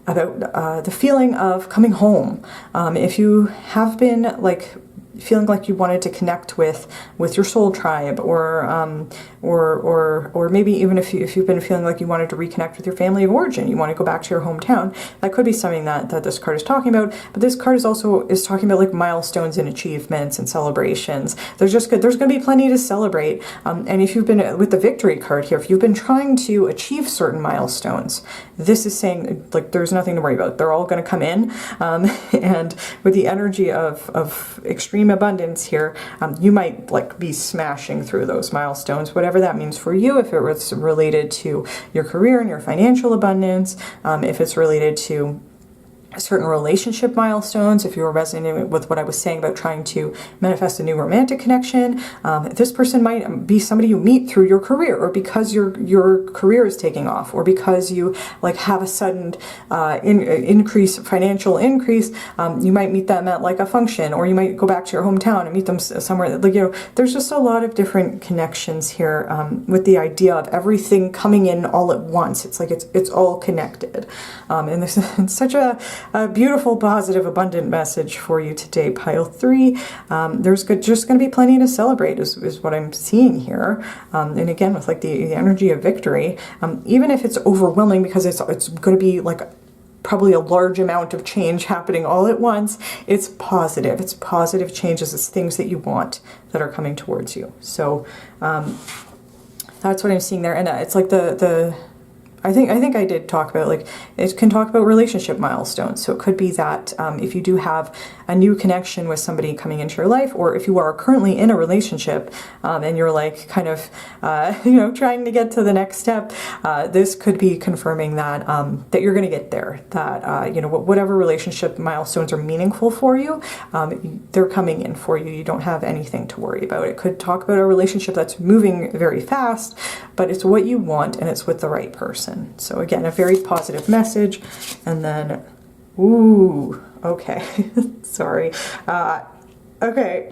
the feeling of coming home. If you have been like feeling like you wanted to connect with your soul tribe, or maybe even if you've been feeling like you wanted to reconnect with your family of origin, you want to go back to your hometown, that could be something that this card is talking about. But this card is talking about like milestones and achievements and celebrations. There's going to be plenty to celebrate. And if you've been with the victory card here, if you've been trying to achieve certain milestones, this is saying like there's nothing to worry about. They're all going to come in. And with the energy of extreme abundance here, you might like be smashing through those milestones, whatever that means for you. If it was related to your career and your financial abundance, if it's related to certain relationship milestones, if you were resonating with what I was saying about trying to manifest a new romantic connection, this person might be somebody you meet through your career, or because your career is taking off, or because you like have a sudden financial increase. You might meet them at like a function, or you might go back to your hometown and meet them somewhere. Like, you know, there's just a lot of different connections here with the idea of everything coming in all at once. It's like it's all connected, and this is such a beautiful, positive, abundant message for you today, pile 3. There's just going to be plenty to celebrate is what I'm seeing here. And again, with like the energy of victory, even if it's overwhelming, because it's going to be like probably a large amount of change happening all at once, it's positive. It's positive changes. It's things that you want that are coming towards you. So that's what I'm seeing there. And it's like I think I did talk about, like, it can talk about relationship milestones. So it could be that if you do have a new connection with somebody coming into your life, or if you are currently in a relationship and you're like kind of, you know, trying to get to the next step, this could be confirming that that you're going to get there. That you know, whatever relationship milestones are meaningful for you, they're coming in for you. You don't have anything to worry about. It could talk about a relationship that's moving very fast, but it's what you want and it's with the right person. So again, a very positive message. And then, ooh, okay, sorry. Okay,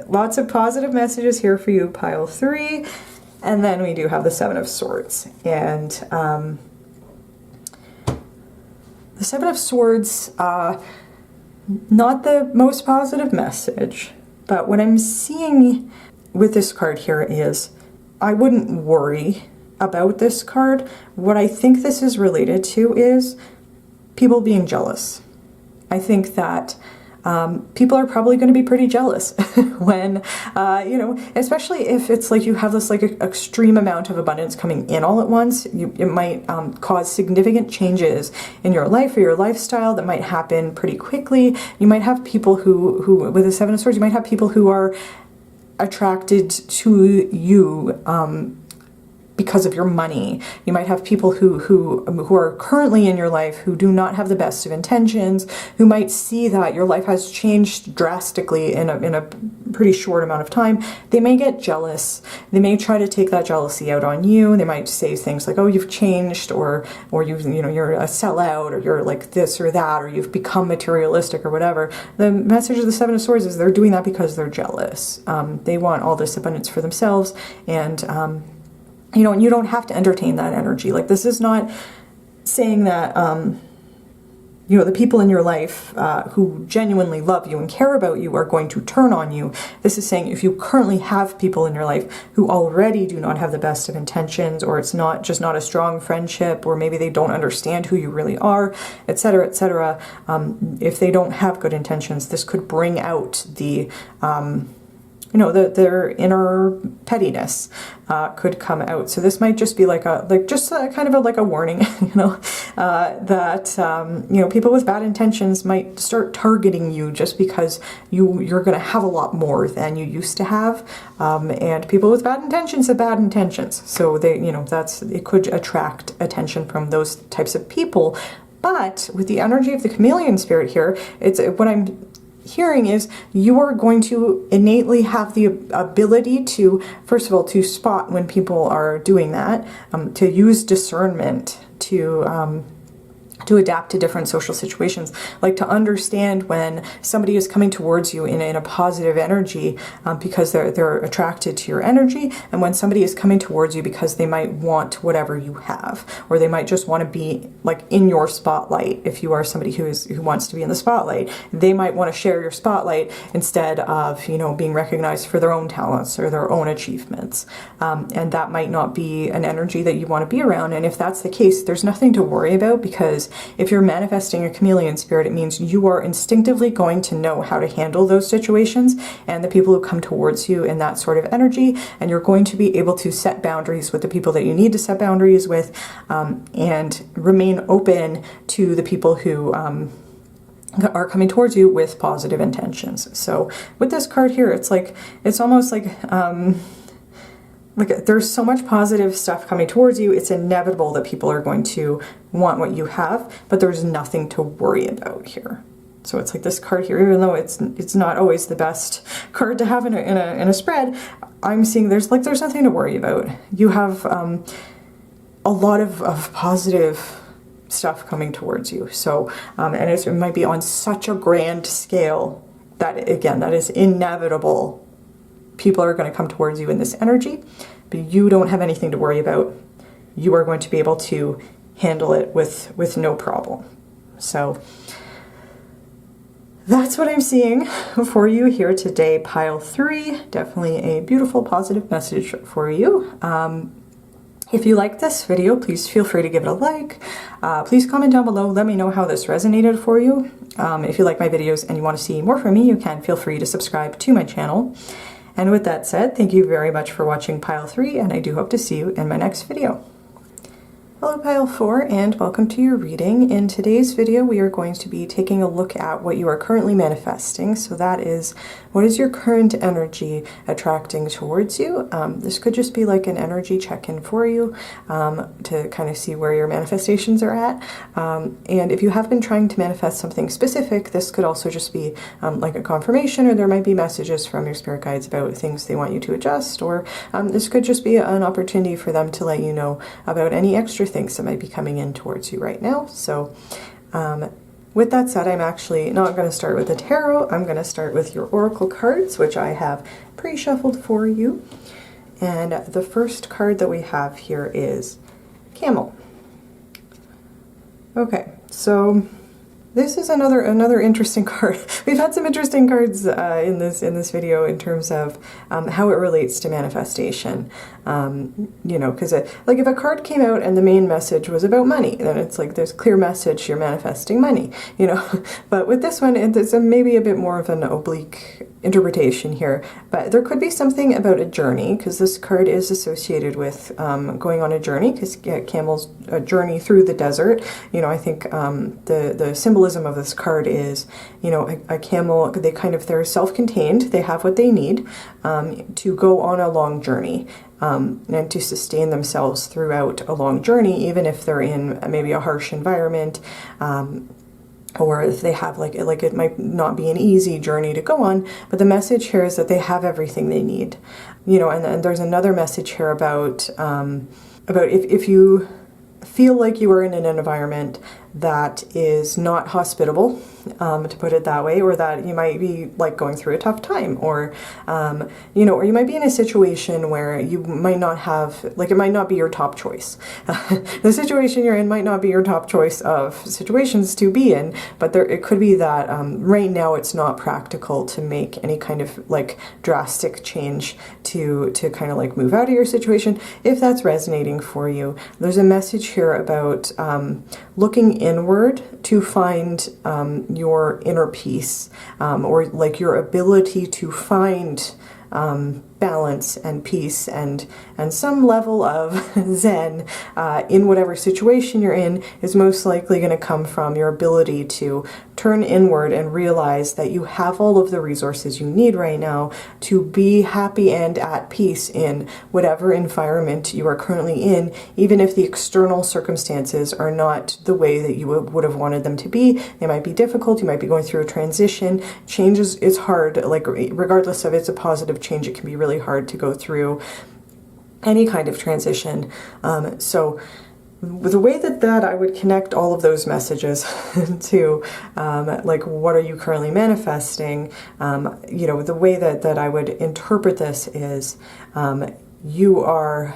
lots of positive messages here for you, pile 3. And then we do have the 7 of Swords. And the 7 of Swords, not the most positive message, but what I'm seeing with this card here is I wouldn't worry about this card. What I think this is related to is people being jealous. I think that people are probably going to be pretty jealous when, you know, especially if it's like you have this like extreme amount of abundance coming in all at once. It might cause significant changes in your life or your lifestyle that might happen pretty quickly. You might have people who with the 7 of Swords, you might have people who are attracted to you because of your money. You might have people who are currently in your life who do not have the best of intentions, who might see that your life has changed drastically in a pretty short amount of time. They may get jealous. They may try to take that jealousy out on you. They might say things like, "Oh, you've changed," or you're a sellout, or you're like this or that, or you've become materialistic or whatever. The message of the 7 of Swords is they're doing that because they're jealous. They want all this abundance for themselves, and you know, and you don't have to entertain that energy. Like, this is not saying that, you know, the people in your life who genuinely love you and care about you are going to turn on you. This is saying if you currently have people in your life who already do not have the best of intentions, or it's not a strong friendship, or maybe they don't understand who you really are, etc., etc., if they don't have good intentions, this could bring out the you know, their inner pettiness could come out. So this might just be like kind of like a warning, you know, that you know, people with bad intentions might start targeting you just because you're going to have a lot more than you used to have, and people with bad intentions have bad intentions. So they, you know, it could attract attention from those types of people. But with the energy of the chameleon spirit here, it's what I'm hearing is you are going to innately have the ability to, first of all, to spot when people are doing that, to use discernment to to adapt to different social situations, like to understand when somebody is coming towards you in a positive energy because they're attracted to your energy, and when somebody is coming towards you because they might want whatever you have, or they might just want to be like in your spotlight. If you are somebody who wants to be in the spotlight, they might want to share your spotlight instead of, you know, being recognized for their own talents or their own achievements, and that might not be an energy that you want to be around. And if that's the case, there's nothing to worry about, because if you're manifesting a chameleon spirit, it means you are instinctively going to know how to handle those situations and the people who come towards you in that sort of energy, and you're going to be able to set boundaries with the people that you need to set boundaries with, and remain open to the people who are coming towards you with positive intentions. So with this card here, it's like, it's almost like there's so much positive stuff coming towards you, it's inevitable that people are going to want what you have, but there's nothing to worry about here. So it's like this card here, even though it's not always the best card to have in a spread, I'm seeing there's nothing to worry about. You have a lot of positive stuff coming towards you. So and it might be on such a grand scale that, again, that is inevitable. People are going to come towards you in this energy, but you don't have anything to worry about. You are going to be able to handle it with no problem. So that's what I'm seeing for you here today, pile 3. Definitely a beautiful, positive message for you. If you like this video, please feel free to give it a like. Please comment down below. Let me know how this resonated for you. If you like my videos and you want to see more from me, you can feel free to subscribe to my channel. And with that said, thank you very much for watching pile 3, and I do hope to see you in my next video. Hello pile 4, and welcome to your reading. In today's video we are going to be taking a look at what you are currently manifesting. So that is, what is your current energy attracting towards you? This could just be like an energy check-in for you, to kind of see where your manifestations are at. And if you have been trying to manifest something specific, this could also just be like a confirmation, or there might be messages from your spirit guides about things they want you to adjust, or this could just be an opportunity for them to let you know about any extra things that might be coming in towards you right now. So with that said, I'm actually not going to start with the tarot. I'm going to start with your oracle cards, which I have pre-shuffled for you. And the first card that we have here is Camel. Okay, so this is another interesting card. We've had some interesting cards in this video in terms of how it relates to manifestation. You know, because like if a card came out and the main message was about money, then it's like there's a clear message, you're manifesting money, you know. But with this one, it's maybe a bit more of an oblique interpretation here. But there could be something about a journey, because this card is associated with going on a journey, because Camel's a journey through the desert. You know, I think the symbolism of this card is, you know, a camel, they're self-contained, they have what they need to go on a long journey. And to sustain themselves throughout a long journey, even if they're in maybe a harsh environment, or if they have like it might not be an easy journey to go on, but the message here is that they have everything they need. You know, and there's another message here about if you feel like you are in an environment that is not hospitable, to put it that way, or that you might be like going through a tough time, or you know, or you might be in a situation where you might not have, like, it might not be your top choice. The situation you're in might not be your top choice of situations to be in, but it could be that right now it's not practical to make any kind of like drastic change to kind of like move out of your situation. If that's resonating for you, there's a message here about looking inward to find your inner peace, or like your ability to find balance and peace and some level of zen in whatever situation you're in is most likely going to come from your ability to turn inward and realize that you have all of the resources you need right now to be happy and at peace in whatever environment you are currently in, even if the external circumstances are not the way that you would have wanted them to be. They might be difficult, you might be going through a transition. Change is hard, like regardless of it's a positive change, it can be really hard to go through any kind of transition. So the way that I would connect all of those messages to like, what are you currently manifesting, you know, the way that I would interpret this is you are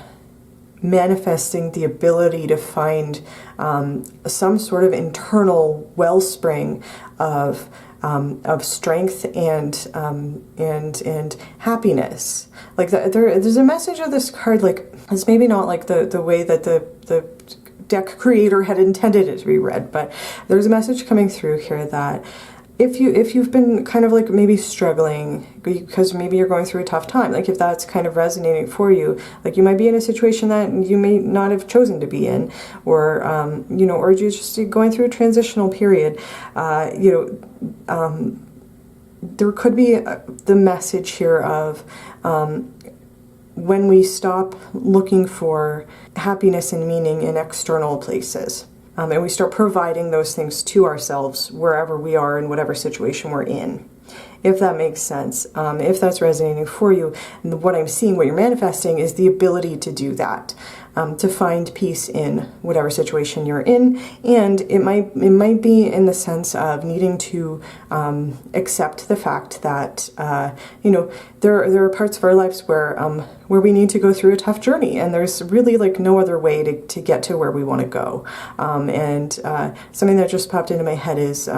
manifesting the ability to find some sort of internal wellspring of strength and happiness. Like there's a message of this card, like it's maybe not like the way that the deck creator had intended it to be read, but there's a message coming through here that if you've been kind of like maybe struggling because maybe you're going through a tough time, like if that's kind of resonating for you, like you might be in a situation that you may not have chosen to be in, or you know, or you're just going through a transitional period, you know, there could be the message here of when we stop looking for happiness and meaning in external places. And we start providing those things to ourselves wherever we are in whatever situation we're in. If that makes sense, if that's resonating for you, and what I'm seeing, what you're manifesting is the ability to do that, to find peace in whatever situation you're in. And it might be in the sense of needing to accept the fact that you know, there are parts of our lives where we need to go through a tough journey, and there's really like no other way to get to where we want to go. And something that just popped into my head is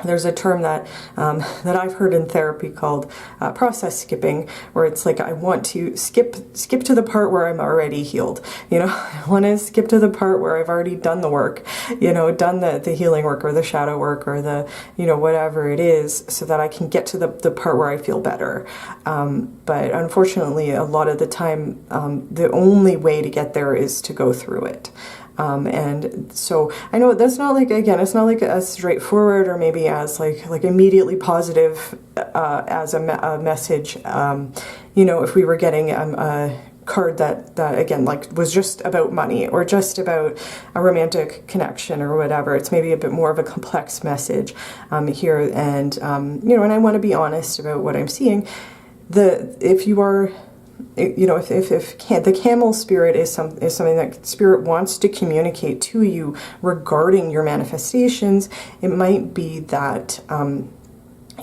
there's a term that I've heard in therapy called process skipping, where it's like I want to skip to the part where I'm already healed. You know, I want to skip to the part where I've already done the work, you know, done the healing work or the shadow work or the, you know, whatever it is, so that I can get to the part where I feel better. But unfortunately, a lot of the time, the only way to get there is to go through it. And so I know that's not like, again, it's not like as straightforward or maybe as like immediately positive as a message. You know, if we were getting a card that again, like was just about money or just about a romantic connection or whatever, it's maybe a bit more of a complex message here. And you know, and I want to be honest about what I'm seeing. If you are, you know, if the camel spirit is something that spirit wants to communicate to you regarding your manifestations, it might be that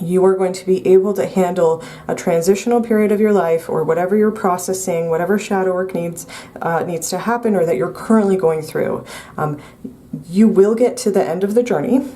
you are going to be able to handle a transitional period of your life, or whatever you're processing, whatever shadow work needs to happen, or that you're currently going through. You will get to the end of the journey,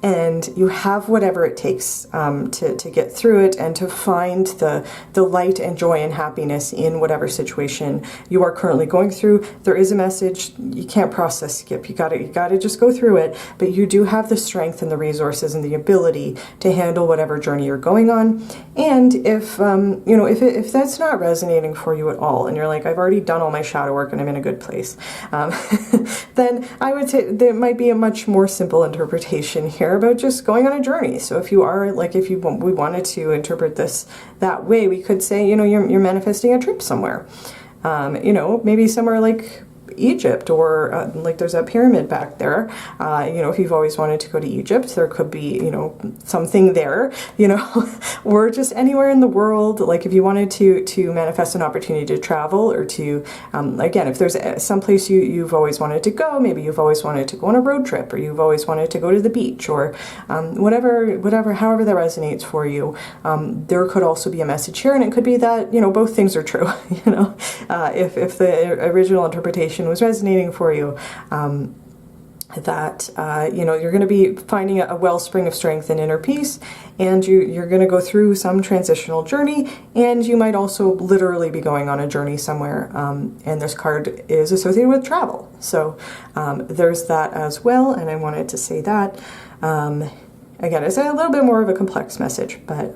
and you have whatever it takes to get through it and to find the light and joy and happiness in whatever situation you are currently going through. There is a message. You can't process skip. You gotta just go through it. But you do have the strength and the resources and the ability to handle whatever journey you're going on. And if you know, if that's not resonating for you at all, and you're like, I've already done all my shadow work and I'm in a good place, then I would say there might be a much more simple interpretation here about just going on a journey. So if you are like, we wanted to interpret this that way, we could say, you know, you're manifesting a trip somewhere, you know, maybe somewhere like Egypt, or like there's a pyramid back there. You know, if you've always wanted to go to Egypt, there could be, you know, something there, you know, or just anywhere in the world. Like if you wanted to manifest an opportunity to travel, or to, again, if there's some place you've always wanted to go, maybe you've always wanted to go on a road trip, or you've always wanted to go to the beach, or however that resonates for you. There could also be a message here, and it could be that, you know, both things are true. You know, if the original interpretation was resonating for you, that you know, you're going to be finding a wellspring of strength and inner peace, and you're going to go through some transitional journey, and you might also literally be going on a journey somewhere, and this card is associated with travel, so there's that as well. And I wanted to say that again, it's a little bit more of a complex message, but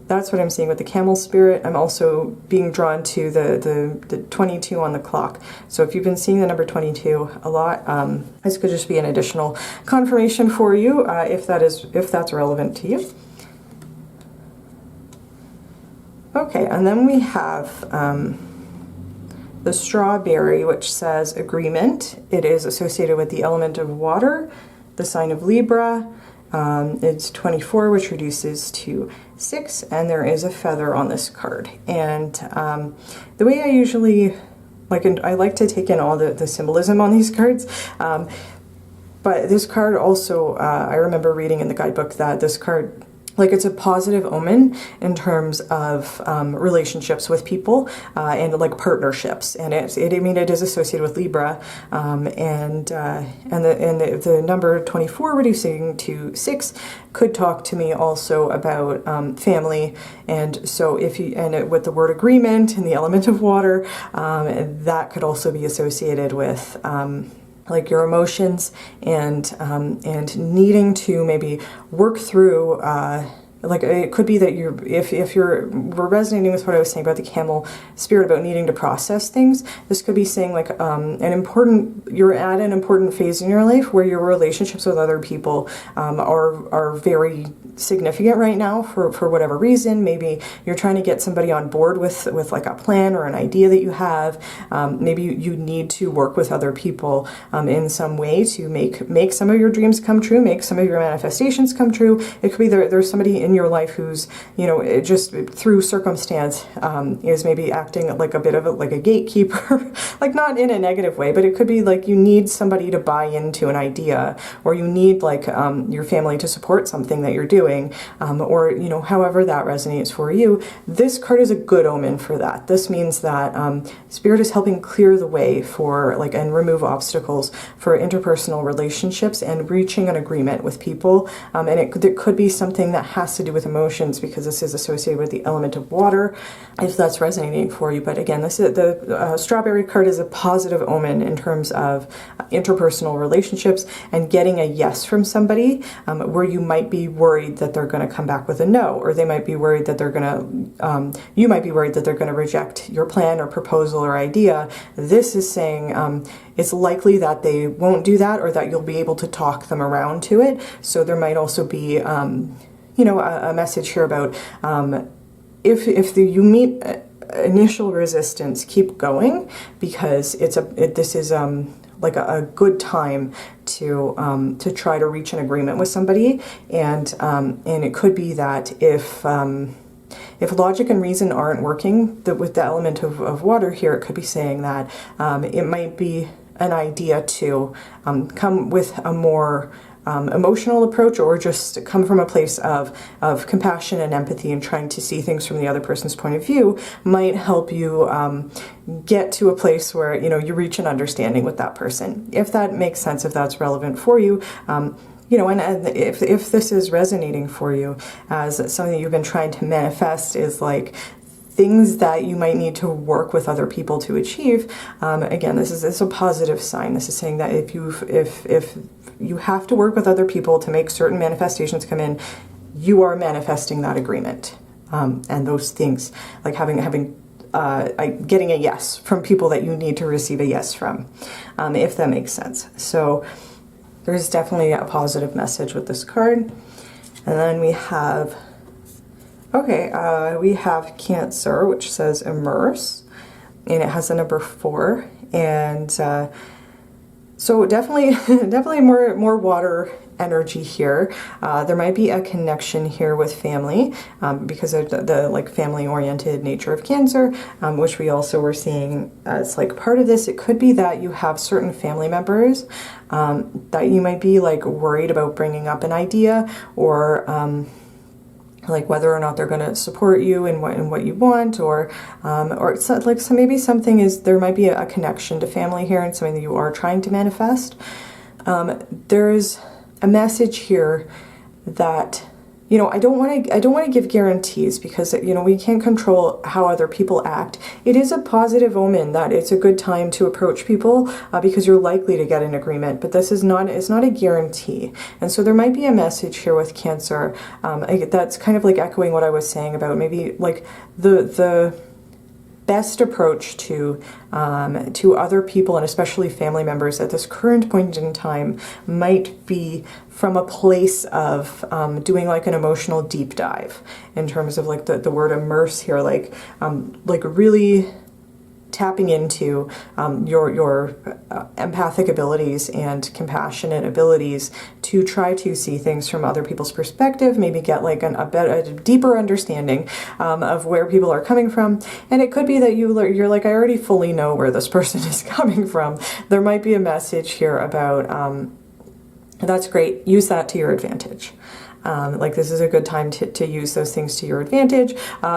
that's what I'm seeing with the camel spirit. I'm also being drawn to the 22 on the clock. So if you've been seeing the number 22 a lot, this could just be an additional confirmation for you, if that's relevant to you. Okay, and then we have the strawberry, which says agreement. It is associated with the element of water, the sign of Libra. It's 24, which reduces to 6, and there is a feather on this card. And the way I usually like, and I like to take in all the symbolism on these cards. But this card also, I remember reading in the guidebook that this card, like, it's a positive omen in terms of relationships with people and like partnerships, and I mean, it is associated with Libra, and the number 24 reducing to 6 could talk to me also about family. And so if you, with the word agreement and the element of water, that could also be associated with like your emotions and needing to maybe work through like, it could be that we're resonating with what I was saying about the camel spirit, about needing to process things. This could be saying like you're at an important phase in your life where your relationships with other people are very significant right now for whatever reason. Maybe you're trying to get somebody on board with like a plan or an idea that you have. Maybe you need to work with other people in some way to make some of your dreams come true, make some of your manifestations come true. It could be there's somebody in your life who's, you know, just through circumstance is maybe acting like a bit of like a gatekeeper, like not in a negative way, but it could be like you need somebody to buy into an idea, or you need like your family to support something that you're doing, or, you know, however that resonates for you. This card is a good omen for that. This means that Spirit is helping clear the way for like, and remove obstacles for interpersonal relationships and reaching an agreement with people, and it could be something that has to do with emotions, because this is associated with the element of water, if that's resonating for you. But again, this is the strawberry card is a positive omen in terms of interpersonal relationships and getting a yes from somebody, where you might be worried that they're going to come back with a no, or they might be worried that they're going to you might be worried that they're going to reject your plan or proposal or idea. This is saying it's likely that they won't do that, or that you'll be able to talk them around to it. So there might also be you know, a message here about if you meet initial resistance, keep going, because this is like a good time to try to reach an agreement with somebody, and it could be that if logic and reason aren't working with the element of water here, it could be saying that it might be an idea to come with a more emotional approach, or just come from a place of compassion and empathy and trying to see things from the other person's point of view, might help you get to a place where, you know, you reach an understanding with that person. If that makes sense, if that's relevant for you, you know, and if this is resonating for you as something you've been trying to manifest, is like things that you might need to work with other people to achieve. Again, this is a positive sign. This is saying that if you have to work with other people to make certain manifestations come in, you are manifesting that agreement, and those things, like getting a yes from people that you need to receive a yes from, if that makes sense. So there's definitely a positive message with this card. And then we have, we have Cancer, which says immerse, and it has a number 4, and so definitely more water energy here. There might be a connection here with family, because of the like family-oriented nature of Cancer, which we also were seeing as like part of this. It could be that you have certain family members that you might be like worried about bringing up an idea, or like whether or not they're going to support you in what you want, or so, like, so maybe something is, there might be a connection to family here and something that you are trying to manifest. There's a message here that, you know, I don't want to give guarantees, because, you know, we can't control how other people act. It is a positive omen that it's a good time to approach people, because you're likely to get an agreement, but this is not, it's not a guarantee. And so there might be a message here with Cancer that's kind of like echoing what I was saying about maybe like the best approach to other people, and especially family members at this current point in time, might be from a place of doing like an emotional deep dive, in terms of like the word immerse here, like really tapping into your empathic abilities and compassionate abilities to try to see things from other people's perspective, maybe get like a deeper understanding of where people are coming from. And it could be that you're like, I already fully know where this person is coming from. There might be a message here about that's great, use that to your advantage. Like this is a good time to use those things to your advantage,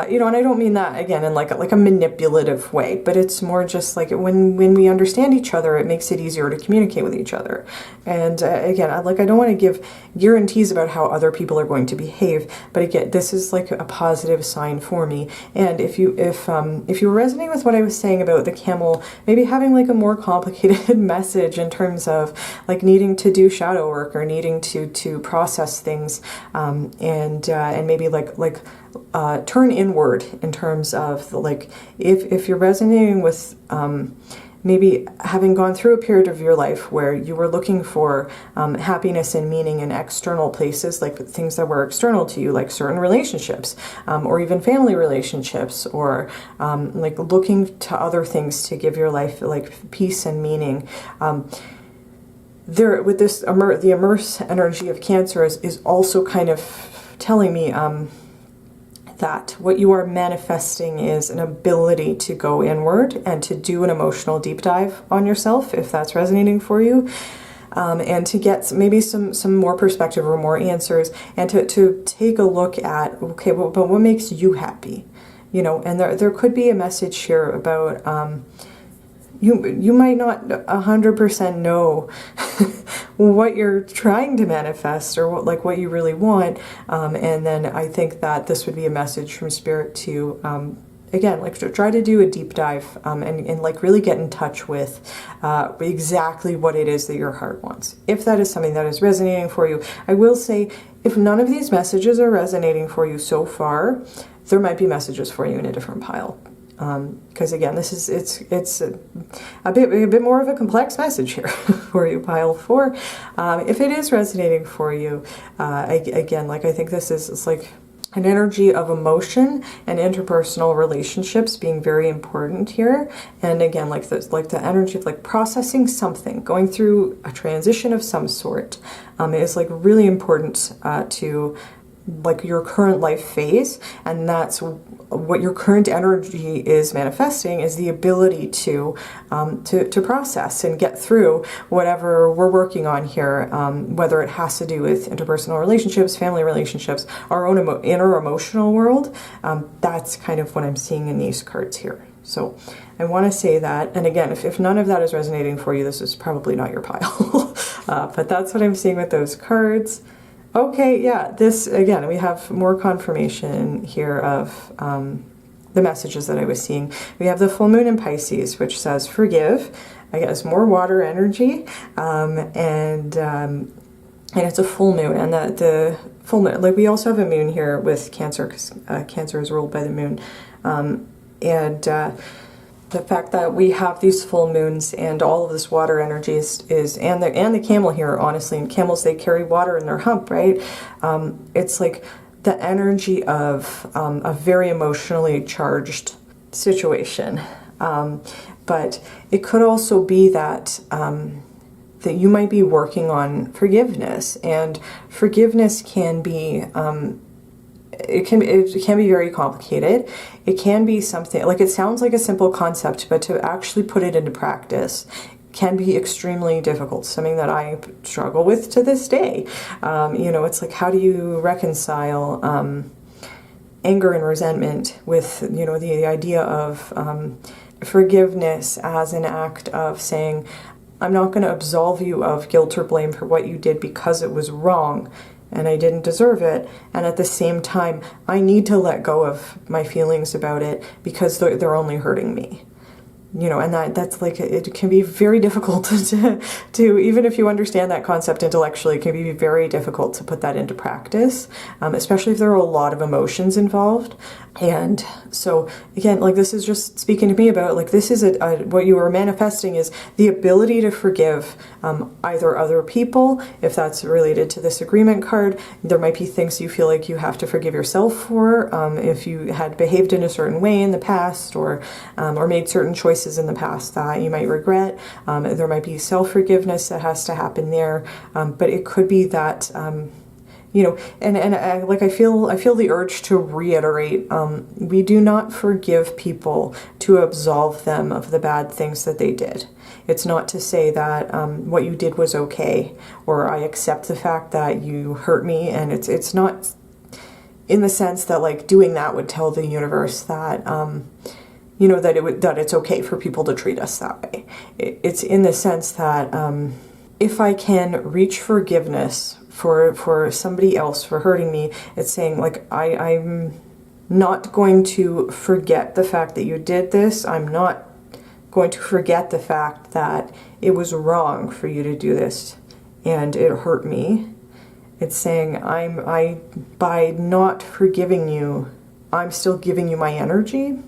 you know, and I don't mean that again in like a manipulative way, but it's more just like when we understand each other, it makes it easier to communicate with each other. And again, I don't want to give guarantees about how other people are going to behave, but again, this is like a positive sign for me. And if you resonate with what I was saying about the camel, maybe having like a more complicated message in terms of like needing to do shadow work or needing to process things. And maybe like turn inward in terms of like if you're resonating with maybe having gone through a period of your life where you were looking for happiness and meaning in external places, like things that were external to you, like certain relationships or even family relationships, or like looking to other things to give your life like peace and meaning. There, with this, the immerse energy of Cancer is also kind of telling me that what you are manifesting is an ability to go inward and to do an emotional deep dive on yourself, if that's resonating for you, and to get maybe some more perspective or more answers, and to take a look at, okay, well, but what makes you happy? You know, and there could be a message here about you might not 100% know what you're trying to manifest or what you really want, and then I think that this would be a message from Spirit to again, like to try to do a deep dive and like really get in touch with exactly what it is that your heart wants. If that is something that is resonating for you, I will say if none of these messages are resonating for you so far, there might be messages for you in a different pile. Because again, this is it's a bit more of a complex message here for you, pile 4. If it is resonating for you, again, like I think this is it's like an energy of emotion and interpersonal relationships being very important here. And again, like the energy of like processing something, going through a transition of some sort, is like really important to like your current life phase, and that's what your current energy is manifesting, is the ability to process and get through whatever we're working on here, whether it has to do with interpersonal relationships, family relationships, our own inner emotional world. That's kind of what I'm seeing in these cards here. So I want to say that, and again, if none of that is resonating for you, this is probably not your pile. But that's what I'm seeing with those cards. Okay, yeah, this, again, we have more confirmation here of the messages that I was seeing. We have the full moon in Pisces, which says forgive. I guess more water energy, and it's a full moon, and the full moon, like we also have a moon here with Cancer, because Cancer is ruled by the moon, the fact that we have these full moons and all of this water energy is and the camel here, honestly, and camels, they carry water in their hump, right? It's like the energy of a very emotionally charged situation, but it could also be that that you might be working on forgiveness, and forgiveness can be it can be very complicated. It can be something like, it sounds like a simple concept, but to actually put it into practice can be extremely difficult. Something that I struggle with to this day. You know, it's like, how do you reconcile anger and resentment with, you know, the idea of forgiveness as an act of saying, I'm not going to absolve you of guilt or blame for what you did because it was wrong and I didn't deserve it, and at the same time I need to let go of my feelings about it because they're only hurting me. You know, and that's like, it can be very difficult to even if you understand that concept intellectually, it can be very difficult to put that into practice, especially if there are a lot of emotions involved. And so again, like, this is just speaking to me about, like, this is what you are manifesting is the ability to forgive either other people, if that's related to this agreement card. There might be things you feel like you have to forgive yourself for, if you had behaved in a certain way in the past, or made certain choices in the past that you might regret. There might be self-forgiveness that has to happen there, but it could be that you know, and I feel the urge to reiterate, we do not forgive people to absolve them of the bad things that they did. It's not to say that what you did was okay, or I accept the fact that you hurt me, and it's not in the sense that like doing that would tell the universe that you know, that it's okay for people to treat us that way. It's in the sense that if I can reach forgiveness for somebody else for hurting me, it's saying like I'm not going to forget the fact that you did this. I'm not going to forget the fact that it was wrong for you to do this and it hurt me. It's saying by not forgiving you, I'm still giving you my energy,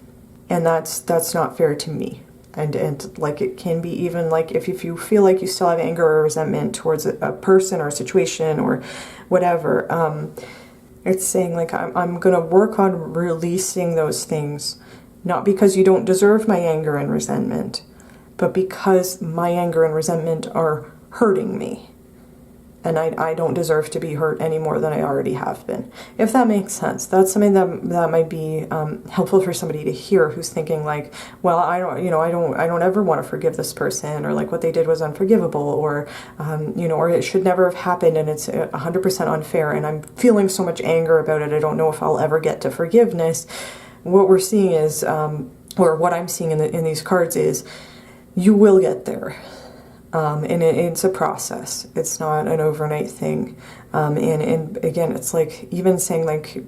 and that's not fair to me. And like it can be even like if you feel like you still have anger or resentment towards a person or a situation or whatever, it's saying like I'm going to work on releasing those things, not because you don't deserve my anger and resentment, but because my anger and resentment are hurting me. And I don't deserve to be hurt any more than I already have been. If that makes sense, that's something that might be helpful for somebody to hear who's thinking like, well, I don't ever want to forgive this person, or like what they did was unforgivable, or or it should never have happened, and it's 100% unfair, and I'm feeling so much anger about it. I don't know if I'll ever get to forgiveness. What we're seeing is, or what I'm seeing in these cards is, you will get there. And it's a process. It's not an overnight thing. And again, it's like even saying like,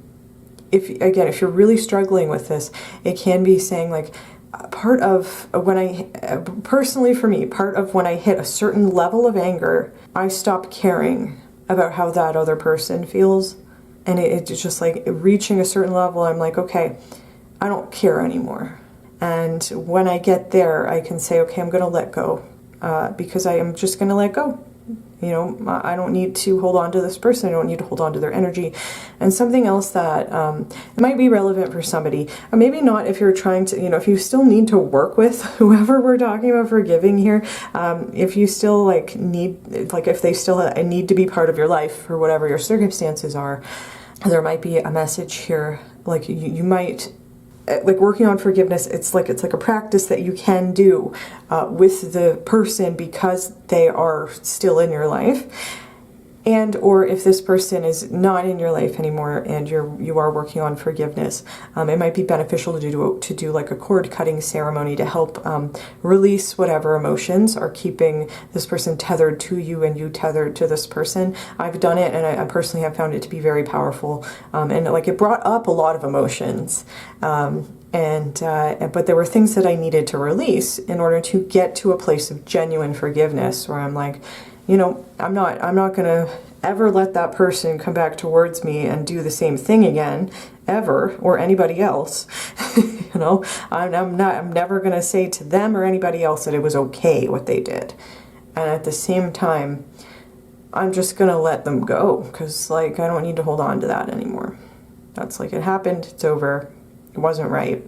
if you're really struggling with this, it can be saying like, part of when personally for me, part of when I hit a certain level of anger, I stop caring about how that other person feels. And it's just like reaching a certain level, I'm like, okay, I don't care anymore. And when I get there, I can say, okay, I'm going to let go. Because I am just going to let go. You know, I don't need to hold on to this person. I don't need to hold on to their energy. And something else that might be relevant for somebody, or maybe not if you're trying to, if you still need to work with whoever we're talking about forgiving here, if you still if they still need to be part of your life for whatever your circumstances are, there might be a message here. Like you might, like working on forgiveness, it's like a practice that you can do with the person because they are still in your life, and or if this person is not in your life anymore and you are working on forgiveness, it might be beneficial to do like a cord cutting ceremony to help release whatever emotions are keeping this person tethered to you and you tethered to this person. I've done it, and I personally have found it to be very powerful, and like it brought up a lot of emotions, but there were things that I needed to release in order to get to a place of genuine forgiveness where I'm like, I'm not gonna ever let that person come back towards me and do the same thing again, ever, or anybody else. I'm never gonna say to them or anybody else that it was okay what they did. And at the same time, I'm just gonna let them go, because like I don't need to hold on to that anymore. That's like, it happened, it's over, it wasn't right,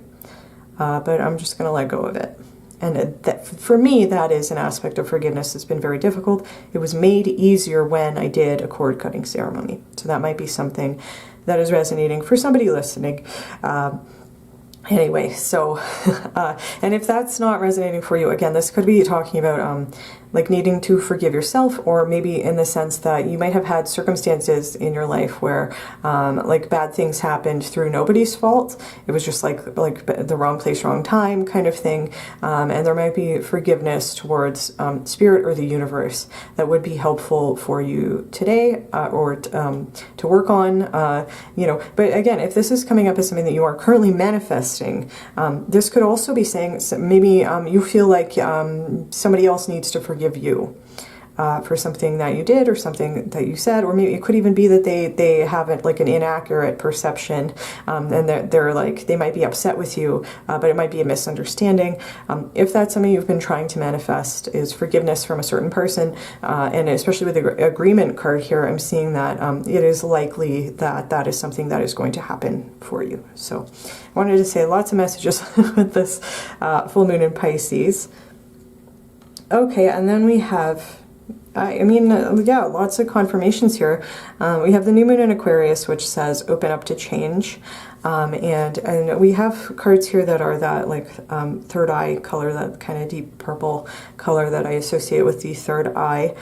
but I'm just gonna let go of it. And that, for me, that is an aspect of forgiveness that's been very difficult. It was made easier when I did a cord cutting ceremony. So that might be something that is resonating for somebody listening. Anyway, so, and if that's not resonating for you, again, this could be talking about like needing to forgive yourself, or maybe in the sense that you might have had circumstances in your life where like bad things happened through nobody's fault. It was just like the wrong place, wrong time kind of thing. And there might be forgiveness towards spirit or the universe that would be helpful for you today, or to work on, but again, if this is coming up as something that you are currently manifesting, this could also be saying maybe you feel like somebody else needs to forgive you. for something that you did or something that you said, or maybe it could even be that they have like an inaccurate perception, and they're like, they might be upset with you, but it might be a misunderstanding. If that's something you've been trying to manifest, is forgiveness from a certain person, and especially with the agreement card here, I'm seeing that it is likely that that is something that is going to happen for you. So I wanted to say lots of messages with this full moon in Pisces. Okay, and then we have, yeah, lots of confirmations here. We have the new moon in Aquarius, which says open up to change. And we have cards here that are that like third eye color, that kind of deep purple color that I associate with the third eye.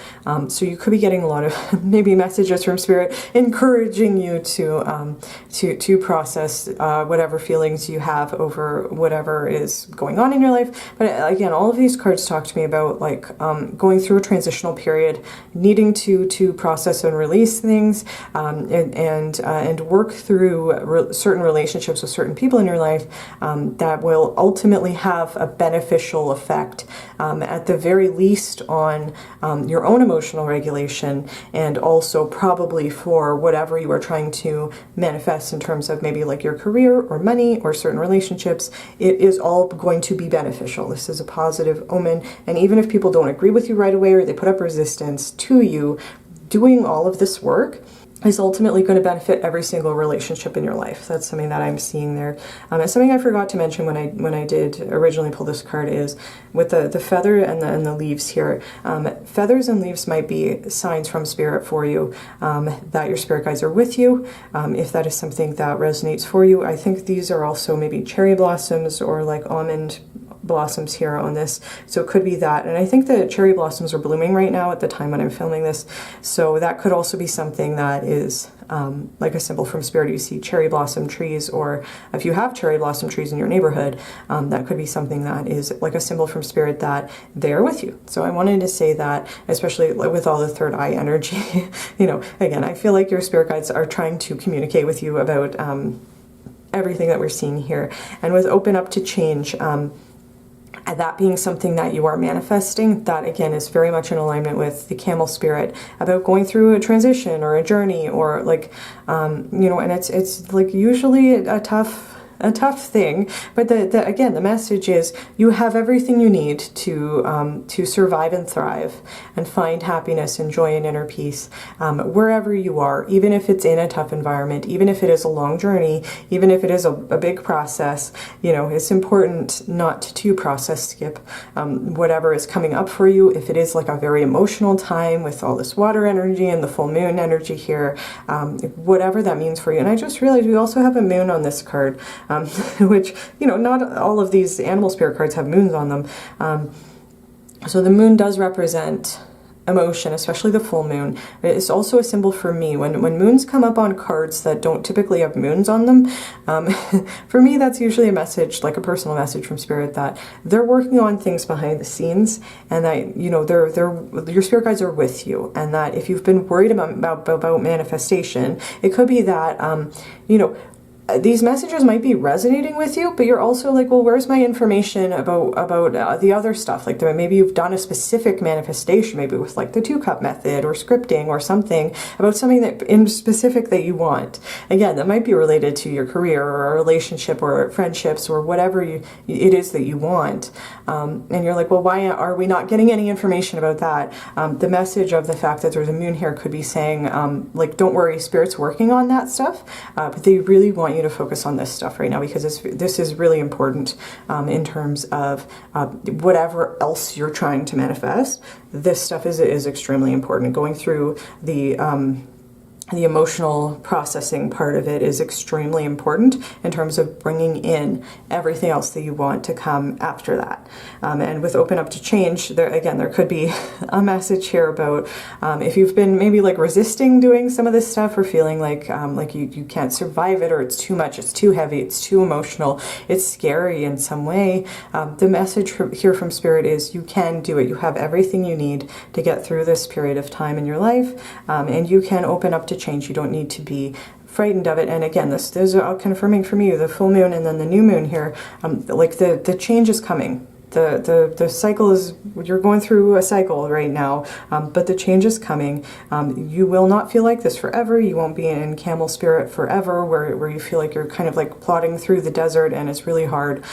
So you could be getting a lot of maybe messages from Spirit encouraging you to process whatever feelings you have over whatever is going on in your life. But again, all of these cards talk to me about like going through a transitional period, needing to process and release things, and work through certain relationships with certain people in your life that will ultimately have a beneficial effect, at the very least on your own emotional regulation, and also probably for whatever you are trying to manifest in terms of maybe like your career or money or certain relationships. It is all going to be beneficial. This is a positive omen, and even if people don't agree with you right away or they put up resistance to you, doing all of this work is ultimately going to benefit every single relationship in your life. That's something that I'm seeing there. And something I forgot to mention when I did originally pull this card is with the feather and the leaves here. Feathers and leaves might be signs from Spirit for you, that your spirit guides are with you. If that is something that resonates for you, I think these are also maybe cherry blossoms or like almond blossoms here on this, so it could be that. And I think the cherry blossoms are blooming right now at the time when I'm filming this, so that could also be something that is like a symbol from Spirit. You see cherry blossom trees, or if you have cherry blossom trees in your neighborhood, that could be something that is like a symbol from Spirit that they're with you. So I wanted to say that, especially with all the third eye energy. You know, again, I feel like your spirit guides are trying to communicate with you about everything that we're seeing here. And with open up to change, that being something that you are manifesting, that again is very much in alignment with the camel spirit about going through a transition or a journey, or like you know, and it's like usually a tough thing, but again, the message is you have everything you need to survive and thrive and find happiness and joy and inner peace wherever you are, even if it's in a tough environment, even if it is a long journey, even if it is a big process. You know, it's important not to process skip whatever is coming up for you. If it is like a very emotional time with all this water energy and the full moon energy here, whatever that means for you. And I just realized we also have a moon on this card, which, you know, not all of these animal spirit cards have moons on them. So the moon does represent emotion, especially the full moon. It's also a symbol for me. When moons come up on cards that don't typically have moons on them, for me that's usually a message, like a personal message from Spirit, that they're working on things behind the scenes, and that, you know, your spirit guides are with you, and that if you've been worried about manifestation, it could be that you know, these messages might be resonating with you, but you're also like, well, where's my information about the other stuff? Like maybe you've done a specific manifestation, maybe with like the 2-cup method or scripting or something about something that in specific that you want. Again, that might be related to your career or a relationship or friendships or whatever it is that you want. And you're like, well, why are we not getting any information about that? The message of the fact that there's a moon here could be saying, like, don't worry, Spirit's working on that stuff, but they really want you to focus on this stuff right now, because this is really important in terms of whatever else you're trying to manifest. This stuff is extremely important. Going through the emotional processing part of it is extremely important in terms of bringing in everything else that you want to come after that. And with open up to change, there could be a message here about if you've been maybe like resisting doing some of this stuff, or feeling like you can't survive it, or it's too much, it's too heavy, it's too emotional, it's scary in some way. The message here from Spirit is you can do it. You have everything you need to get through this period of time in your life, and you can open up to change. You don't need to be frightened of it. And again, this is confirming for me the full moon and then the new moon here, like the change is coming. the cycle is, you're going through a cycle right now, but the change is coming. You will not feel like this forever. You won't be in camel spirit forever, where you feel like you're kind of like plodding through the desert and it's really hard.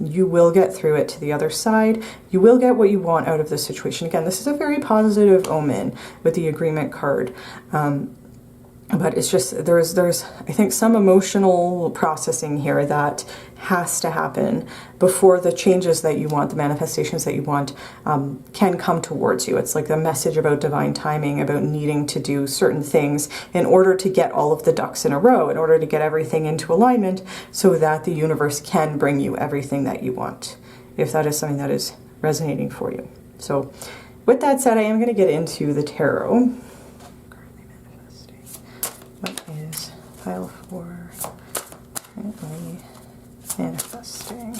You will get through it to the other side. You will get what you want out of this situation. Again, this is a very positive omen with the agreement card. But it's just, there's I think some emotional processing here that has to happen before the changes that you want, the manifestations that you want, can come towards you. It's like the message about divine timing, about needing to do certain things in order to get all of the ducks in a row, in order to get everything into alignment so that the universe can bring you everything that you want, if that is something that is resonating for you. So with that said, I am going to get into the tarot. What is pile 4 currently manifesting?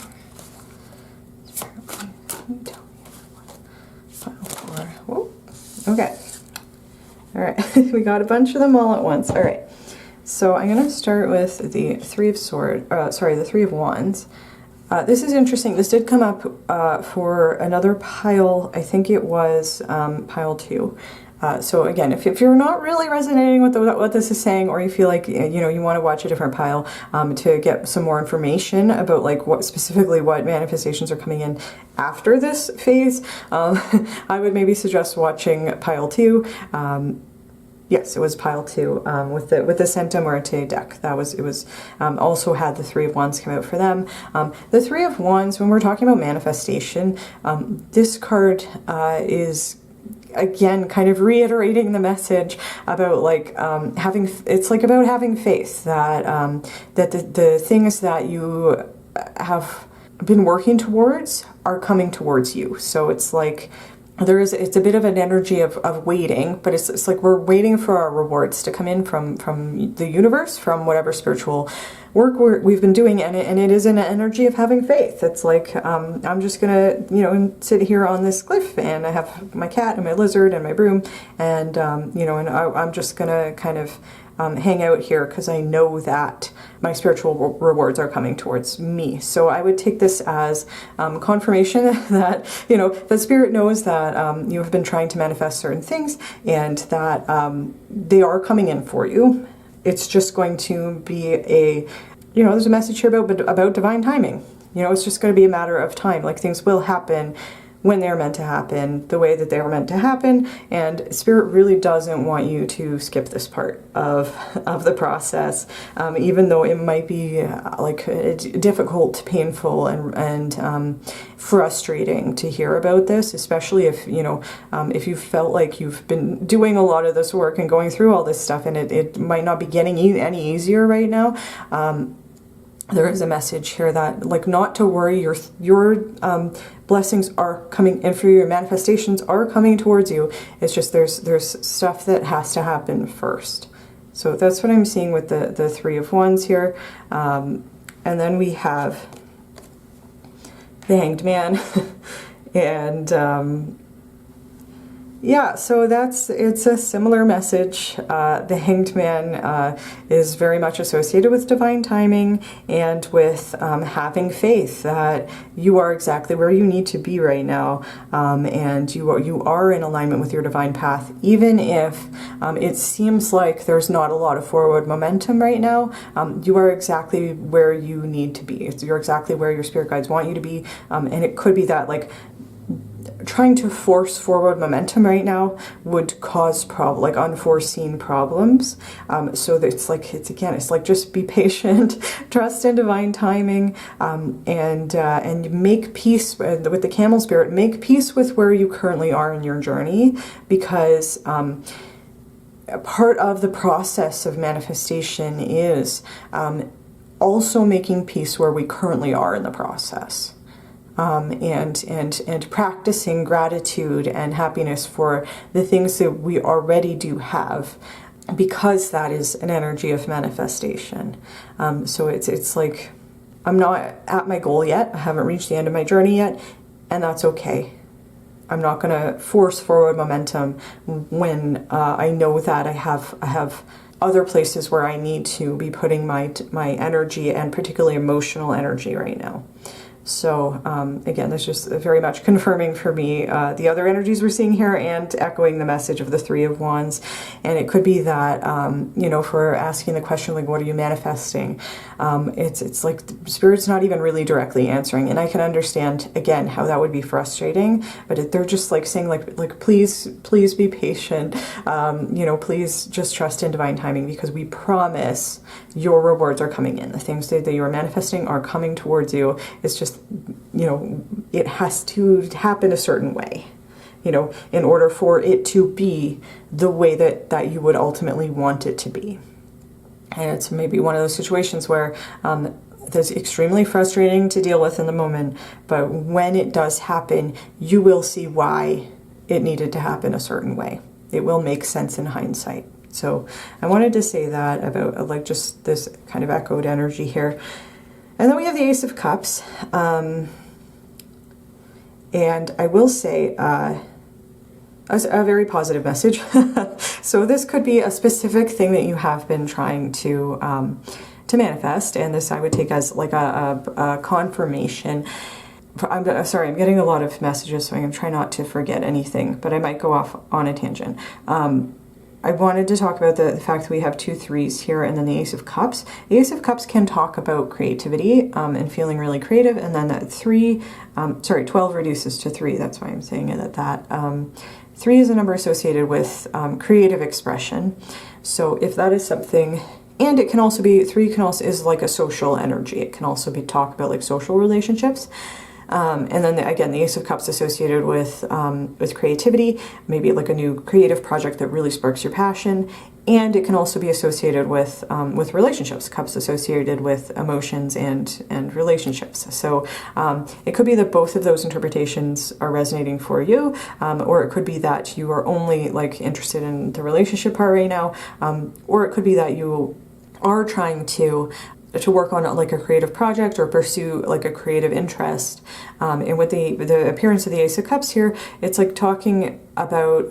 Can you tell me what pile 4? Whoa. Okay. All right. We got a bunch of them all at once. All right. So I'm going to start with the Three of Swords. The Three of Wands. This is interesting. This did come up for another pile. I think it was pile 2. So again, if you're not really resonating with what this is saying, or you feel like you want to watch a different pile to get some more information about like what manifestations are coming in after this phase, I would maybe suggest watching pile 2. Yes, it was pile 2 with the Santa Muerte deck. It was also had the Three of Wands come out for them. The Three of Wands, when we're talking about manifestation, this card is, again, kind of reiterating the message about like about having faith that that the things that you have been working towards are coming towards you. So it's like it's a bit of an energy of waiting, but it's like we're waiting for our rewards to come in from the universe, from whatever spiritual work we've been doing, and it is an energy of having faith. It's like I'm just gonna sit here on this cliff, and I have my cat and my lizard and my broom, and I'm just gonna kind of hang out here because I know that my spiritual rewards are coming towards me. So I would take this as confirmation that that Spirit knows that you have been trying to manifest certain things, and that they are coming in for you. It's just going to be there's a message here about divine timing. It's just going to be a matter of time. Like, things will happen when they're meant to happen, the way that they are meant to happen, and Spirit really doesn't want you to skip this part of the process, even though it might be difficult, painful, and frustrating to hear about this, especially if if you felt like you've been doing a lot of this work and going through all this stuff, and it might not be getting any easier right now. There is a message here that, like, not to worry, your blessings are coming in for you, your manifestations are coming towards you. It's just there's stuff that has to happen first. So that's what I'm seeing with the Three of Wands here. And then we have the Hanged Man. And yeah, so it's a similar message. The Hanged Man is very much associated with divine timing and with having faith that you are exactly where you need to be right now, and you are in alignment with your divine path, even if it seems like there's not a lot of forward momentum right now. You are exactly where you need to be. You're exactly where your spirit guides want you to be, and it could be that, like, trying to force forward momentum right now would cause unforeseen problems. So that it's like just be patient, trust in divine timing, and make peace with the camel spirit. Make peace with where you currently are in your journey, because part of the process of manifestation is also making peace where we currently are in the process. And practicing gratitude and happiness for the things that we already do have, because that is an energy of manifestation. So it's like, I'm not at my goal yet. I haven't reached the end of my journey yet, and that's okay. I'm not going to force forward momentum when I know that I have other places where I need to be putting my energy, and particularly emotional energy right now. So again, that's just very much confirming for me the other energies we're seeing here and echoing the message of the Three of Wands. And it could be that, you know, for asking the question, like, what are you manifesting? It's like Spirit's not even really directly answering. And I can understand, again, how that would be frustrating. But they're just like saying, like please be patient. You know, please just trust in divine timing, because we promise your rewards are coming in. The things that you are manifesting are coming towards you. It's just, you know, it has to happen a certain way, you know, in order for it to be the way that you would ultimately want it to be. And it's maybe one of those situations where that's extremely frustrating to deal with in the moment, but when it does happen, you will see why it needed to happen a certain way. It will make sense in hindsight. So I wanted to say that about like just this kind of echoed energy here. And then we have the Ace of Cups. And I will say a very positive message. So this could be a specific thing that you have been trying to manifest. And this I would take as like a confirmation. I'm sorry, I'm getting a lot of messages, so I'm going to try not to forget anything, but I might go off on a tangent. I wanted to talk about the fact that we have 2 threes here and then the Ace of Cups. The Ace of Cups can talk about creativity and feeling really creative, and then that 12 reduces to 3. That's why I'm saying it at that. 3 is a number associated with creative expression. So if that is something, and it can also be, 3 can also is like a social energy. It can also be talk about like social relationships. And then again, the Ace of Cups associated with creativity, maybe like a new creative project that really sparks your passion. And it can also be associated with relationships. Cups associated with emotions and relationships. So it could be that both of those interpretations are resonating for you, or it could be that you are only like interested in the relationship part right now, or it could be that you are trying to work on like a creative project or pursue like a creative interest. And with the appearance of the Ace of Cups here, it's like talking about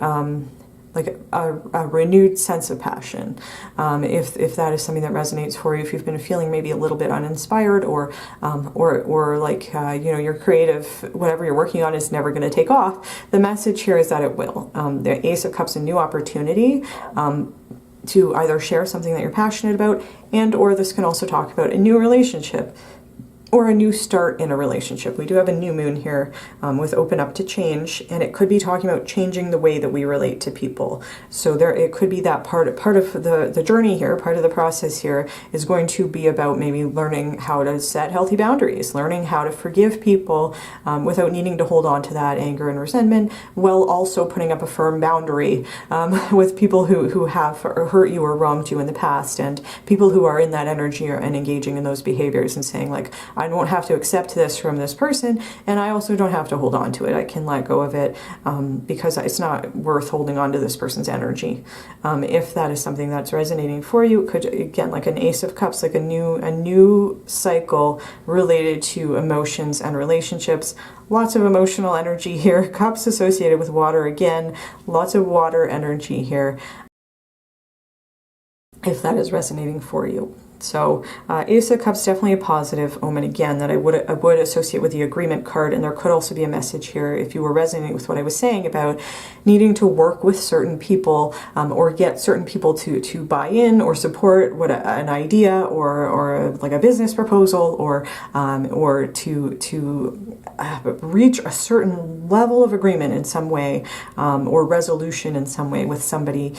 like a renewed sense of passion. If that is something that resonates for you, if you've been feeling maybe a little bit uninspired or like you know, your creative, whatever you're working on is never going to take off, the message here is that it will. The Ace of Cups, a new opportunity to either share something that you're passionate about, and or this can also talk about a new relationship or a new start in a relationship. We do have a new moon here with open up to change, and it could be talking about changing the way that we relate to people. So there, it could be that part of the journey here, part of the process here is going to be about maybe learning how to set healthy boundaries, learning how to forgive people without needing to hold on to that anger and resentment, while also putting up a firm boundary with people who have hurt you or wronged you in the past, and people who are in that energy and engaging in those behaviors and saying like, I don't have to accept this from this person, and I also don't have to hold on to it. I can let go of it because it's not worth holding on to this person's energy. If that is something that's resonating for you, it could, again, like an Ace of Cups, like a new cycle related to emotions and relationships. Lots of emotional energy here. Cups associated with water, again, lots of water energy here, if that is resonating for you. So Ace of Cups, definitely a positive omen, again, that I would associate with the agreement card. And there could also be a message here, if you were resonating with what I was saying about needing to work with certain people or get certain people to buy in or support an idea or like a business proposal, or to reach a certain level of agreement in some way or resolution in some way with somebody.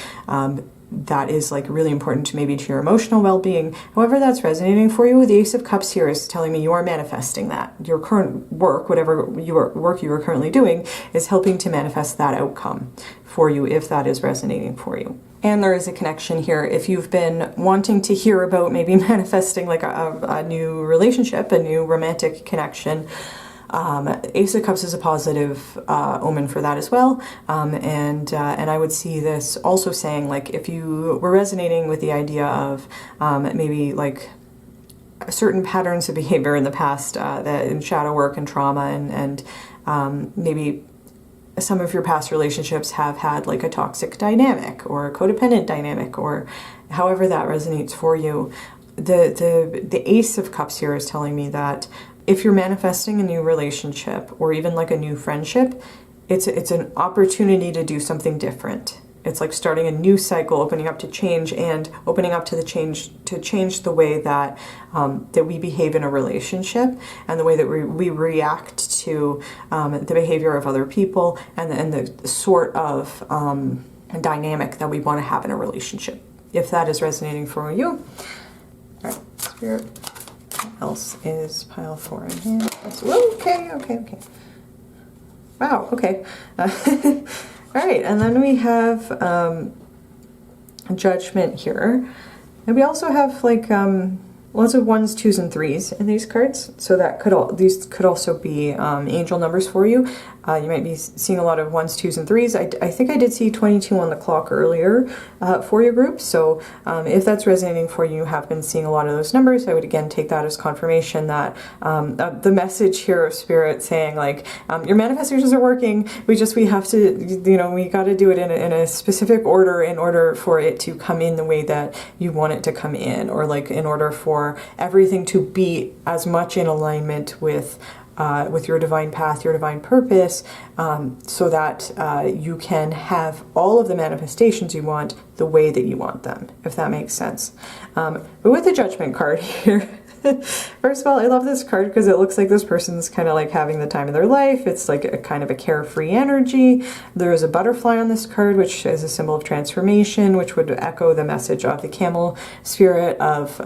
That is like really important to maybe to your emotional well-being. However that's resonating for you, the Ace of Cups here is telling me you are manifesting that. Your current work, whatever work you are currently doing, is helping to manifest that outcome for you, if that is resonating for you. And there is a connection here. If you've been wanting to hear about maybe manifesting like a new relationship, a new romantic connection, Ace of Cups is a positive omen for that as well, and I would see this also saying, like, if you were resonating with the idea of maybe like certain patterns of behavior in the past, that in shadow work and trauma, and maybe some of your past relationships have had like a toxic dynamic or a codependent dynamic, or however that resonates for you. The Ace of Cups here is telling me that if you're manifesting a new relationship or even like a new friendship, it's an opportunity to do something different. It's like starting a new cycle, opening up to change, and opening up to the change the way that that we behave in a relationship, and the way that we react to the behavior of other people, and the sort of dynamic that we want to have in a relationship. If that is resonating for you, all right, Spirit. What else is pile 4 in here? Okay. Wow. Okay. All right, and then we have Judgment here. And we also have like lots of 1s, 2s, and 3s in these cards. So that these could also be angel numbers for you. You might be seeing a lot of 1s, 2s, and 3s. I think I did see 22 on the clock earlier for your group. So if that's resonating for you, you have been seeing a lot of those numbers, I would again take that as confirmation that the message here of Spirit saying like, your manifestations are working. We have to, we got to do it in a specific order in order for it to come in the way that you want it to come in, or like in order for everything to be as much in alignment with your divine path, your divine purpose, so that you can have all of the manifestations you want the way that you want them, if that makes sense. But with the Judgment card here, first of all, I love this card because it looks like this person's kind of like having the time of their life. It's like a kind of a carefree energy. There is a butterfly on this card, which is a symbol of transformation, which would echo the message of the camel spirit of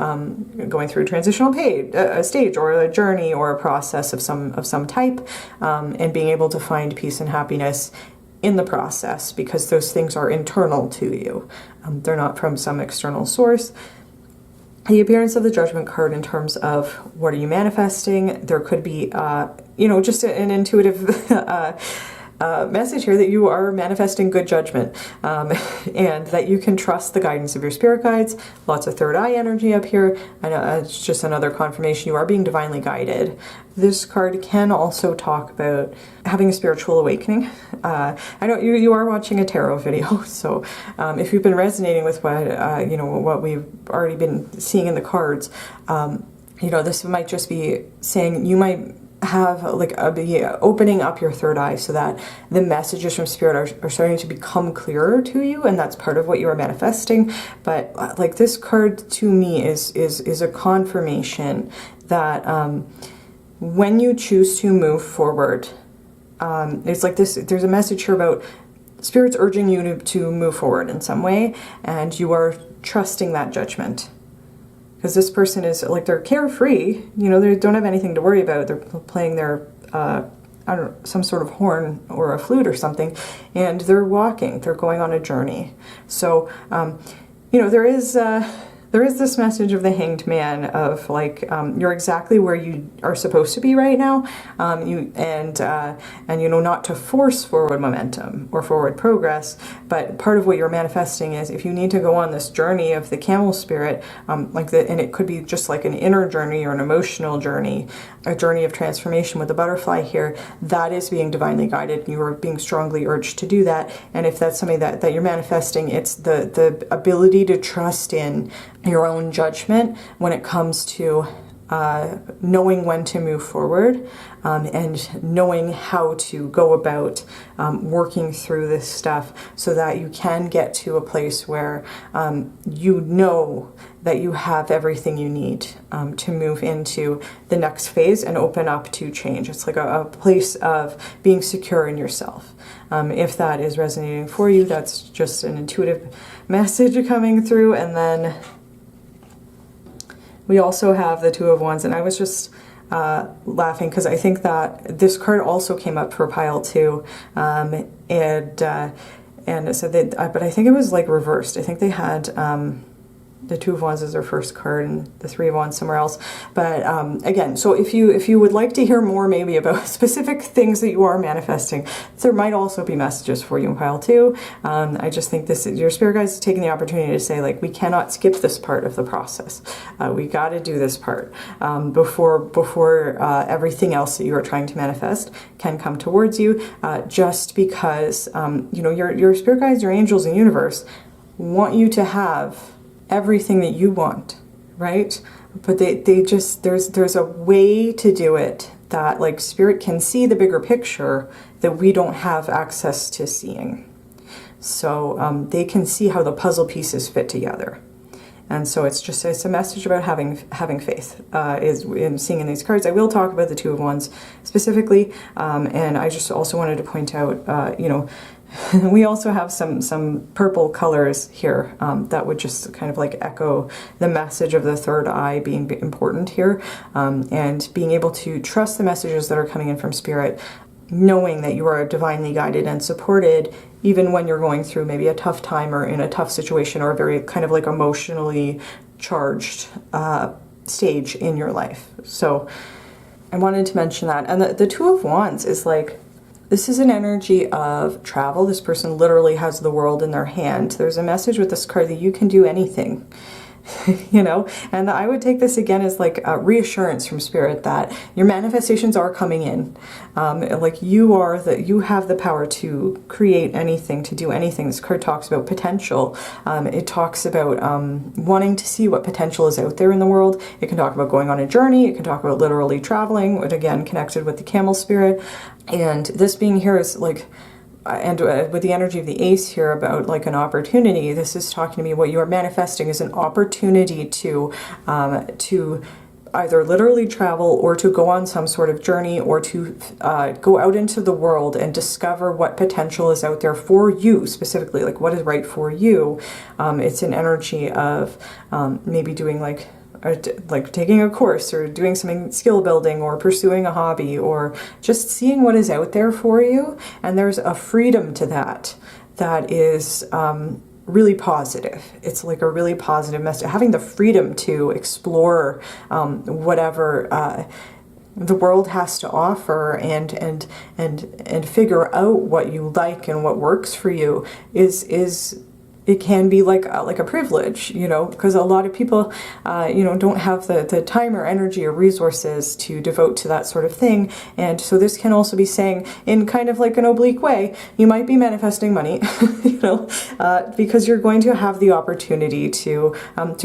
going through a transitional a stage or a journey or a process of some type, and being able to find peace and happiness in the process, because those things are internal to you. They're not from some external source. The appearance of the Judgment card in terms of what are you manifesting, there could be, just an intuitive message here that you are manifesting good judgment, and that you can trust the guidance of your spirit guides. Lots of third eye energy up here. I know it's just another confirmation you are being divinely guided. This card can also talk about having a spiritual awakening. I know you are watching a tarot video, so if you've been resonating with what we've already been seeing in the cards, this might just be saying you might have like opening up your third eye so that the messages from Spirit are starting to become clearer to you, and that's part of what you are manifesting. But like this card to me is a confirmation that when you choose to move forward, it's like this. There's a message here about Spirit's urging you to move forward in some way, and you are trusting that judgment. Because this person is like, they're carefree, they don't have anything to worry about. They're playing their, some sort of horn or a flute or something, and they're walking, they're going on a journey. So, there is this message of the Hanged Man of like, you're exactly where you are supposed to be right now, not to force forward momentum or forward progress, but part of what you're manifesting is if you need to go on this journey of the camel spirit, and it could be just like an inner journey or an emotional journey, a journey of transformation with the butterfly here, that is being divinely guided. You are being strongly urged to do that, and if that's something that you're manifesting, it's the ability to trust in your own judgment when it comes to knowing when to move forward, and knowing how to go about working through this stuff so that you can get to a place where you know that you have everything you need to move into the next phase and open up to change. It's like a place of being secure in yourself. If that is resonating for you, that's just an intuitive message coming through. And then we also have the Two of Wands, and I was just laughing because I think that this card also came up for pile 2, and so but I think it was like reversed. I think they had the Two of Wands as their first card and the Three of Wands somewhere else. But again, so if you would like to hear more maybe about specific things that you are manifesting, there might also be messages for you in pile 2. I just think your spirit guides is taking the opportunity to say, like, we cannot skip this part of the process. We got to do this part before everything else that you are trying to manifest can come towards you. Just because your spirit guides, your angels, and universe want you to have everything that you want, right? but they just, there's a way to do it that like Spirit can see the bigger picture that we don't have access to seeing. So they can see how the puzzle pieces fit together. And so it's a message about having faith, is in seeing in these cards. I will talk about the Two of Wands specifically, and I just also wanted to point out, you know, we also have some purple colors here that would just kind of like echo the message of the third eye being important here, and being able to trust the messages that are coming in from Spirit, knowing that you are divinely guided and supported even when you're going through maybe a tough time or in a tough situation or a very kind of like emotionally charged stage in your life. So I wanted to mention that. And the Two of Wands is like, this is an energy of travel. This person literally has the world in their hand. There's a message with this card that you can do anything. You know, and I would take this again as like a reassurance from Spirit that your manifestations are coming in. Like you have the power to create anything, to do anything. This card talks about potential. It talks about wanting to see what potential is out there in the world. It can talk about going on a journey. It can talk about literally traveling, which again connected with the camel spirit. And this being here is like, and with the energy of the Ace here about like an opportunity, this is talking to me, what you are manifesting is an opportunity to either literally travel or to go on some sort of journey or to go out into the world and discover what potential is out there for you specifically, like what is right for you. It's an energy of maybe doing like taking a course or doing something skill building or pursuing a hobby or just seeing what is out there for you. And there's a freedom to that is really positive. It's like a really positive message. Having the freedom to explore whatever the world has to offer and figure out what you like and what works for you is it can be like a privilege, you know, because a lot of people, you know, don't have the time or energy or resources to devote to that sort of thing. And so this can also be saying, in kind of like an oblique way, you might be manifesting money, you know, because you're going to have the opportunity to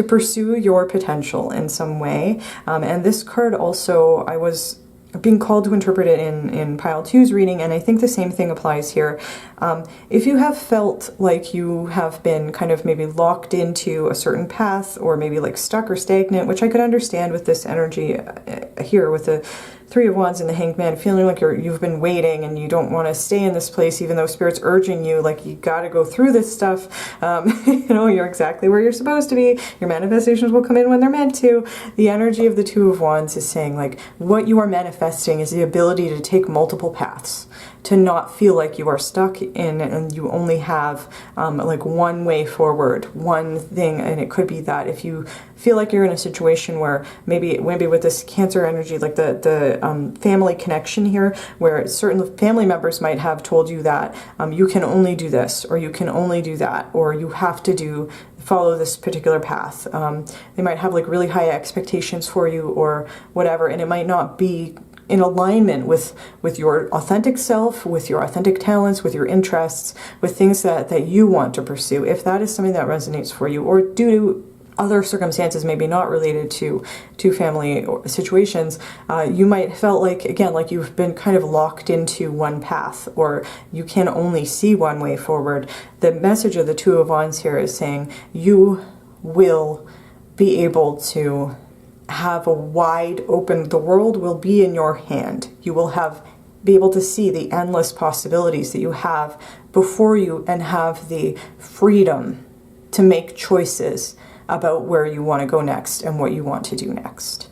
pursue your potential in some way. And this card also, I was being called to interpret it in Pile 2's reading, and I think the same thing applies here. If you have felt like you have been kind of maybe locked into a certain path or maybe like stuck or stagnant, which I could understand with this energy here with the Three of Wands and the Hanged Man, feeling like you've been waiting and you don't want to stay in this place even though Spirit's urging you, like you got to go through this stuff. You know, you're exactly where you're supposed to be. Your manifestations will come in when they're meant to. The energy of the Two of Wands is saying like what you are manifesting is the ability to take multiple paths, to not feel like you are stuck in and you only have like one way forward, one thing. And it could be that if you feel like you're in a situation where maybe with this Cancer energy, like the family connection here, where certain family members might have told you that you can only do this or you can only do that or you have to follow this particular path. They might have like really high expectations for you or whatever, and it might not be in alignment with your authentic self, with your authentic talents, with your interests, with things that you want to pursue. If that is something that resonates for you, or due to other circumstances maybe not related to family situations, you might felt like, again, like you've been kind of locked into one path, or you can only see one way forward. The message of the Two of Wands here is saying you will be able to have a wide open, the world will be in your hand. You will be able to see the endless possibilities that you have before you and have the freedom to make choices about where you want to go next and what you want to do next.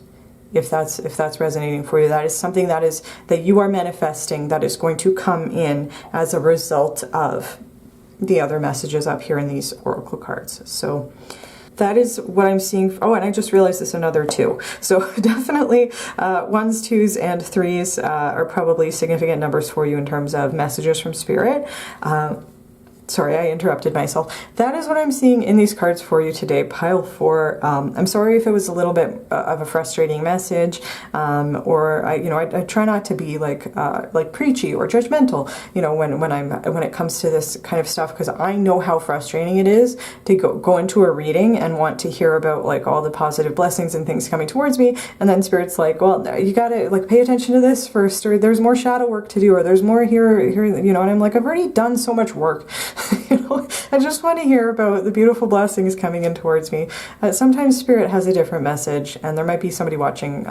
If that's resonating for you, that is something that you are manifesting, that is going to come in as a result of the other messages up here in these oracle cards. So that is what I'm seeing. Oh, and I just realized this another 2. So definitely 1s, 2s, and 3s are probably significant numbers for you in terms of messages from Spirit. sorry, I interrupted myself. That is what I'm seeing in these cards for you today, pile 4. I'm sorry if it was a little bit of a frustrating message, or I try not to be like preachy or judgmental, when it comes to this kind of stuff, because I know how frustrating it is to go into a reading and want to hear about like all the positive blessings and things coming towards me, and then Spirit's like, well, you gotta like pay attention to this first, or there's more shadow work to do, or there's more here, and I'm like, I've already done so much work. I just want to hear about the beautiful blessings coming in towards me. Sometimes Spirit has a different message, and there might be somebody watching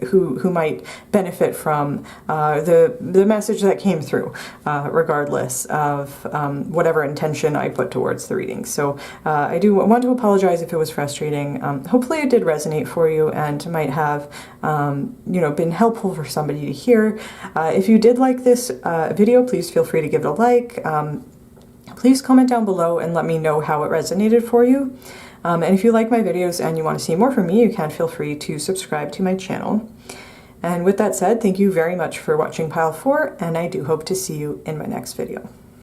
who might benefit from the message that came through, regardless of whatever intention I put towards the reading. So I do want to apologize if it was frustrating. Hopefully it did resonate for you and might have been helpful for somebody to hear. If you did like this video, please feel free to give it a like. Please comment down below and let me know how it resonated for you. And if you like my videos and you want to see more from me, you can feel free to subscribe to my channel. And with that said, thank you very much for watching Pile 4, and I do hope to see you in my next video.